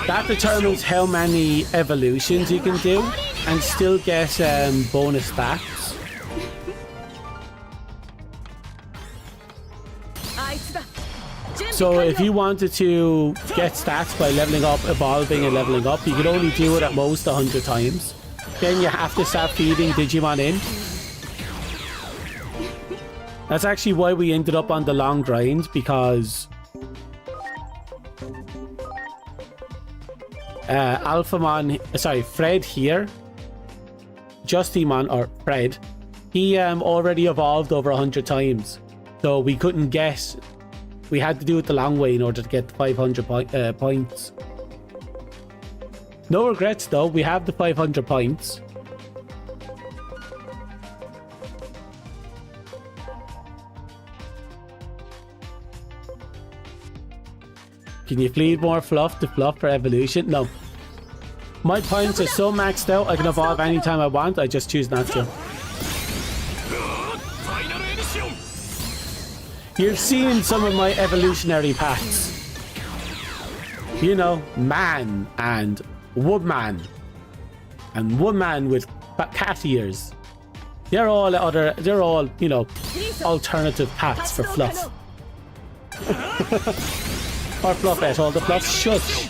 that determines how many evolutions you can do and still get bonus stats. So if you wanted to get stats by leveling up, evolving and leveling up, you could only do it at most 100 times. Then you have to start feeding Digimon in. That's actually why we ended up on the long grind, because Fred here, Justimon, or Fred, he already evolved over 100 times. So we couldn't guess. We had to do it the long way in order to get the 500 points. No regrets though, we have the 500 points. Can you feed more fluff to fluff for evolution? No. My points are so maxed out, I can evolve anytime I want, I just choose not to. You've seen some of my evolutionary paths. You know, man and woman. And woman with cat ears. They're all, you know, alternative paths for fluff. Or fluffette, all the fluff. Shush.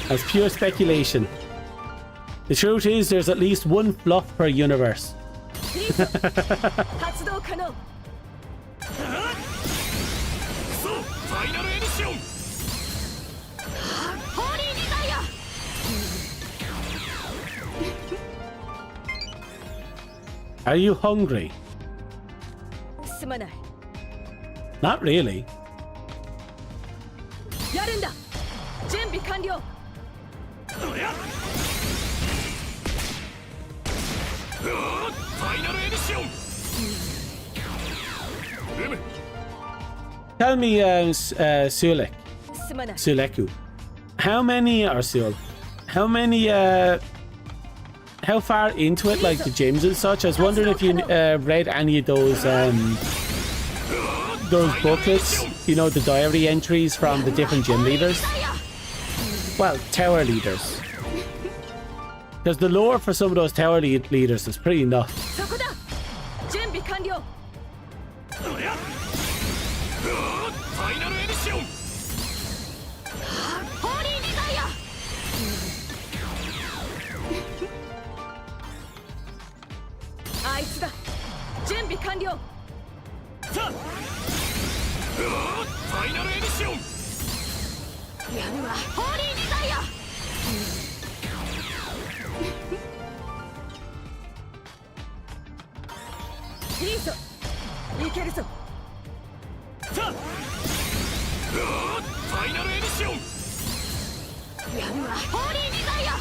That's pure speculation. The truth is, there's at least one fluff per universe. Are you hungry? Not really. Tell me, Suleku, how many are Sul? How many, how far into it, like the gyms and such? I was wondering if you read any of those booklets you know, the diary entries from the different gym leaders. Well, tower leaders. Because the lore for some of those tower leaders is pretty nuts. そこだ準備完了どやファイナルエディションホーリーデザイアあいつだ準備完了さあファイナルエディションやるわホーリーデザイアいいぞいけるぞさあファイナルエディションやるわホーリーデザイア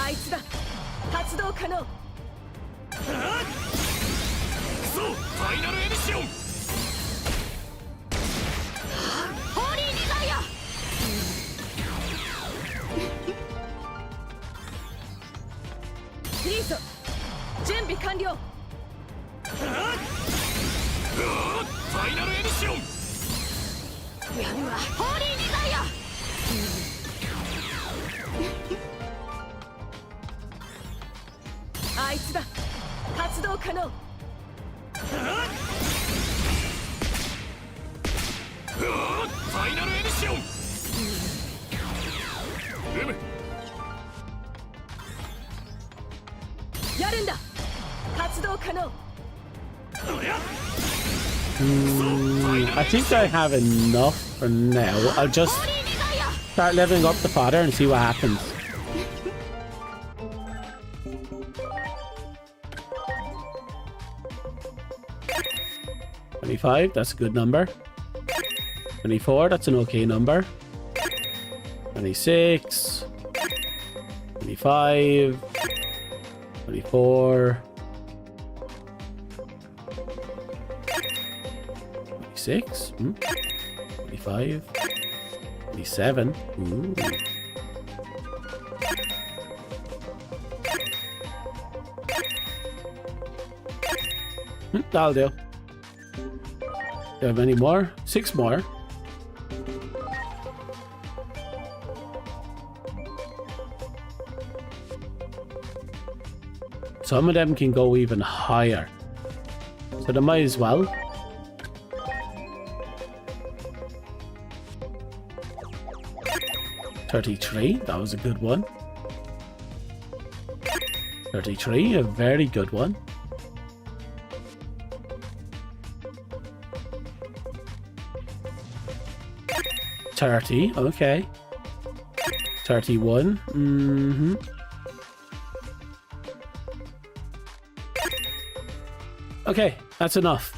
あいつだ発動可能クソファイナルエディションホーリーデザイアいいぞ準備完了ファイナルエディションやるわホーリーデザイアあいつだ発動可能ファイナルエディションやるんだ発動可能 I think I have enough for now. I'll just ホーリーデザイア start leveling up the fodder and see what happens. $25, that's a good number. 24, that's an okay number. 26, 25, 24, 26, 25, 27. Ooh. That'll do. Do you have any more? 6 more. Some of them can go even higher. So they might as well. 33, that was a good one. 33, a very good one. 30, okay. 31, Okay, that's enough.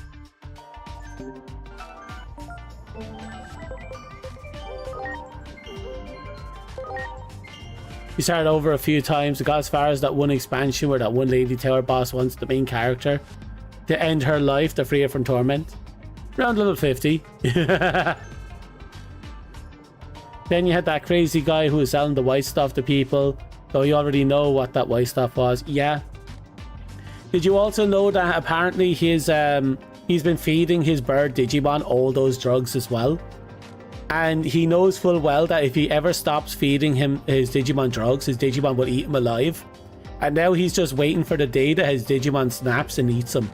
We started over a few times. We got as far as that one expansion where that one lady tower boss wants the main character to end her life to free her from torment. Around level 50. Then you had that crazy guy who was selling the white stuff to people. So you already know what that white stuff was. Yeah. Did you also know that apparently he's been feeding his bird Digimon all those drugs as well? And he knows full well that if he ever stops feeding him his Digimon drugs, his Digimon will eat him alive. And now he's just waiting for the day that his Digimon snaps and eats him.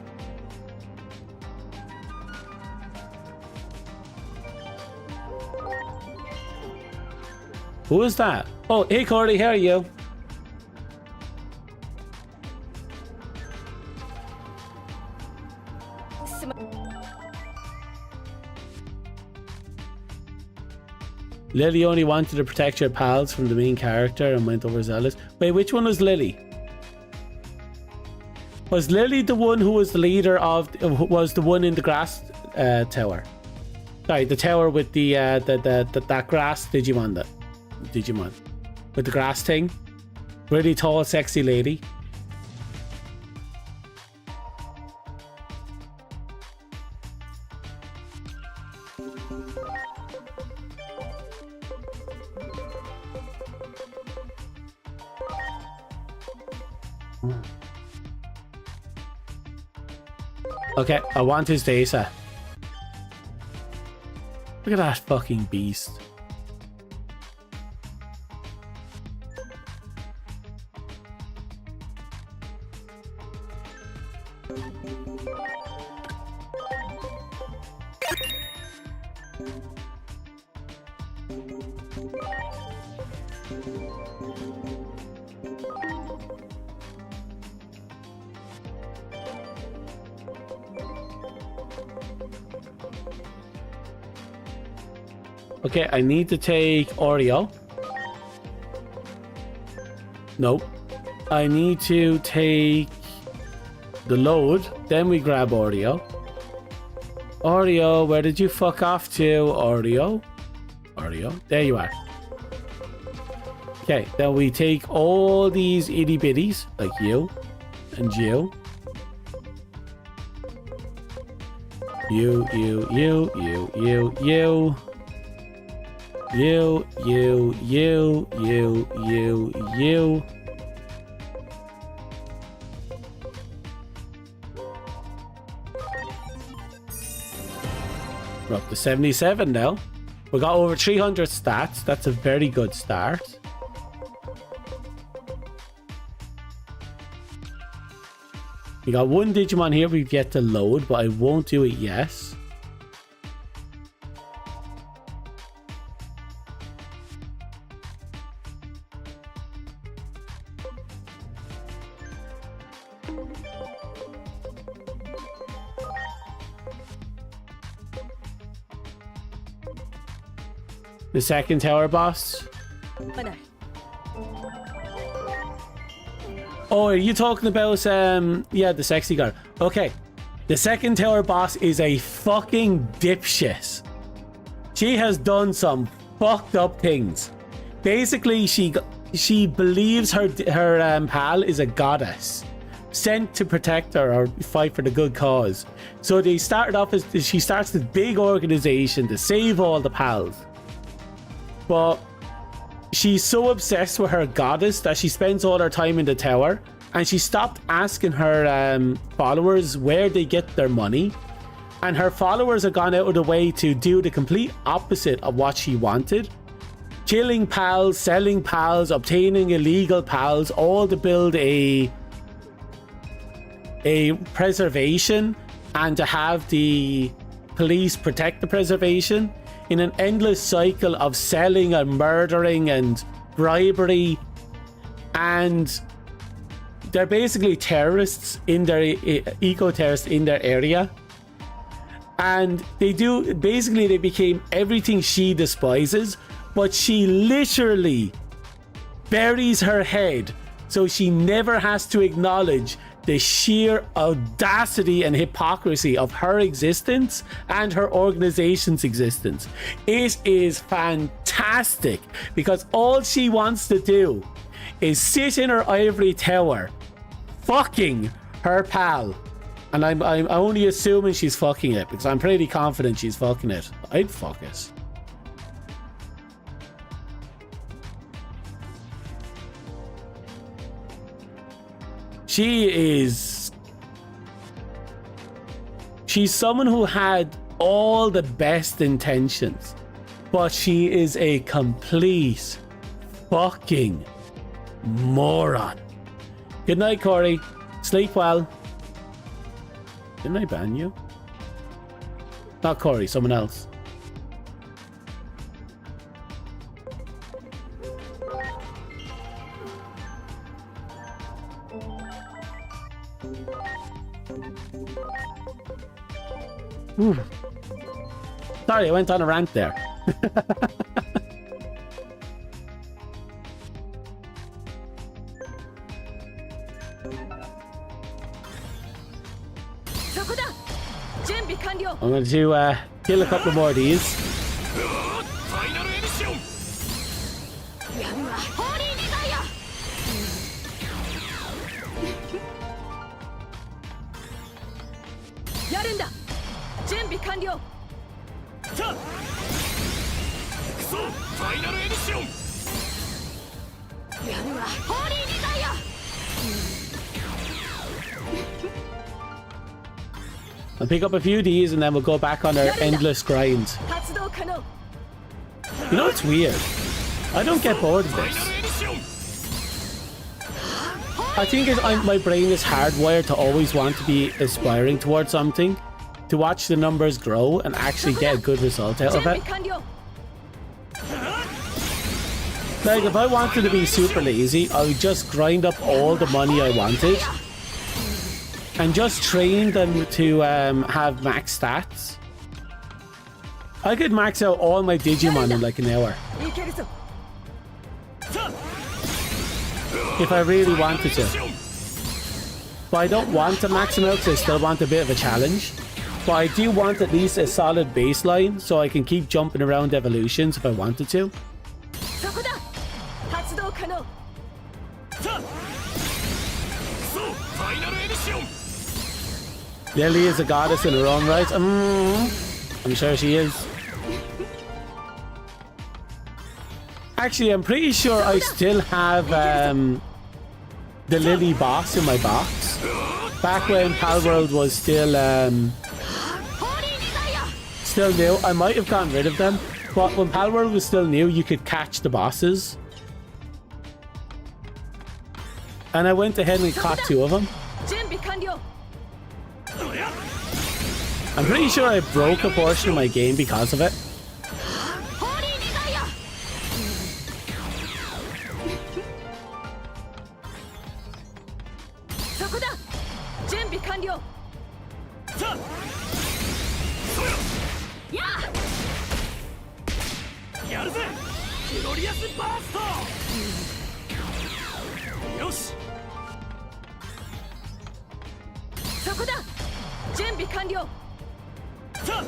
Who is that? Oh, hey Cordy, how are you? Lily only wanted to protect your pals from the main character and went overzealous. Wait, which one was Lily? Was Lily the one who was the leader of... was the one in the grass tower? Sorry, the tower with the that grass Digimon. Digimon. With the grass thing. Really tall, sexy lady. Okay, I want his data. Look at that fucking beast. Okay, I need to take Oreo. Nope. I need to take the load. Then we grab Oreo. Oreo, where did you fuck off to? Oreo. Oreo. There you are. Okay, then we take all these itty bitties, like you and you. You. We're up to 77 now. We got over 300 stats. That's a very good start. We got one Digimon here we've yet to load, but I won't do it yet. The second tower boss. Oh, are you talking about yeah, the sexy girl? Okay. The second tower boss is a fucking dipshit. She has done some fucked up things. Basically, she believes her pal is a goddess sent to protect her or fight for the good cause. So they started off as she starts this big organization to save all the pals. But she's so obsessed with her goddess that she spends all her time in the tower, and she stopped asking her followers where they get their money, and her followers have gone out of the way to do the complete opposite of what she wanted. Killing pals, selling pals, obtaining illegal pals, all to build a preservation and to have the police protect the preservation, in an endless cycle of selling and murdering and bribery. And they're basically terrorists in their eco-terrorists in their area. And they became everything she despises, but she literally buries her head so she never has to acknowledge the sheer audacity and hypocrisy of her existence and her organization's existence. It is fantastic because all she wants to do is sit in her ivory tower fucking her pal. And I'm only assuming she's fucking it because I'm pretty confident she's fucking it. I'd fuck it. She's someone who had all the best intentions, but she is a complete fucking moron. Good night, Corey. Sleep well. Didn't I ban you? Not Corey, someone else. Sorry, I went on a rant there. I'm going to kill a couple more of these. I'll pick up a few of these and then we'll go back on our endless grind. 発動可能 You know, it's weird. I don't get bored of this. I think my brain is hardwired to always want to be aspiring towards something, to watch the numbers grow and actually get a good result out of 準備 it. 完了 Like, if I wanted to be super lazy, I would just grind up all the money I wanted and just train them to have max stats. I could max out all my Digimon in like an hour いけるぞ if I really wanted to. But I don't want to max them out because I still want a bit of a challenge. But I do want at least a solid baseline so I can keep jumping around evolutions if I wanted to. そこだ発動可能 Lily is a goddess in her own right. I'm sure she is. Actually, I'm pretty sure I still have the Lily boss in my box. Back when Palworld was still new. I might have gotten rid of them. But when Palworld was still new, you could catch the bosses. And I went ahead and caught 2 of them. 準備完了 I'm pretty sure I broke a portion of my game because of it. ホーリーディザイア そこだ準備完了やあ やるぜフロリアスバーストよし そこだ準備完了 さ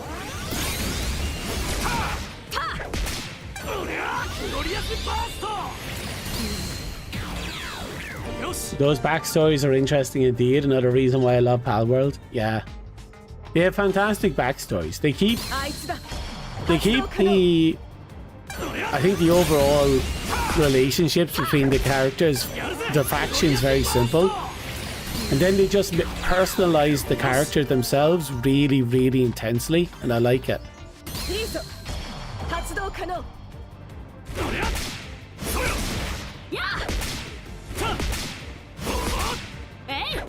あおりゃフロリアスバーストよし Those backstories are interesting indeed. Another reason why I love Palworld. Yeah. They have fantastic backstories. They keep あいつだ the I think the overall relationships between the characters, the factions, very simple. And then they just personalize the character themselves really, really intensely, and I like it. いいぞ発動可能やあえい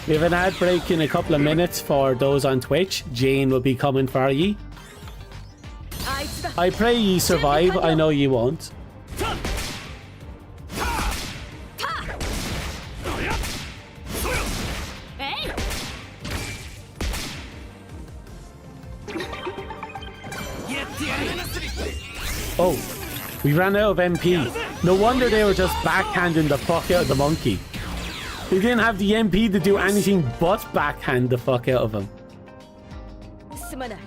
We have an ad break in a couple of minutes for those on Twitch. Jane will be coming for ye. あいつだ I pray ye survive. I know ye won't. Oh, we ran out of MP. No wonder they were just backhanding the fuck out of the monkey. They didn't have the MP to do anything but backhand the fuck out of him. すまない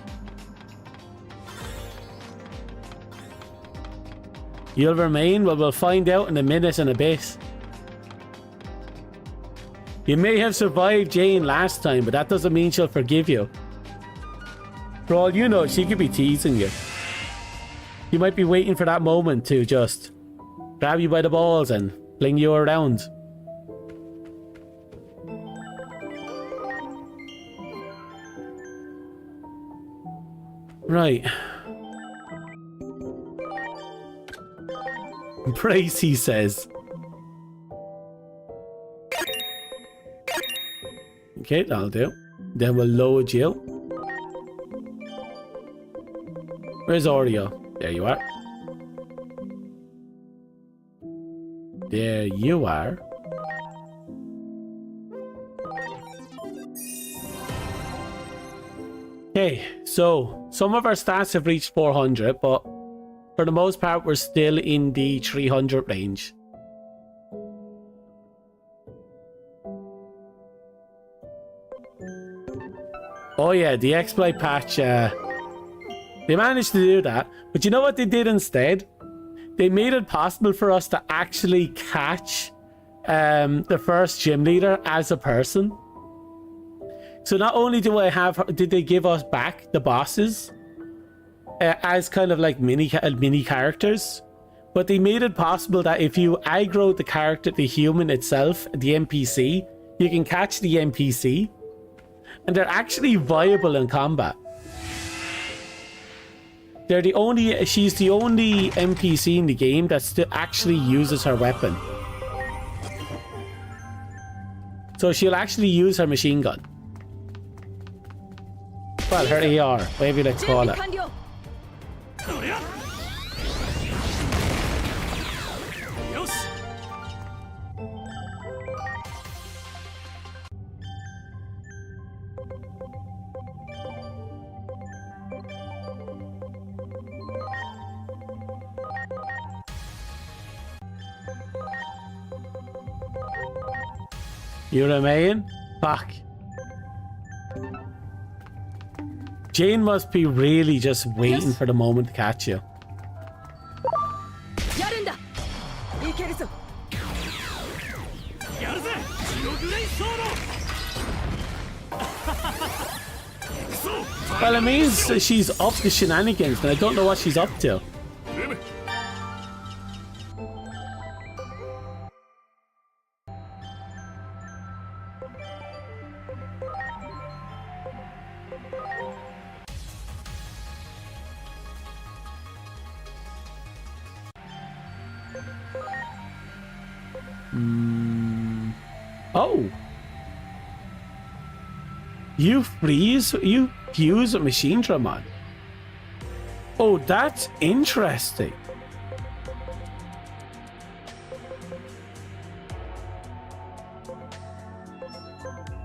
You'll remain? Well, we'll find out in a minute and a bit. You may have survived Jane last time, but that doesn't mean she'll forgive you. For all you know, she could be teasing you. You might be waiting for that moment to just grab you by the balls and fling you around. Right. Brace, he says. Okay, that'll do. Then we'll load you. Where's Oreo? There you are. There you are. Okay, so some of our stats have reached 400, but for the most part, we're still in the 300 range. Oh yeah, the exploit patch, they managed to do that. But you know what they did instead? They made it possible for us to actually catch the first gym leader as a person. So not only did they give us back the bosses as kind of like mini characters, but they made it possible that if you aggro the character, the human itself, the NPC, you can catch the NPC, and they're actually viable in combat. She's the only NPC in the game that still actually uses her weapon. So she'll actually use her machine gun. Well, her AR, whatever you like to call it. そりゃよし You remain? Fuck. Jane must be really just waiting for the moment to catch you. やるんだ。いけるぞ。やるぜジオグレイソード Well, it means that she's up to shenanigans, and I don't know what she's up to. レメ Oh. You fuse with Machine Dramon. Oh, that's interesting.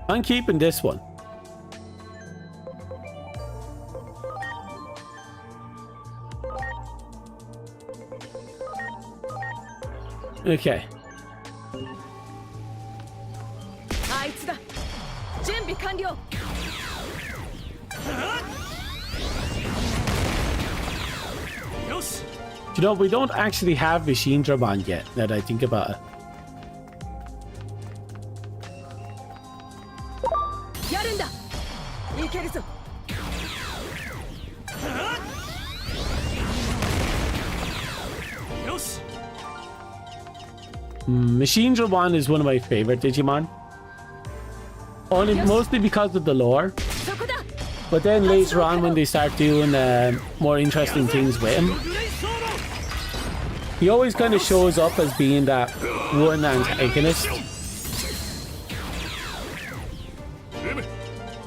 I'm keeping this one. Okay. あいつだ。準備完了。 よし You know, we don't actually have Machine Dramon yet, now that I think about it. やるんだ。いけるぞ。 よし Machine Dramon is one of my favorite Digimon. Only mostly because of the lore. そこだ。 But then later on when they start doing more interesting things with him, グレイソー he always kind of shows up as being that one antagonist. ドレメ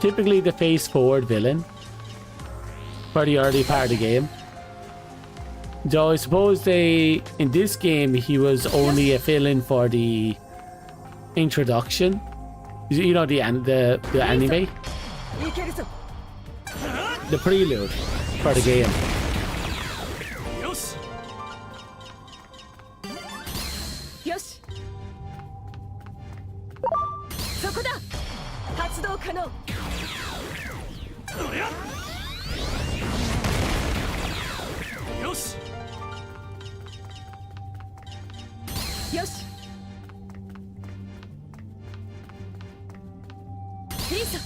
Typically the face forward villain for the early part of the game. Though I suppose in this game he was only a fill-in for the introduction. You know, the anime, いけるぞ。 the prelude for the game. よし よし。そこだ。発動可能。 そりゃよし よし。リンソ。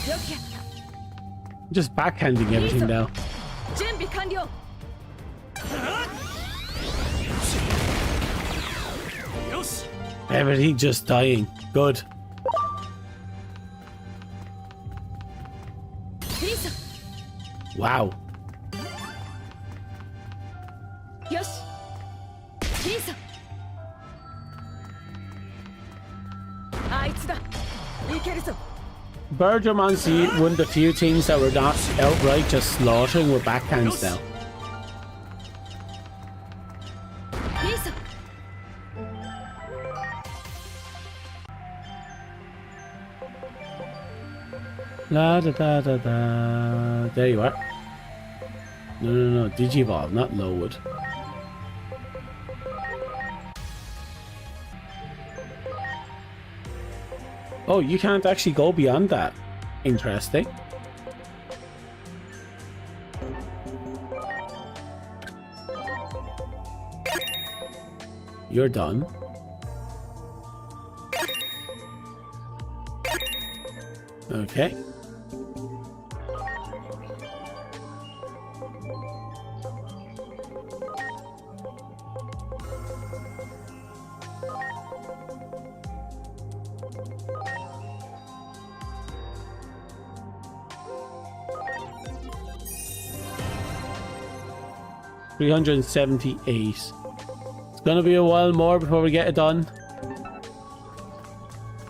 よくやった。 Just backhanding everything now. 準備完了。 よし Everything just dying. Good. リンソ。 Wow. よし。リンソ。あいつだ。いけるぞ。 Bergermon's one of the few things that we're not outright just slaughtering with backhands now. リンソ。 La da da da da. There you are. No. Digivolve, not lewd. Oh, you can't actually go beyond that. Interesting. You're done. Okay. 378. It's gonna be a while more before we get it done.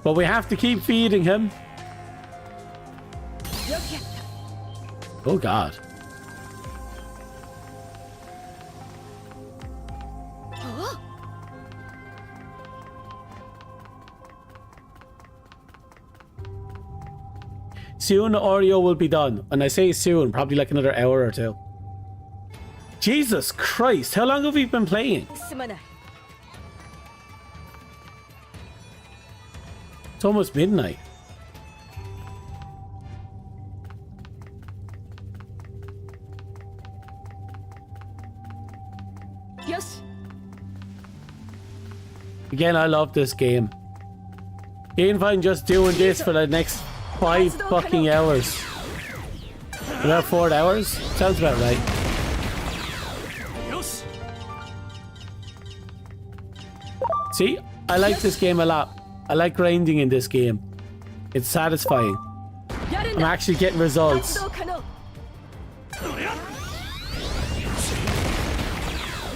But we have to keep feeding him. Oh god. Soon the Oreo will be done. And I say soon, probably like another hour or two. Jesus Christ, how long have we been playing? It's almost midnight. Yes. Again, I love this game. Even if I'm just doing this for the next 5 fucking hours. About 4 hours? Sounds about right. See, I like this game a lot. I like grinding in this game. It's satisfying. I'm actually getting results.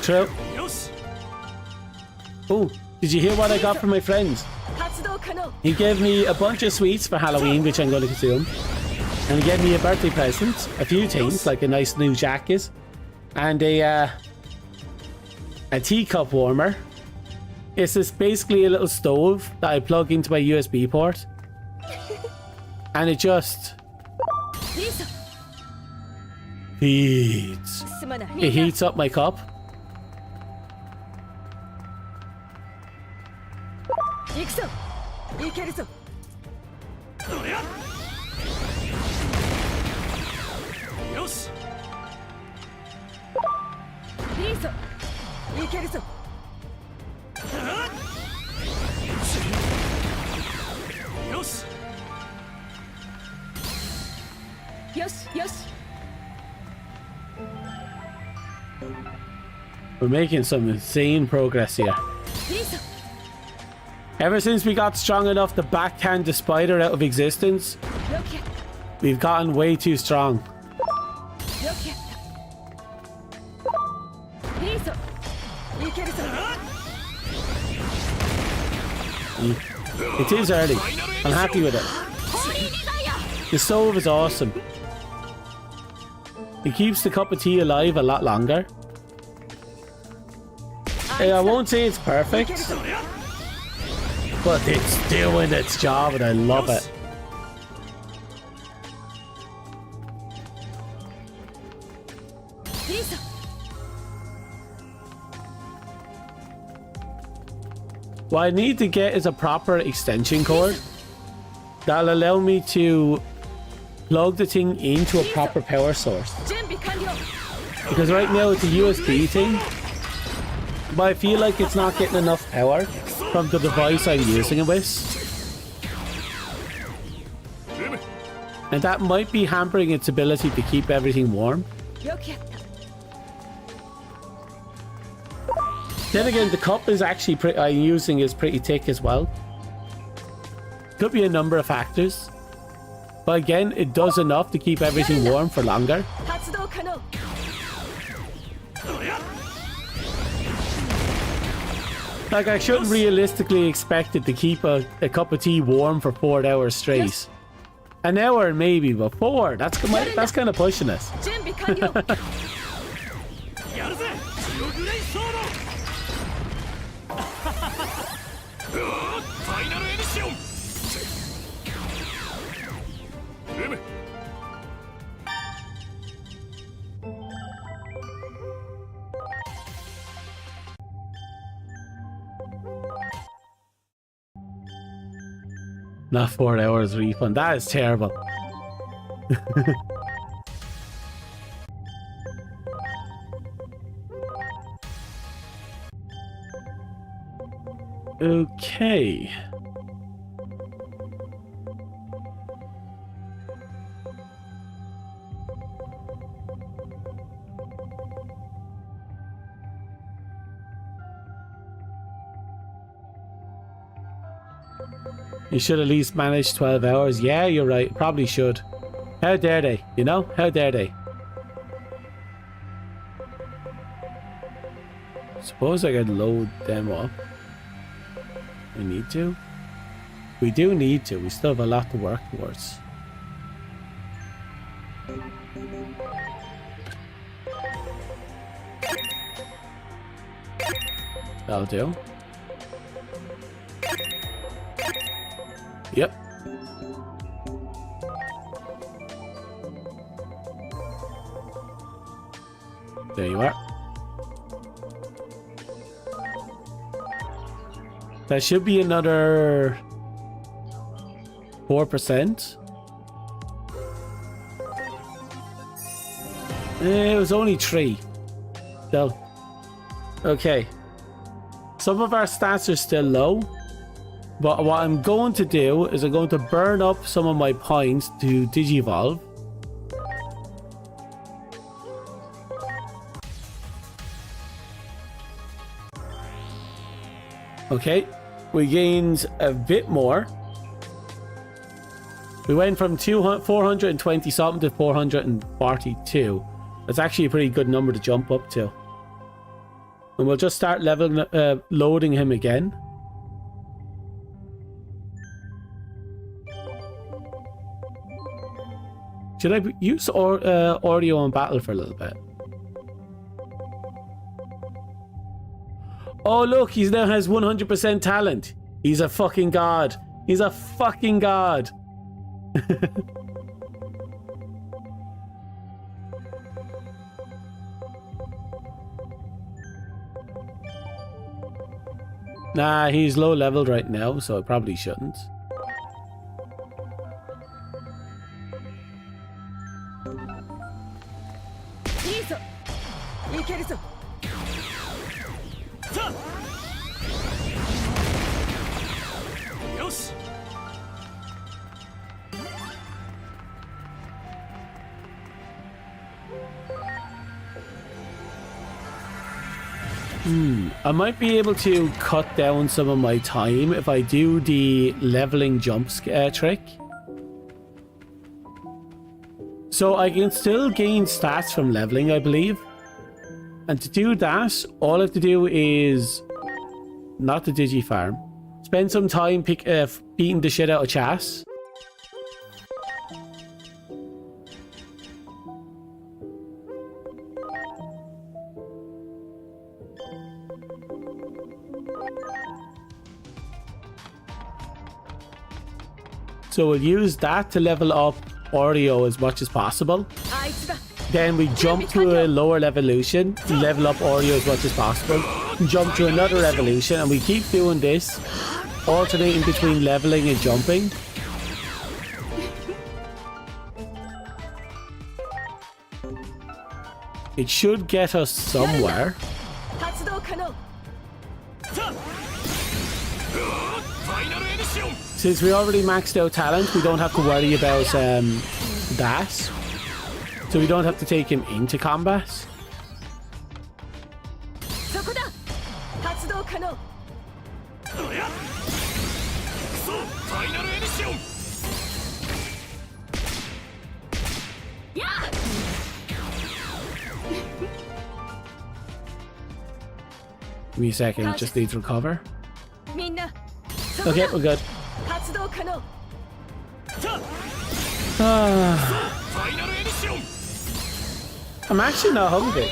True. Oh, did you hear what I got from my friends? He gave me a bunch of sweets for Halloween, which I'm going to consume. And he gave me a birthday present. A few things, like a nice new jacket. And a teacup warmer. It's just basically a little stove that I plug into my USB port. And it just feeds. It heats up my cup. We're making some insane progress here. Ever since we got strong enough to backhand the spider out of existence, we've gotten way too strong. It is early. I'm happy with it. The stove is awesome. It keeps the cup of tea alive a lot longer. I won't say it's perfect, but it's doing its job and I love it. What I need to get is a proper extension cord that'll allow me to plug the thing into a proper power source. Because right now it's a USB thing, but I feel like it's not getting enough power from the device I'm using it with. And that might be hampering its ability to keep everything warm. Then again, the cup is actually I'm using is pretty thick as well. Could be a number of factors. But again, it does enough to keep everything warm for longer. Like, I shouldn't realistically expect it to keep a cup of tea warm for 4 hours straight. An hour maybe, but 4, that's kind of pushing it. Not 4 hours refund. That is terrible. Okay. You should at least manage 12 hours. Yeah, you're right. Probably should. How dare they? You know? How dare they? Suppose I could load them up. We need to. We do need to. We still have a lot to work towards. That'll do. Yep. There you are. That should be another 4%. It was only 3. Still. Okay. Some of our stats are still low. But what I'm going to do is I'm going to burn up some of my points to digivolve. Okay, we gained a bit more. We went from 420 something to 442. That's actually a pretty good number to jump up to. And we'll just start leveling, loading him again. Should I use audio on battle for a little bit? Oh look, he now has 100% talent. He's a fucking god. He's a fucking god. Nah, he's low leveled right now, so I probably shouldn't. I might be able to cut down some of my time if I do the leveling jump trick. So I can still gain stats from leveling, I believe. And to do that, all I have to do is not the digi farm. Spend some time beating the shit out of Chas. So we'll use that to level up Oreo as much as possible. Then we jump to a lower evolution, level up Oreo as much as possible, jump to another evolution, and we keep doing this, alternating between leveling and jumping. It should get us somewhere. Since we already maxed out talent, we don't have to worry about that. So we don't have to take him into combat. Give me a second, it just needs to recover. Okay, we're good. I'm actually not hungry.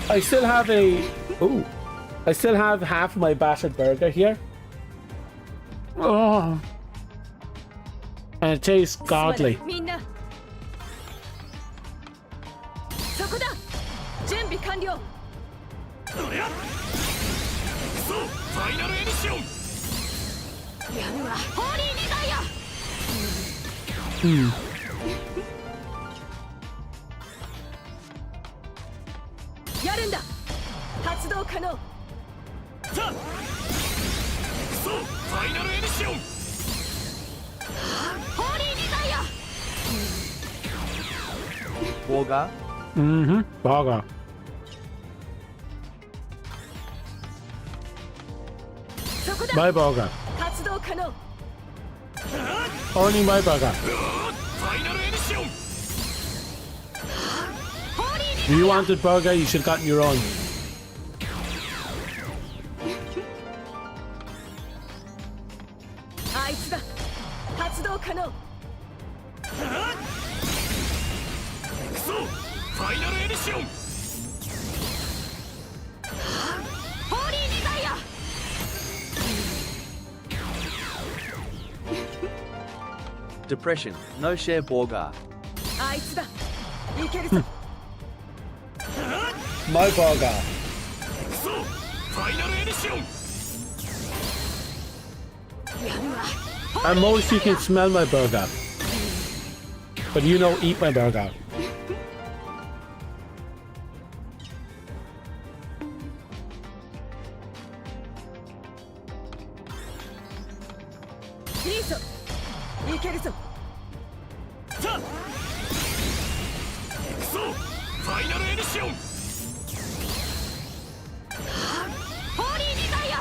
I still have I still have half of my battered burger here. Oh. And it tastes godly. Boga. Boga. My burger. Only my burger. If you wanted burger, you should have gotten your own. ァイナルエディション。ホーリーデザイア。 Depression, no share Borgar. あいつだ。いけるぞ。 My burger. そうファイナルエディション。 やるわ。 At most you can smell my burger. But you don't eat my burger. いいぞ。いけるぞ。 さあそうファイナルエディション。 ホーリーデザイア。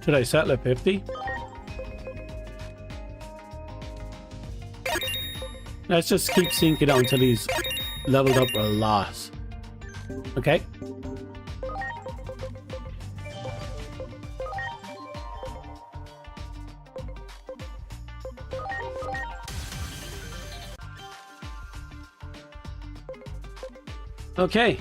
Should I settle at 50? Let's just keep sinking down until he's leveled up a lot. Okay. Okay.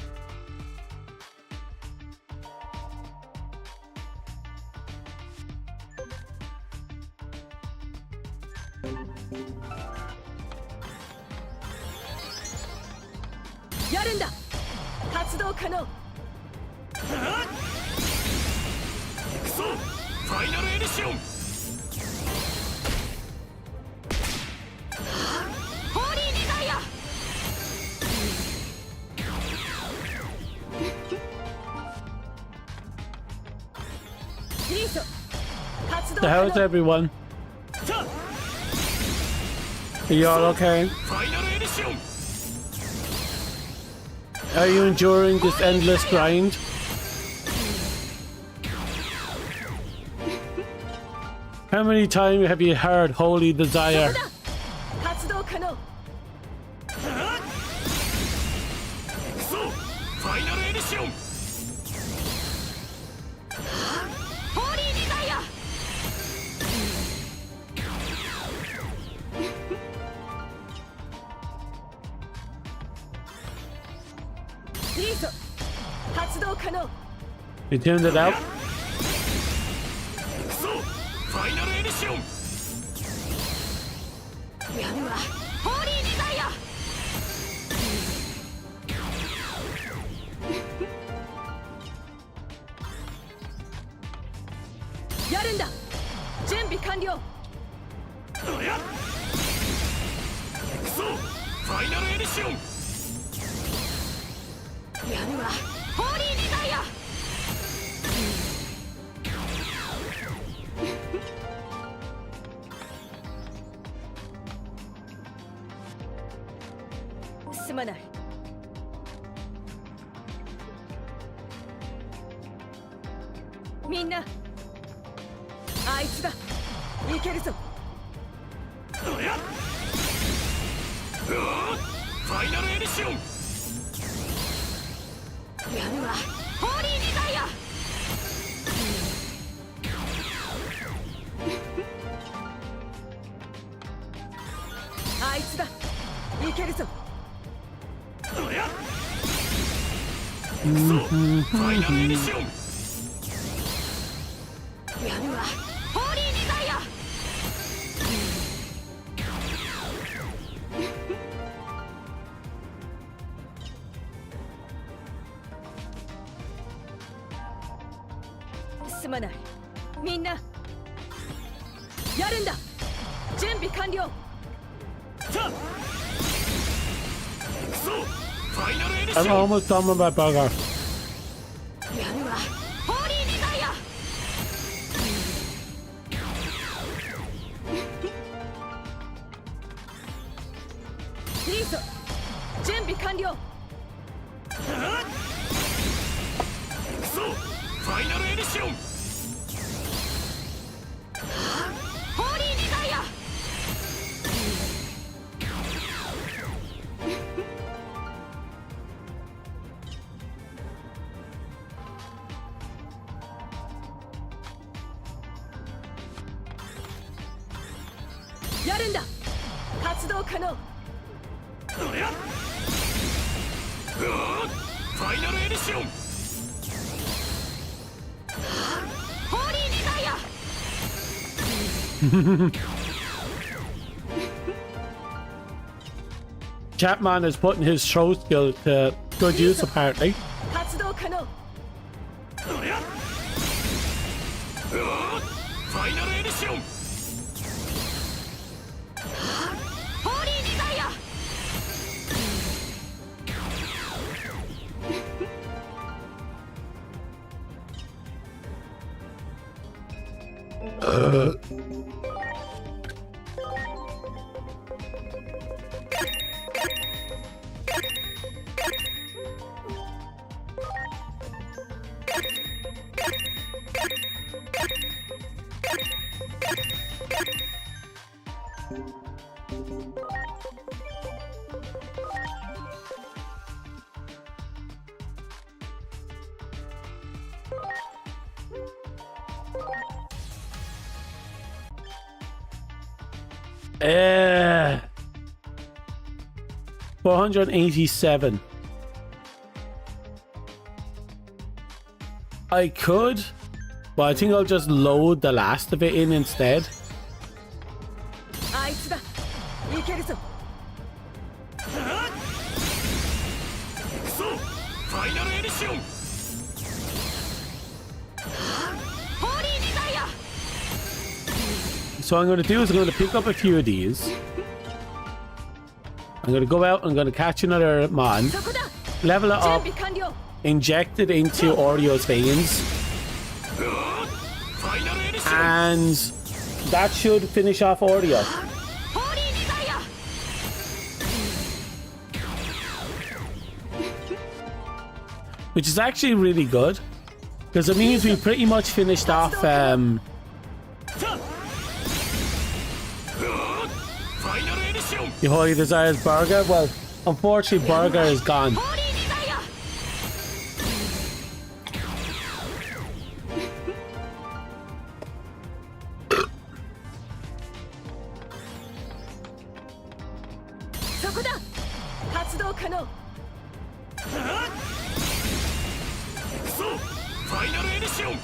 The hell is everyone? Are you all okay? ファイナルエディション。 Are you enduring this endless grind? How many times have you heard Holy Desire? 発動可能。 そうファイナルエディション。 ホーリーデザイア。 いいぞ。発動可能。 You tuned it out? そうファイナルエディション。 やるわ。ホーリーデザイア。 やるんだ。準備完了。 おやそうファイナルエディション。 やるわ。ホーリーデザイア。 すまない。みんな、あいつだ。いけるぞ。 おやうわファイナルエディション。 やるわ。ホーリーデザイア。 あいつだ。いけるぞ。 おやそうファイナルエディション。 やるわ。ホーリーデザイア。 すまない。みんな、やるんだ。準備完了。 さあそうファイナルエディシ I'm ョン。 almost done with my burger. やるわ。ホーリーデザイア。 あ急準備完了クソファイナルエディションホーリーデザイアやるんだ発動可能どりゃファイナルエディションホーリーデザイア Chapman is putting his throw skill to good use apparently. 発動可能どりゃファイナルエディションホーリーデザイア 487. I could, but I think I'll just load the last of it in instead. あいつだいけるぞクソファイナルエディションホーリーデザイア So what I'm going to do is I'm going to pick up a few of these. I'm going to go out and I'm going to catch another mon, そこだ level it 準 up, 備完了 inject it into Oreo's veins, ファイナルエディション and that should finish off Oreo. ホーリーデザイア Which is actually really good, because it means we pretty much finished offファイナルエディション the Holy Desires burger. Well, unfortunately burger is gone. ホーリーデザイア そこだ発動可能クソファイナルエディション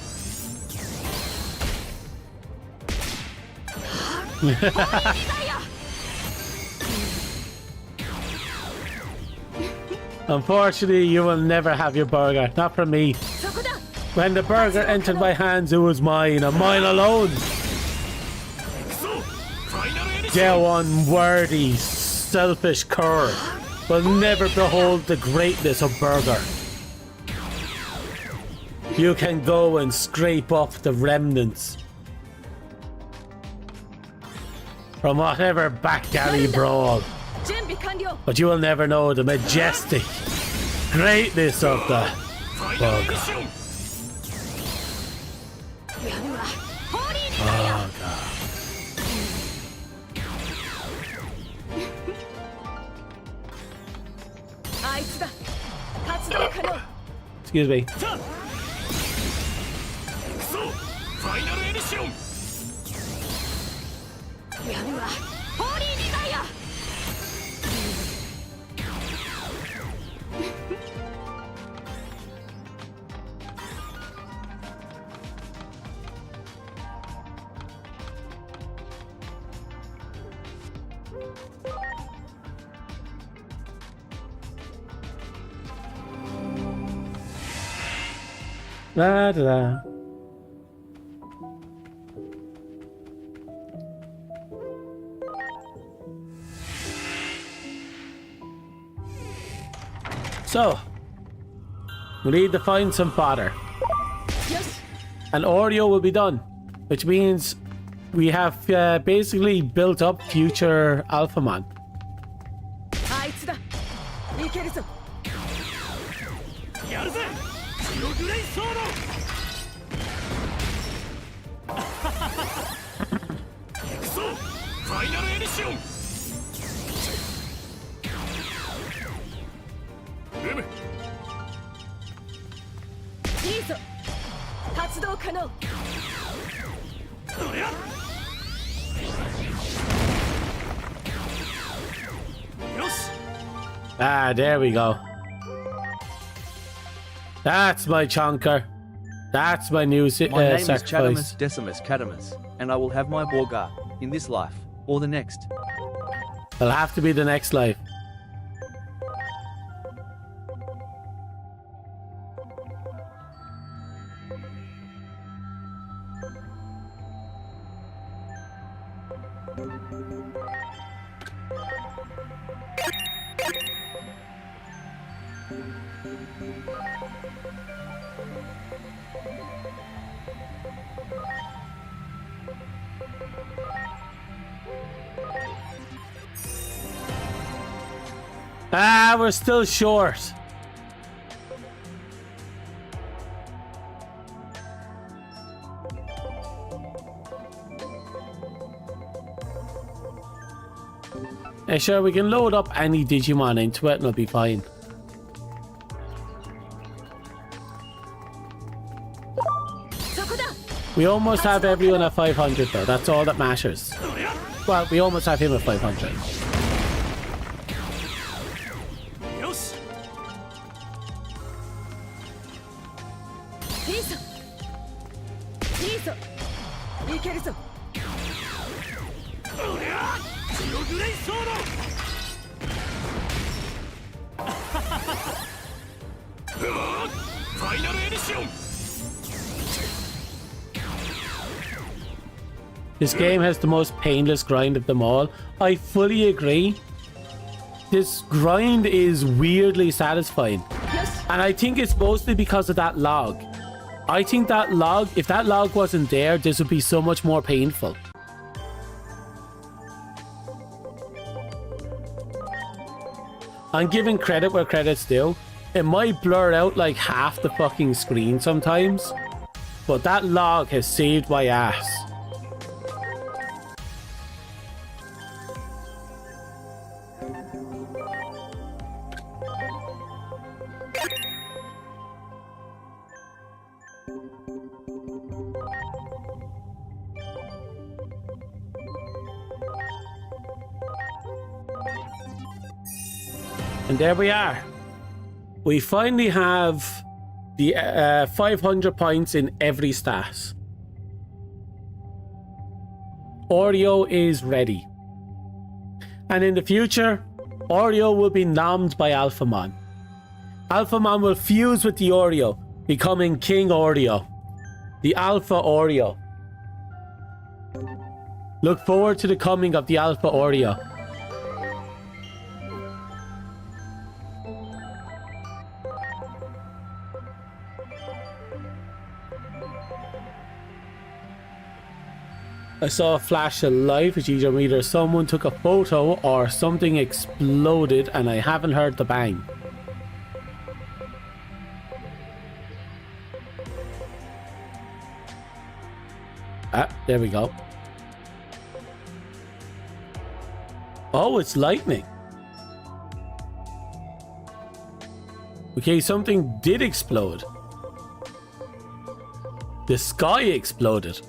Unfortunately, you will never have your burger. Not from me. そこだ When the burger entered my hands, it was mine, and mine alone. クソファイナルエディション Get unworthy, selfish cur will never behold the greatness of burger. You can go and scrape off the remnants from whatever back alley brawl, 準備完了 but you will never know the majestic greatness of the ファイナルエディションやるわホーリーデザイア oh god. あいつだ発動可能 Excuse me. クソファイナルエディションやるわホーリーデザイア La da da. So, we need to find some fodder. よし And Oreo will be done, which means we have basically built up future Alphamon. あいつけるぞ。やるぜジオグレイソードクソファイナルエディションいいぞ。発動可能。そりゃよし Ah, there we go. That's my chunker. That's my new My name is sacrifice. Chadamus Decimus Cadamus, and I will have my Borgar in this life or the next. It'll have to be the next life. Ah, we're still short. Yeah, sure, we can load up any Digimon into it and it'll be fine. We almost have everyone at 500 though, that's all that matters. Well, we almost have him at 500. よしいいぞ。いいぞ。いけるぞ。おりゃジオグレイソードファイナルエディション This game has the most painless grind of them all. I fully agree. This grind is weirdly satisfying. よし。 And I think it's mostly because of that log. I think that log, if that log wasn't there, this would be so much more painful. I'm giving credit where credit's due. It might blur out like half the fucking screen sometimes, but that log has saved my ass. And there we are. We finally have the 500 points in every stat. Oreo is ready. And in the future, Oreo will be nommed by Alphamon. Alphamon will fuse with the Oreo, becoming King Oreo. The Alpha Oreo. Look forward to the coming of the Alpha Oreo. I saw a flash of light, which either someone took a photo or something exploded, and I haven't heard the bang. Ah, there we go. Oh, it's lightning. Okay, something did explode. The sky exploded.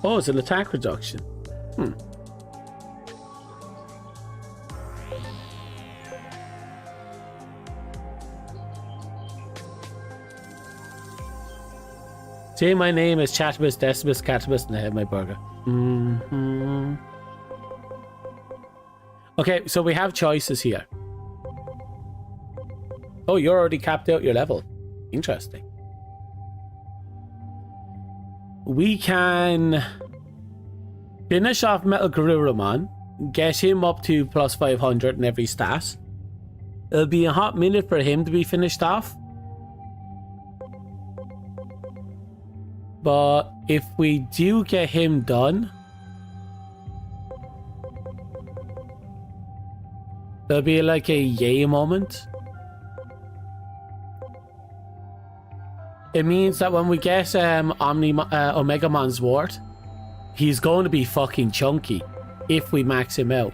Oh, it's an attack reduction. Say my name is Chatamus Decimus Catamus and I have my burger. Okay, so we have choices here. Oh, you're already capped out your level. Interesting. We can Finish off Metal Garurumon. Get him up to plus 500 in every stat. It'll be a hot minute for him to be finished off. But if we do get him done, there'll be like a yay moment. It means that when we get Omegamon's Ward, he's going to be fucking chunky if we max him out.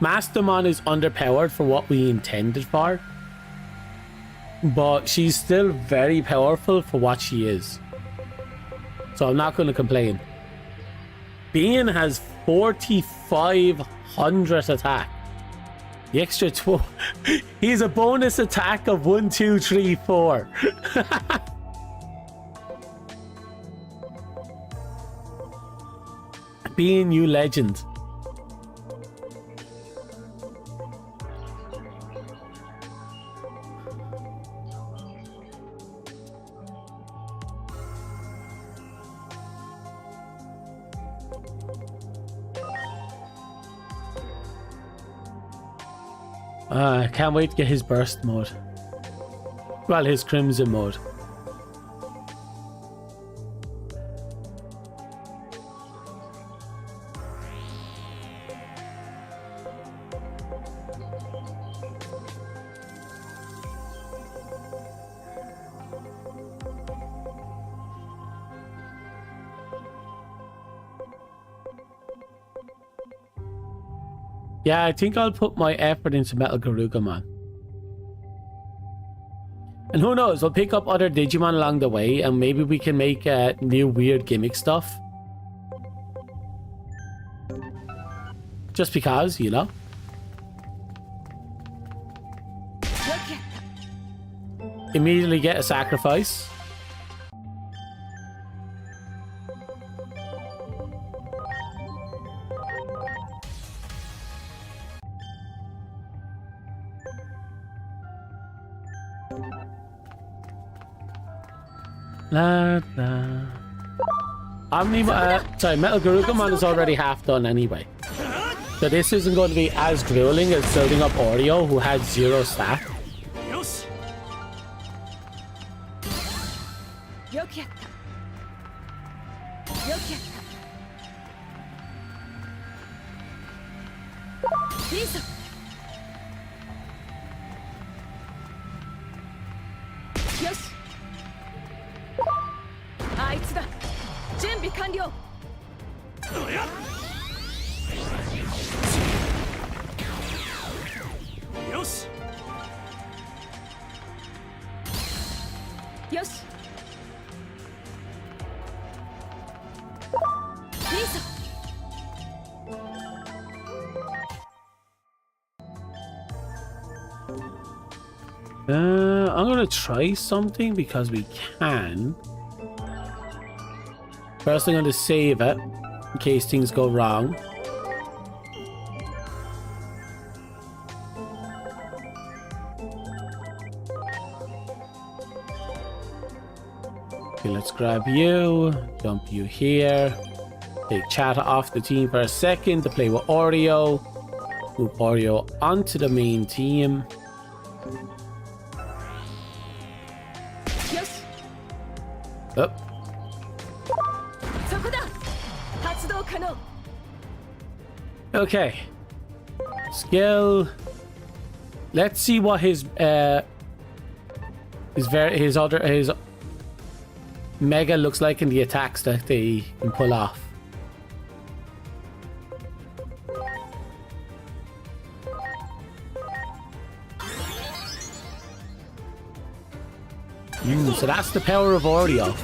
Mastermon is underpowered for what we intended for, but she's still very powerful for what she is. So I'm not going to complain. Bean has 4,500 attack. The extra 12. He's a bonus attack of 1, 2, 3, 4. Being you legend. I can't wait to get his burst mode. Well, his crimson mode. Yeah, I think I'll put my effort into Metal Garurumon. And who knows, we'll pick up other Digimon along the way and maybe we can make new weird gimmick stuff. Just because, you know? Immediately get a sacrifice. La la. Sorry, Metal Garurumon is already half done anyway. So this isn't going to be as grueling as building up Oreo, who had 0 stat. I'm gonna try something because we can. First, I'm gonna save it in case things go wrong. Okay, let's grab you, dump you here, take Chatter off the team for a second to play with Oreo, move Oreo onto the main team. Up. Okay. Skill. Let's see what his mega looks like in the attacks that they can pull off. So that's the power of Oreo.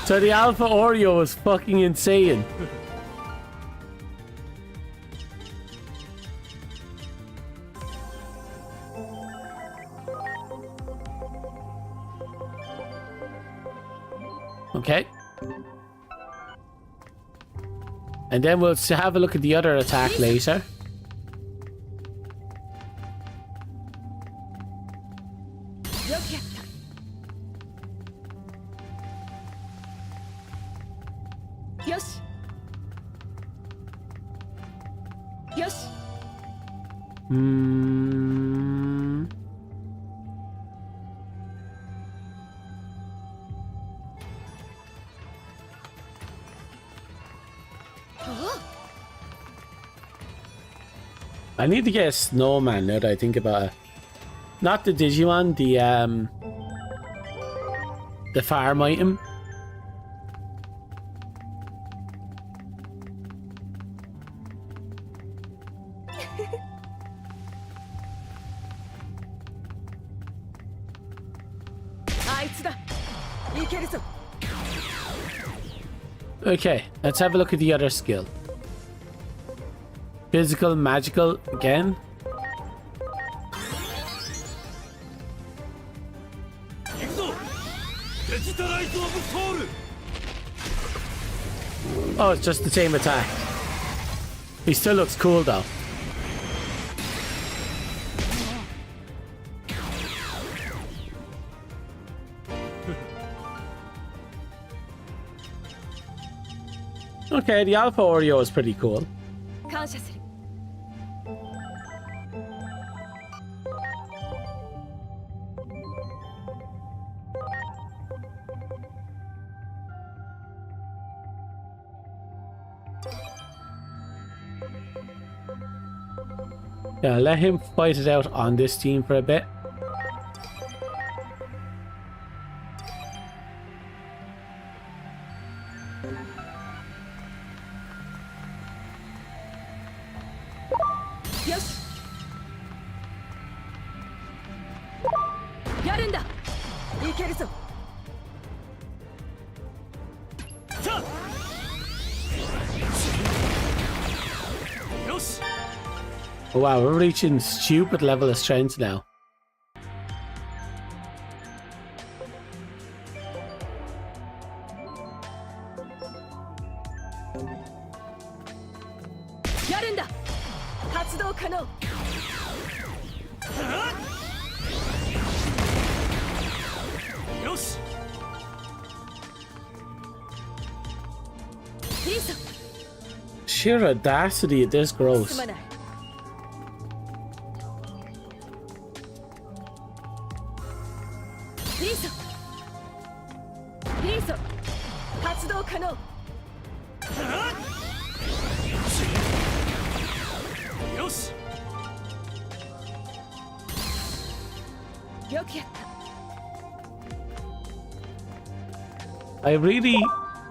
So the Alpha Oreo is fucking insane. Okay. And then we'll have a look at the other attack later. よし Hmm. I need to get a snowman now that I think about it. Not the Digimon, the farm item. Okay, let's have a look at the other skill. Physical, magical, again. Oh, it's just the same attack. He still looks cool though. Okay, the Alpha Oreo is pretty cool. 感謝する Yeah, let him fight it out on this team for a bit. Oh wow, we're reaching stupid level of strength now. Sheer audacity of this gross.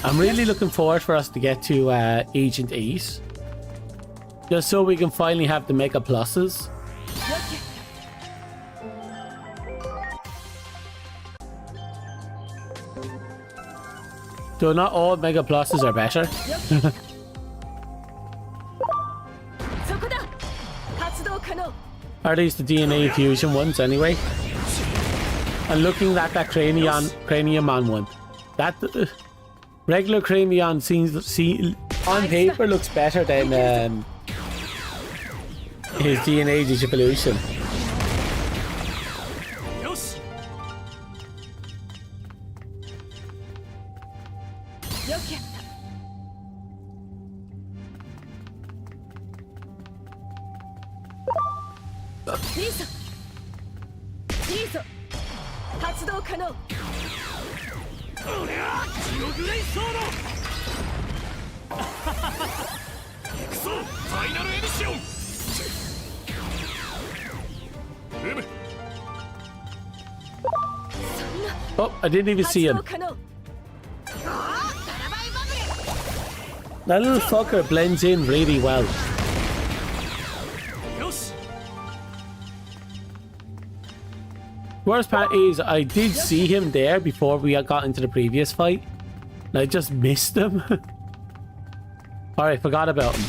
I'm really looking forward for us to get to Agent 8. Just so we can finally have the Mega Pluses. So not all Mega Pluses are better. Or at least the DNA fusion ones anyway. And looking at that Craniumon one. That regular Cranion seems on paper looks better than his DNA Digivolution. Oh, I didn't even see him. That little fucker blends in really well. Worst part is I did see him there before we got into the previous fight. And I just missed him. Alright, forgot about him.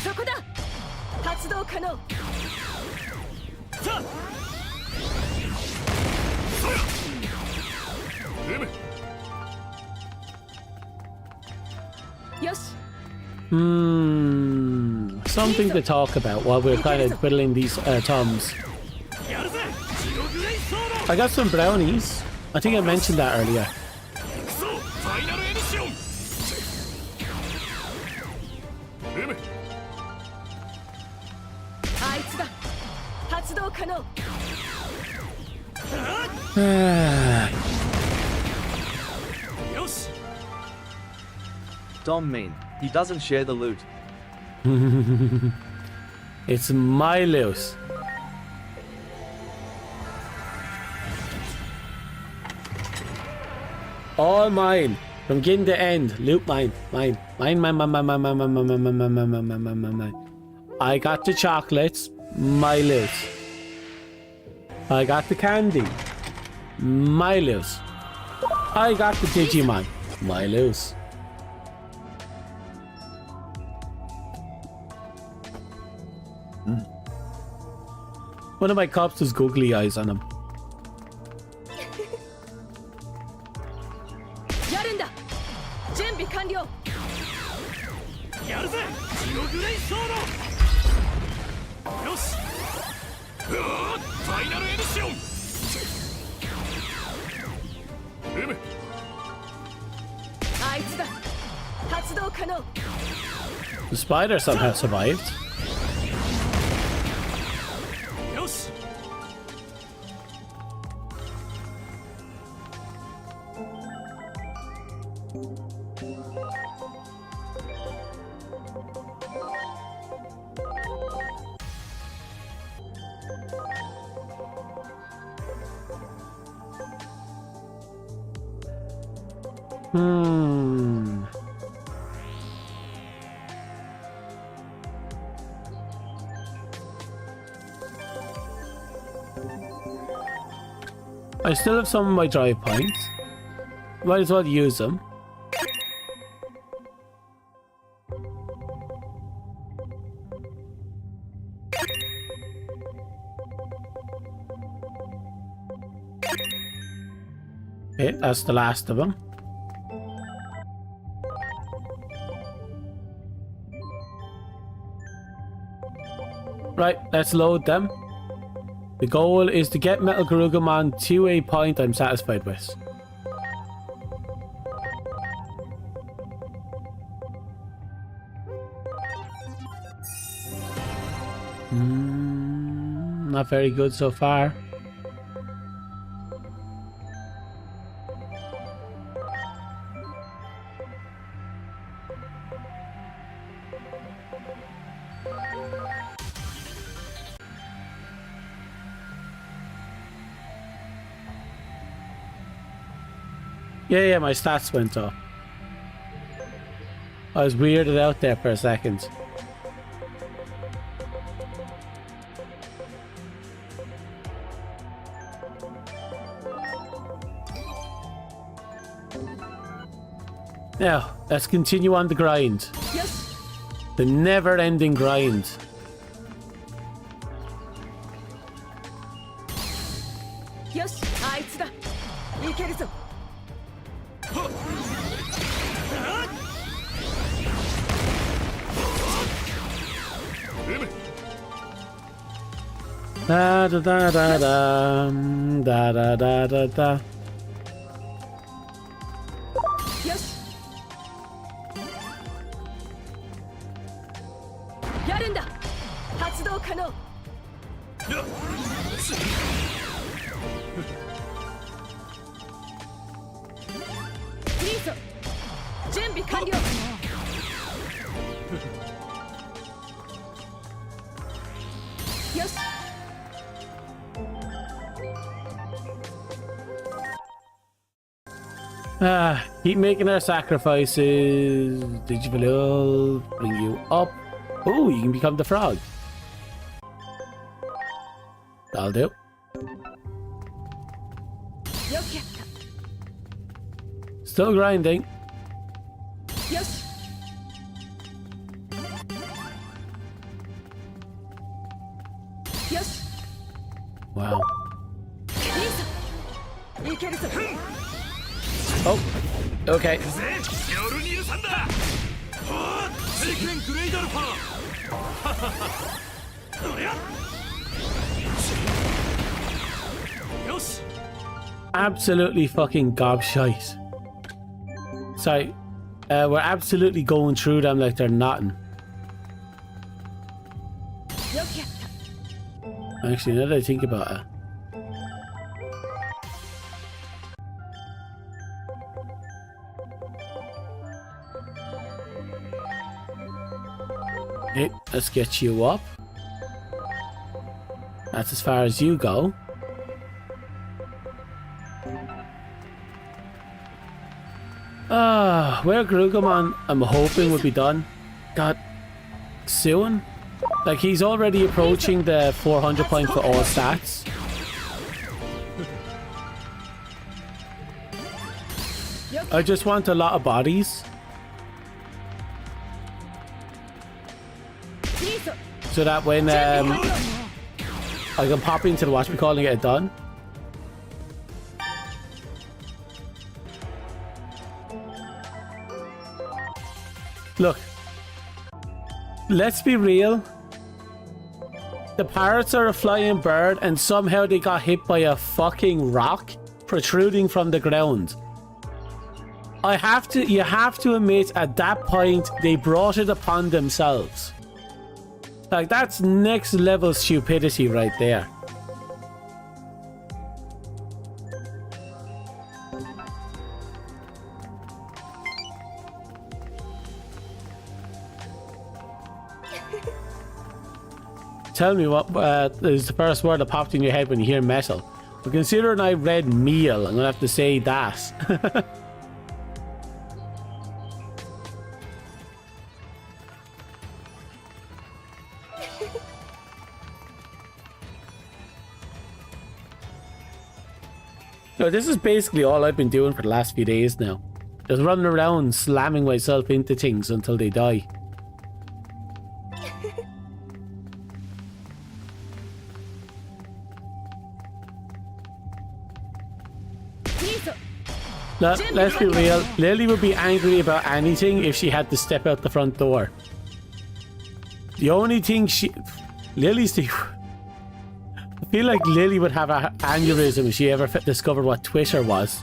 Something to talk about while we're kind of twiddling these thumbs. I got some brownies. I think I mentioned that earlier. つだ発動可能 よし Dom mean. He doesn't share the loot. It's my loot. All mine. From beginning to end. Loot mine. Mine. Mine. I got the chocolates. My loot. I got the candy. My loot. I got the Digimon. My loot. One of my cops has googly eyes on him. やるんだ準備完了 やるぜジオグレイソードよしファイナルエディションうむ あいつだ発動可能 The spider somehow survived. よし I still have some of my drive points. Might as well use them. Okay, that's the last of them. Right, let's load them. The goal is to get Metal Garugumon to a point I'm satisfied with. Not very good so far. Yeah, my stats went up. I was weirded out there for a second. Now, let's continue on the grind. Yes. The never-ending grind. Yes, あいつだいけるぞ Da da da da da da da da da da. よしやるんだ発動可能フリーゾ準備完了 よし Keep making our sacrifices. Digivolve, bring you up. Oh, you can become the frog. That'll do. よくやった Still grinding. よしよし Wow. いいぞいけるぞ Oh, okay. ぜヨルニルさんだセクレングレイドルパーやよし Absolutely fucking gobshite. Sorry. We're absolutely going through them like they're nothing. よくやった Actually, now that I think about it. Okay, let's get you up. That's as far as you go. Where Grugomon I'm hoping would be done. God, soon? Like, he's already approaching the 400 point for all stats. I just want a lot of bodies. So that when I can pop into the watch me call and get it done. Look, let's be real. The parrots are a flying bird and somehow they got hit by a fucking rock protruding from the ground. You have to admit at that point they brought it upon themselves. Like, that's next level stupidity right there. Tell me what is the first word that popped in your head when you hear metal. But considering I read meal, I'm gonna have to say that. So this is basically all I've been doing for the last few days now. Just running around slamming myself into things until they die. Let's be real, Lily would be angry about anything if she had to step out the front door. The only thing Lily's the... I feel like Lily would have an aneurysm if she ever discovered what Twitter was.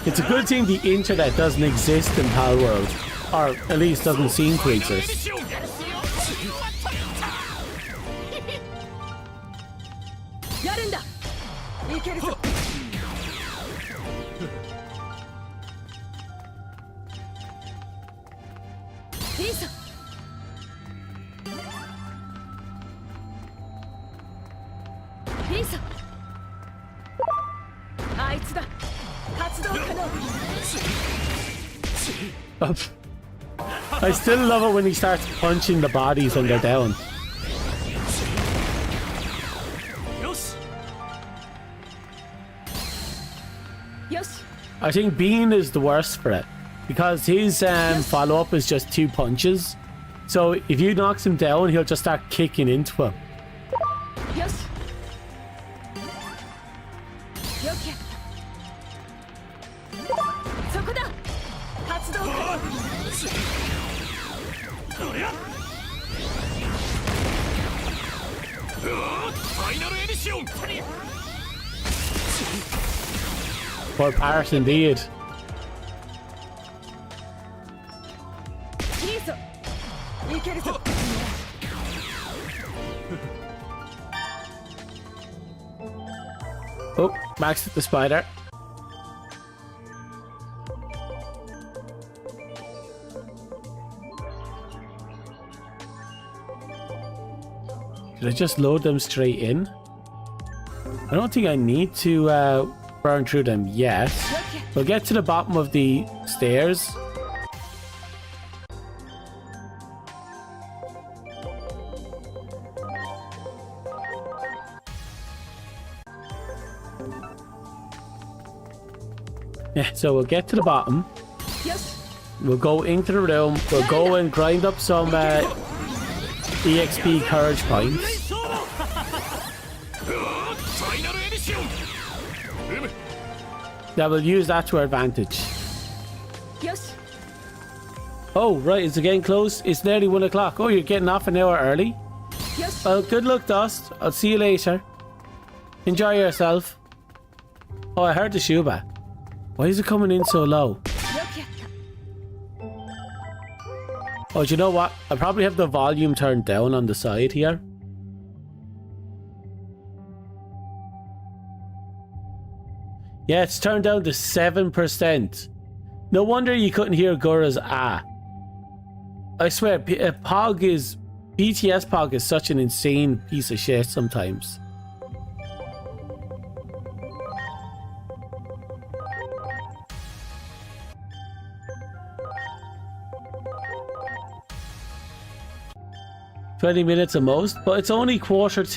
It's a good thing the internet doesn't exist in Pal World, or at least doesn't seem to exist. I still love it when he starts punching the bodies when they're down. I think Bean is the worst for it because his follow-up is just 2 punches. So if you knocks him down, he'll just start kicking into him. Poor Paris indeed. Oh, Max hit the spider. Did I just load them straight in? I don't think I need to burn through them yet. We'll get to the bottom of the stairs. Yeah, so we'll get to the bottom. We'll go into the room. We'll go and grind up some EXP courage points. Yeah, we'll use that to our advantage. Oh, right, it's getting close. It's nearly 1 o'clock. Oh, you're getting off an hour early? Well, good luck, Dust. I'll see you later. Enjoy yourself. Oh, I heard the Shuba. Why is it coming in so low? Oh, do you know what? I probably have the volume turned down on the side here. Yeah, it's turned down to 7%. No wonder you couldn't hear Gura's ah. I swear, BTS Pog is such an insane piece of shit sometimes. "20 minutes at most," but it's only quarter to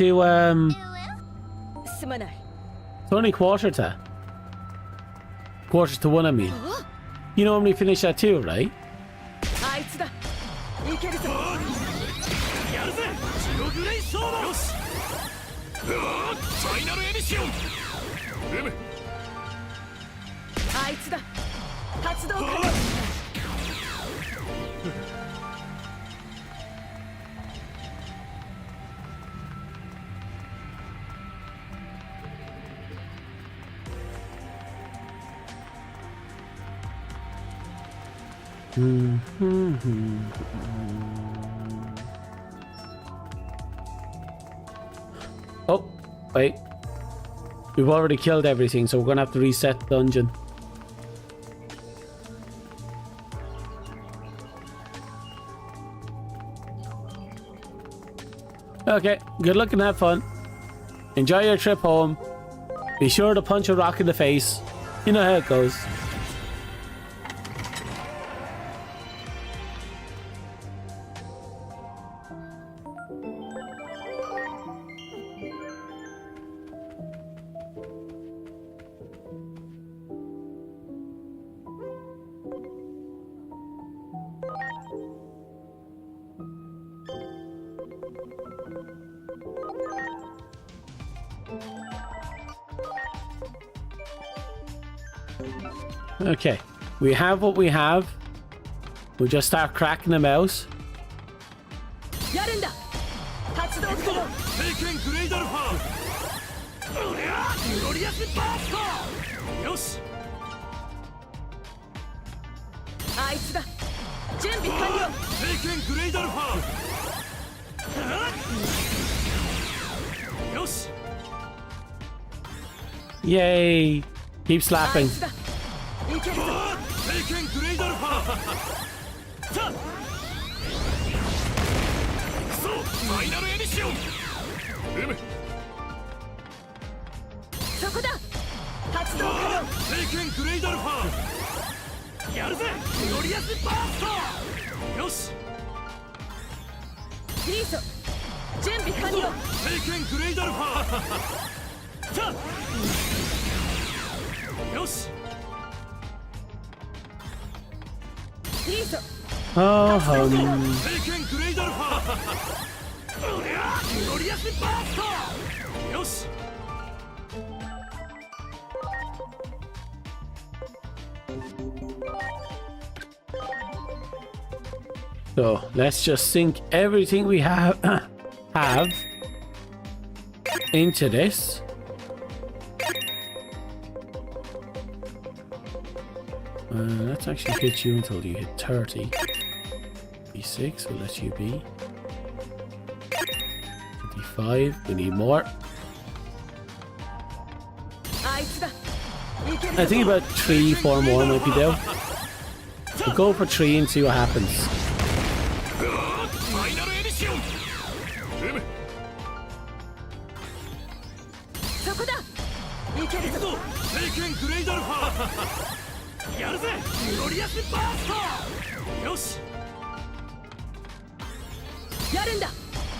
すまない it's only quarter to 1, I mean. You know when we finish at 2, right? あいつだいけるぞやるぜジオグレイソードよしファイナルエディションあいつだ発動可能 Oh, wait. We've already killed everything, so we're gonna have to reset the dungeon. Okay, good luck and have fun. Enjoy your trip home. Be sure to punch a rock in the face. You know how it goes. Okay, we have what we have. We'll just start cracking them out. やるんだ発動可能経験グレイドアルファうりゃグロリアスバーストよしあいつだ準備完了経験グレイドアルファよし Yay! Keep あい slapping. つだいけるぞ経験グレイドアルファさあそうファイナルエディションそこだ発動可能経験グレイドアルファやるぜグロリアスバーストよしフリーソ準備完了経験グレイドアルファさあよし フリーソ Oh, 経験グレイドアルファうりゃグロリアスバーストよし So let's just sink everything we have into this. Let's actually hit you until you hit 30. B6 will let you be. 55. We need more. あいつだいける I ぞ think about 3, 4 more might be down. We'll go for 3 and see what happens. ファイナルエディションそこだいけるぞ経験グレイドアルファやるぜグロリアスバーストよしやるんだ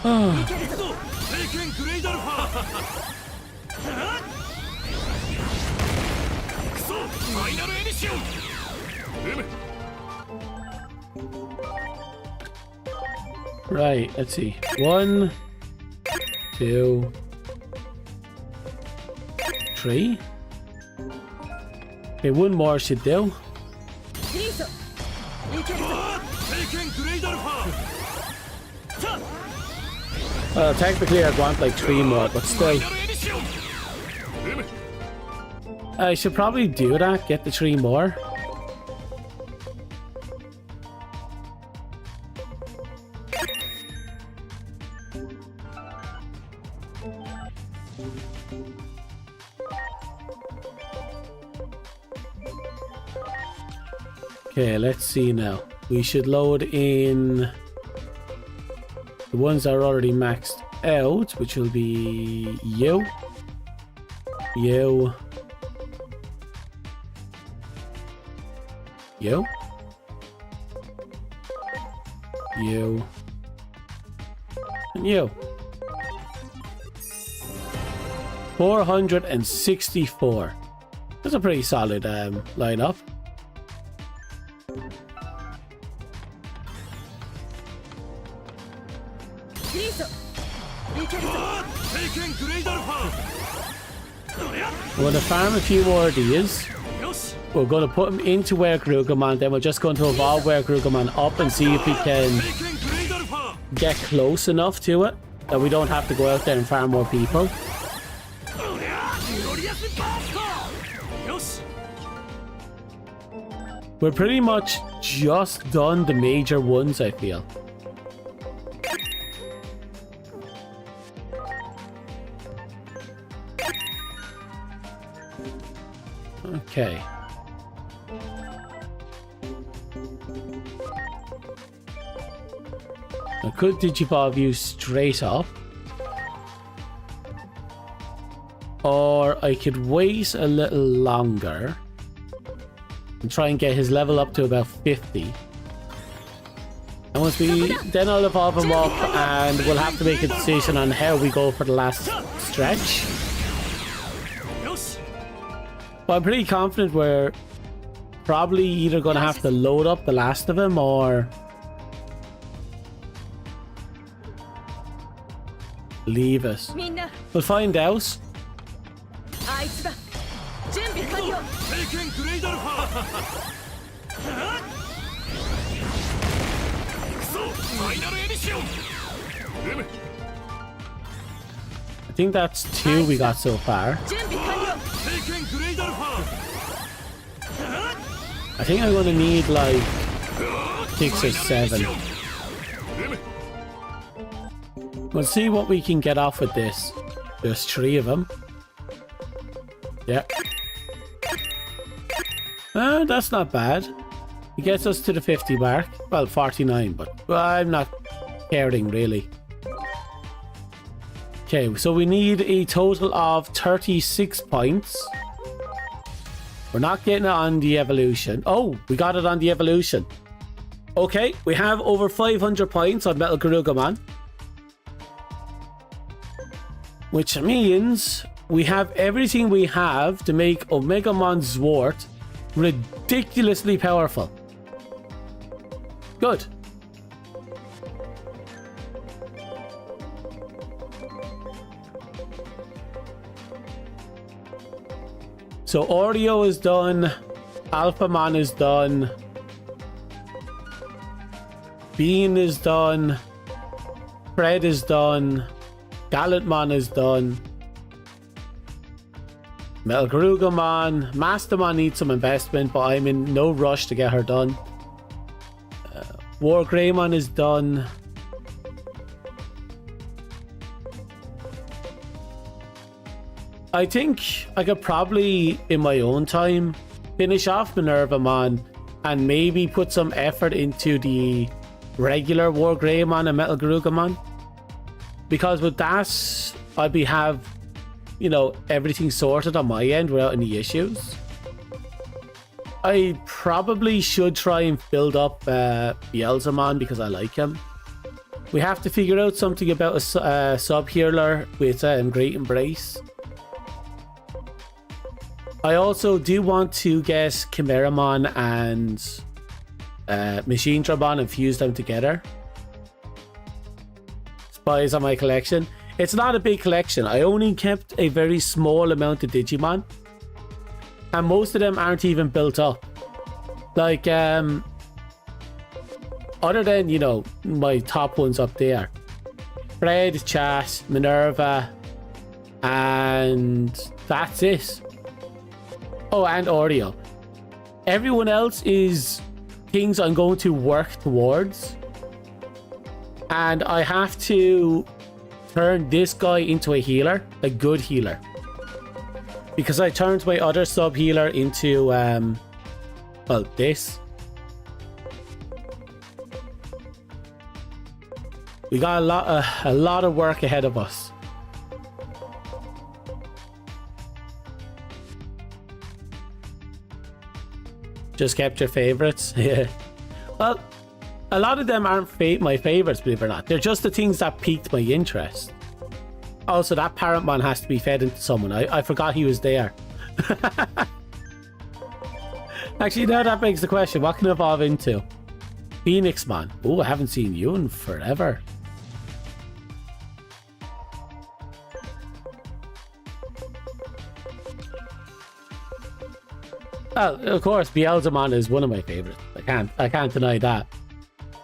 Oh, いけるぞ経験グレイドアルファクソファイナルエディション right, let's see. 1, 2, 3. Okay, one more should do. フリーソいけるぞ経験グレイドアルファさあ Technically I'd want like 3 more, but ファ still. イナルエディション I should probably do that, get the 3 more. Okay, let's see now. We should load in the ones that are already maxed out, which will be you, you, you, you, and you. 464. That's a pretty solid lineup. We're going to farm a few more of these. We're going to put him into Were Gruggerman, then we're just going to evolve Were Gruggerman up and see if we can get close enough to it that we don't have to go out there and farm more people. We're pretty much just done the major ones, I feel. Okay. I could Digivolve you straight up. Or I could wait a little longer and try and get his level up to about 50. And once then I'll evolve him up and we'll have to make a decision on how we go for the last stretch. But I'm pretty confident we're probably either going to have to load up the last of them or leave it. We'll find out. I think that's 2 we got so far. I think I'm going to need like 6 or 7. We'll see what we can get off with this. There's 3 of them. Yeah. That's not bad. It gets us to the 50 mark. Well, 49, but I'm not caring really. Okay, so we need a total of 36 points. We're not getting it on the evolution. Oh, we got it on the evolution. Okay, we have over 500 points on Metal Gruggerman. Which means we have everything we have to make Omegamon Zwart ridiculously powerful. Good. So Oreo is done. Alphamon is done. Bean is done. Fred is done. Gallantmon is done. Metal Gruggerman. Mastermon needs some investment, but I'm in no rush to get her done. War Greymon is done. I think I could probably, in my own time, finish off Minervamon and maybe put some effort into the regular War Greymon and Metal Gruggerman. Because with that, I'd have, you know, everything sorted on my end without any issues. I probably should try and build up Beelzemon because I like him. We have to figure out something about a sub-healer with Great Embrace. I also do want to get Chimeramon and Machine Dramon and fuse them together. Spies on my collection. It's not a big collection. I only kept a very small amount of Digimon. And most of them aren't even built up. Like, other than, you know, my top ones up there. Fred, Chat, Minerva, and that's it. Oh, and Oreo. Everyone else is things I'm going to work towards. And I have to turn this guy into a healer, a good healer. Because I turned my other sub healer into, well, this. We got a lot of work ahead of us. Just kept your favorites? Yeah. Well, a lot of them aren't my favorites, believe it or not. They're just the things that piqued my interest. Also, that Parrotmon has to be fed into someone. I forgot he was there. Actually, now that begs the question, what can it evolve into? Phoenixmon. Oh, I haven't seen you in forever. Well, of course, Beelzemon is one of my favorites. I can't deny that.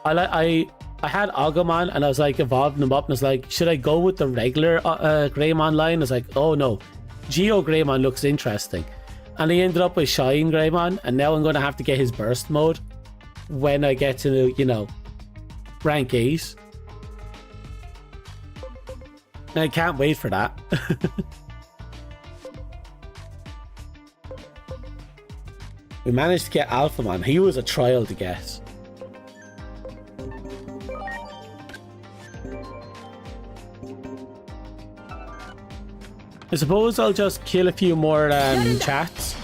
I had Agumon and I was like evolving them up and I was like, should I go with the regular Greymon line? I was like, oh no, Geo Greymon looks interesting. And I ended up with Shine Greymon, and now I'm going to have to get his burst mode when I get to, you know, rank 8. And I can't wait for that. We managed to get Alphamon. He was a trial to get. I suppose I'll just kill a few more chats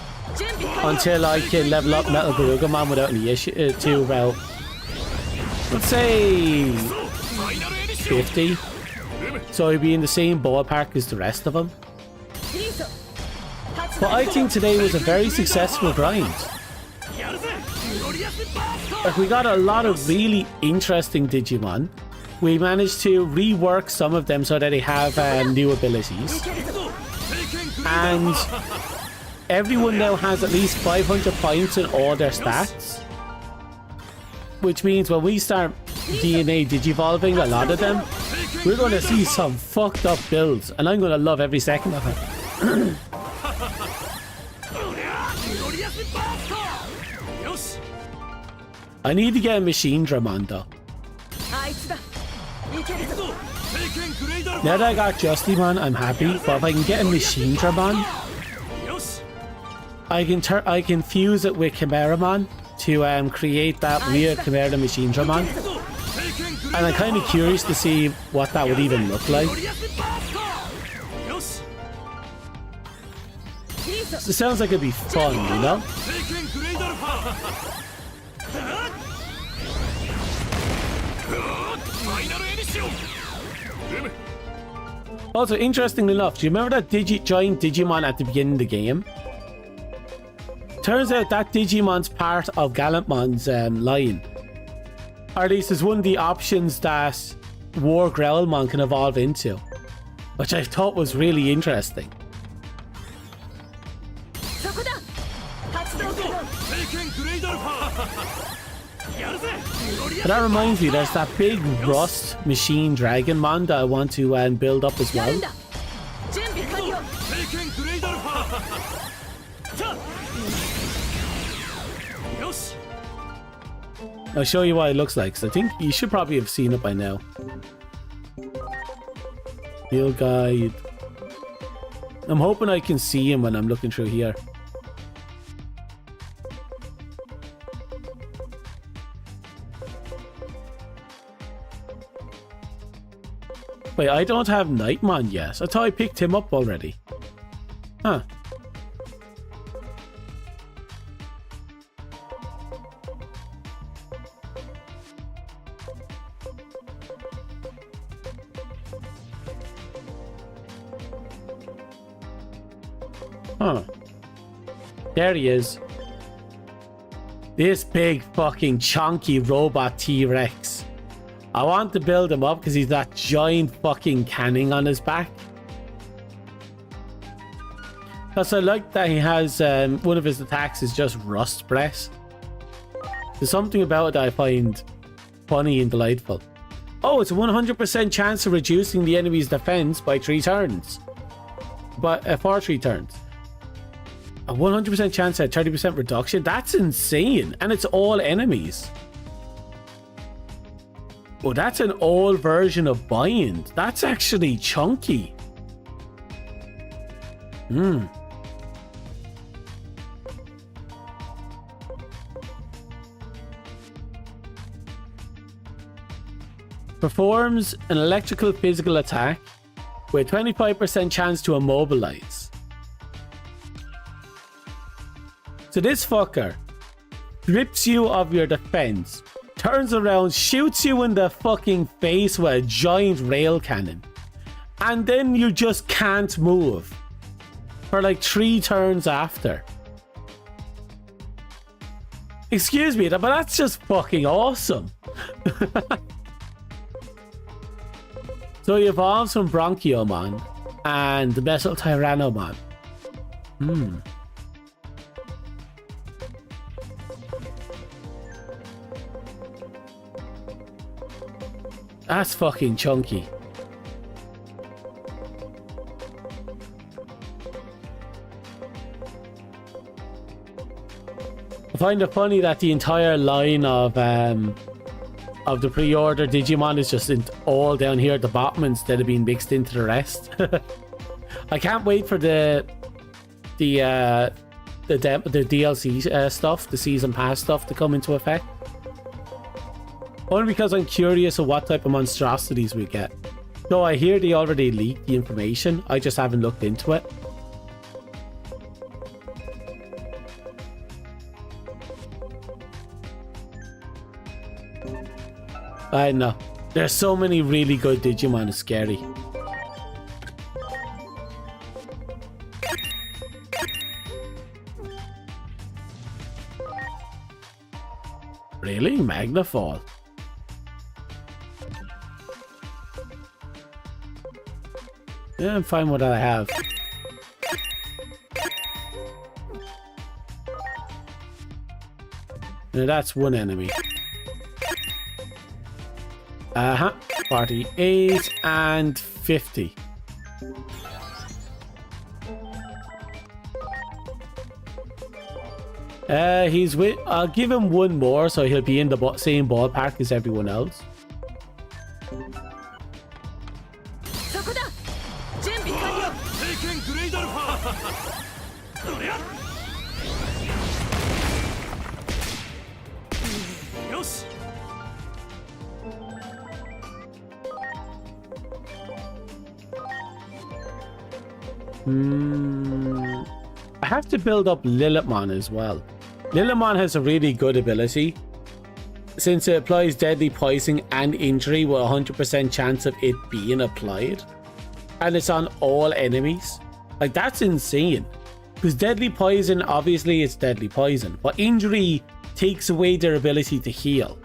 until I can level up Metal Garugumon without any issue to about, let's say, 50. So he'll be in the same ballpark as the rest of them. But I think today was a very successful grind. Like, we got a lot of really interesting Digimon. We managed to rework some of them so that they have new abilities. And everyone now has at least 500 points in all their stats. Which means when we start DNA digivolving a lot of them, we're going to see some fucked up builds. And I'm going to love every second of it. I need to get a Machine Dramon though. Now that I got Justimon, I'm happy. But if I can get a Machine Dramon, I can fuse it with Chimeramon to create that weird Chimera Machine Dramon. And I'm kind of curious to see what that would even look like. It sounds like it'd be fun, you know? Also, interestingly enough, do you remember that giant Digimon at the beginning of the game? Turns out that Digimon's part of Gallantmon's line. Or at least is one of the options that War Growlmon can evolve into. Which I thought was really interesting. But that reminds me, there's that big Rust Machine Dragonmon that I want to build up as well. I'll show you what it looks like, because I think you should probably have seen it by now. Field guide. I'm hoping I can see him when I'm looking through here. Wait, I don't have Nightmon yet. I thought I picked him up already. Huh. Huh. There he is. This big fucking chunky robot T-Rex. I want to build him up because he's that giant fucking cannon on his back. Plus, I like that he has one of his attacks is just Rust Breath. There's something about it that I find funny and delightful. Oh, it's a 100% chance of reducing the enemy's defense by 3 turns. But for 3 turns. A 100% chance at 30% reduction? That's insane. And it's all enemies. Oh, that's an old version of Bind. That's actually chunky. Performs an electrical physical attack with 25% chance to immobilize. So this fucker strips you of your defense, turns around, shoots you in the fucking face with a giant rail cannon, and then you just can't move for like 3 turns after. Excuse me, but that's just fucking awesome. So he evolves from Bronchiomon and the Metal Tyrannomon. That's fucking chunky. I find it funny that the entire line of the pre-order Digimon is just all down here at the bottom instead of being mixed into the rest. I can't wait for the DLC stuff, the season pass stuff to come into effect. Only because I'm curious of what type of monstrosities we get. Though I hear they already leaked the information, I just haven't looked into it. I know. There's so many really good Digimon, it's scary. Really? Magnafall? Yeah, I'm fine with what I have. Now that's one enemy. 48 and 50. He's with. I'll give him one more, so he'll be in the same ballpark as everyone else. I have to build up Lilithmon as well. Lilithmon has a really good ability since it applies deadly poison and injury with a 100% chance of it being applied, and it's on all enemies. Like, that's insane, because deadly poison, obviously it's deadly poison, but injury takes away their ability to heal.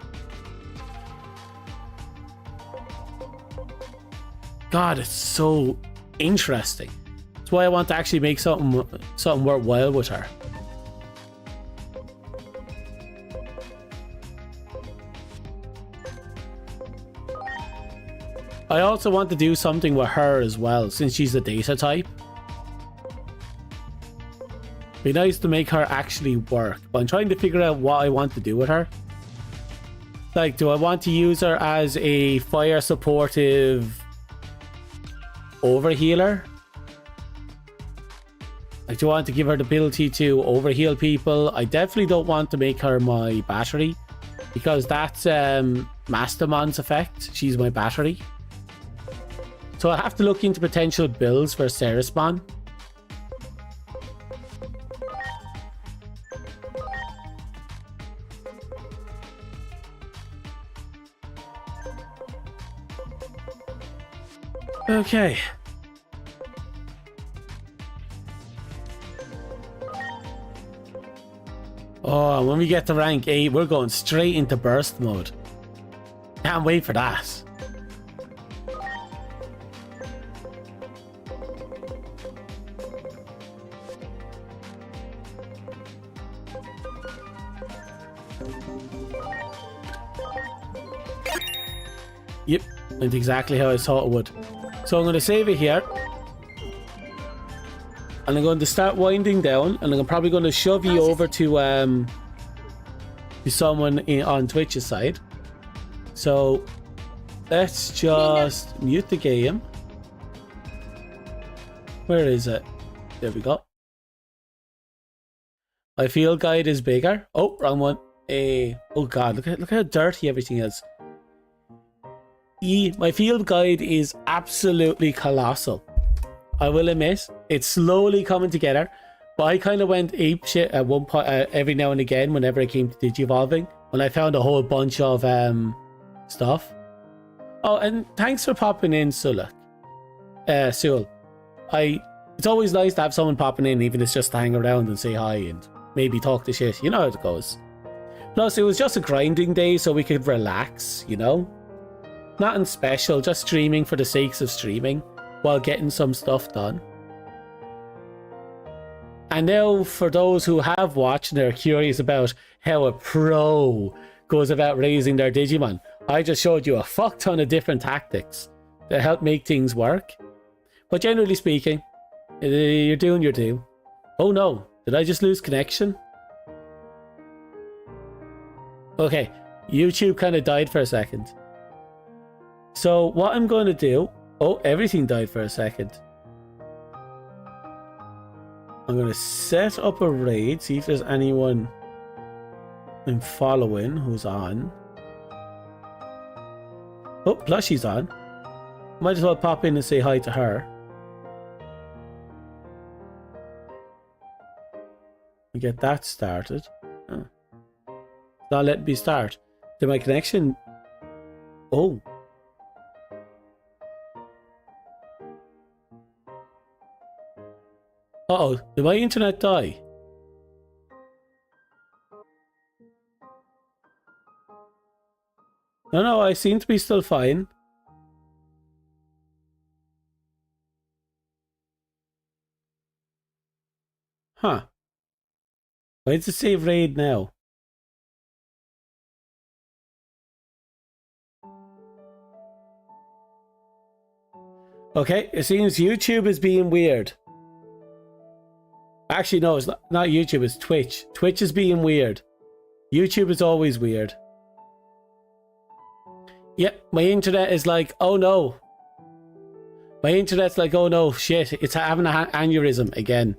God, it's so interesting. That's why I want to actually make something worthwhile with her. I also want to do something with her as well, since she's a data type. Be nice to make her actually work, but I'm trying to figure out what I want to do with her. Like, do I want to use her as a fire supportive overhealer? Like, do I want to give her the ability to overheal people? I definitely don't want to make her my battery, because that's Mastermon's effect. She's my battery. So I have to look into potential builds for Cerespawn. Okay. Oh, when we get to rank 8, we're going straight into burst mode. Can't wait for that. Yep, went exactly how I thought it would. So I'm going to save it here. And I'm going to start winding down, and I'm probably going to shove you over to someone on Twitch's side. So let's just mute the game. Where is it? There we go. My field guide is bigger. Oh, wrong one. Oh god, look how dirty everything is. My field guide is absolutely colossal. I will admit, it's slowly coming together. But I kind of went apeshit at one point, every now and again, whenever I came to Digivolving, when I found a whole bunch of stuff. Oh, and thanks for popping in, Suluk. Sul. It's always nice to have someone popping in, even if it's just to hang around and say hi and maybe talk the shit. You know how it goes. Plus, it was just a grinding day, so we could relax, you know? Nothing special, just streaming for the sakes of streaming while getting some stuff done. And now, for those who have watched and are curious about how a pro goes about raising their Digimon, I just showed you a fuck ton of different tactics that help make things work. But generally speaking, you're doing your due. Oh no, did I just lose connection? Okay, YouTube kind of died for a second. So what I'm going to do... Oh, everything died for a second. I'm going to set up a raid, see if there's anyone I'm following who's on. Oh, Plushie's on. Might as well pop in and say hi to her. And get that started. Oh. Not letting me start. Did my connection... Oh. Uh-oh, did my internet die? No, I seem to be still fine. Huh. Why does it say raid now? Okay, it seems YouTube is being weird. Actually, no, it's not YouTube, it's Twitch. Twitch is being weird. YouTube is always weird. Yep, my internet is like, oh no. My internet's like, oh no, shit, it's having an aneurysm again.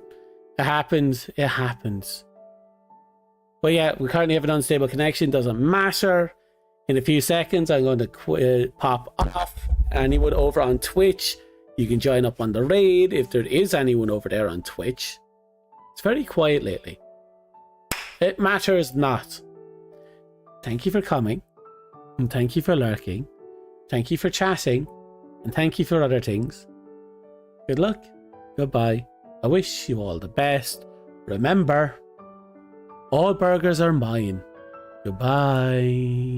It happens, it happens. But yeah, we currently have an unstable connection, doesn't matter. In a few seconds, I'm going to pop off. Anyone over on Twitch, you can join up on the raid if there is anyone over there on Twitch. It's very quiet lately. It matters not. Thank you for coming. And thank you for lurking. Thank you for chatting. And thank you for other things. Good luck. Goodbye. I wish you all the best. Remember, all burgers are mine. Goodbye.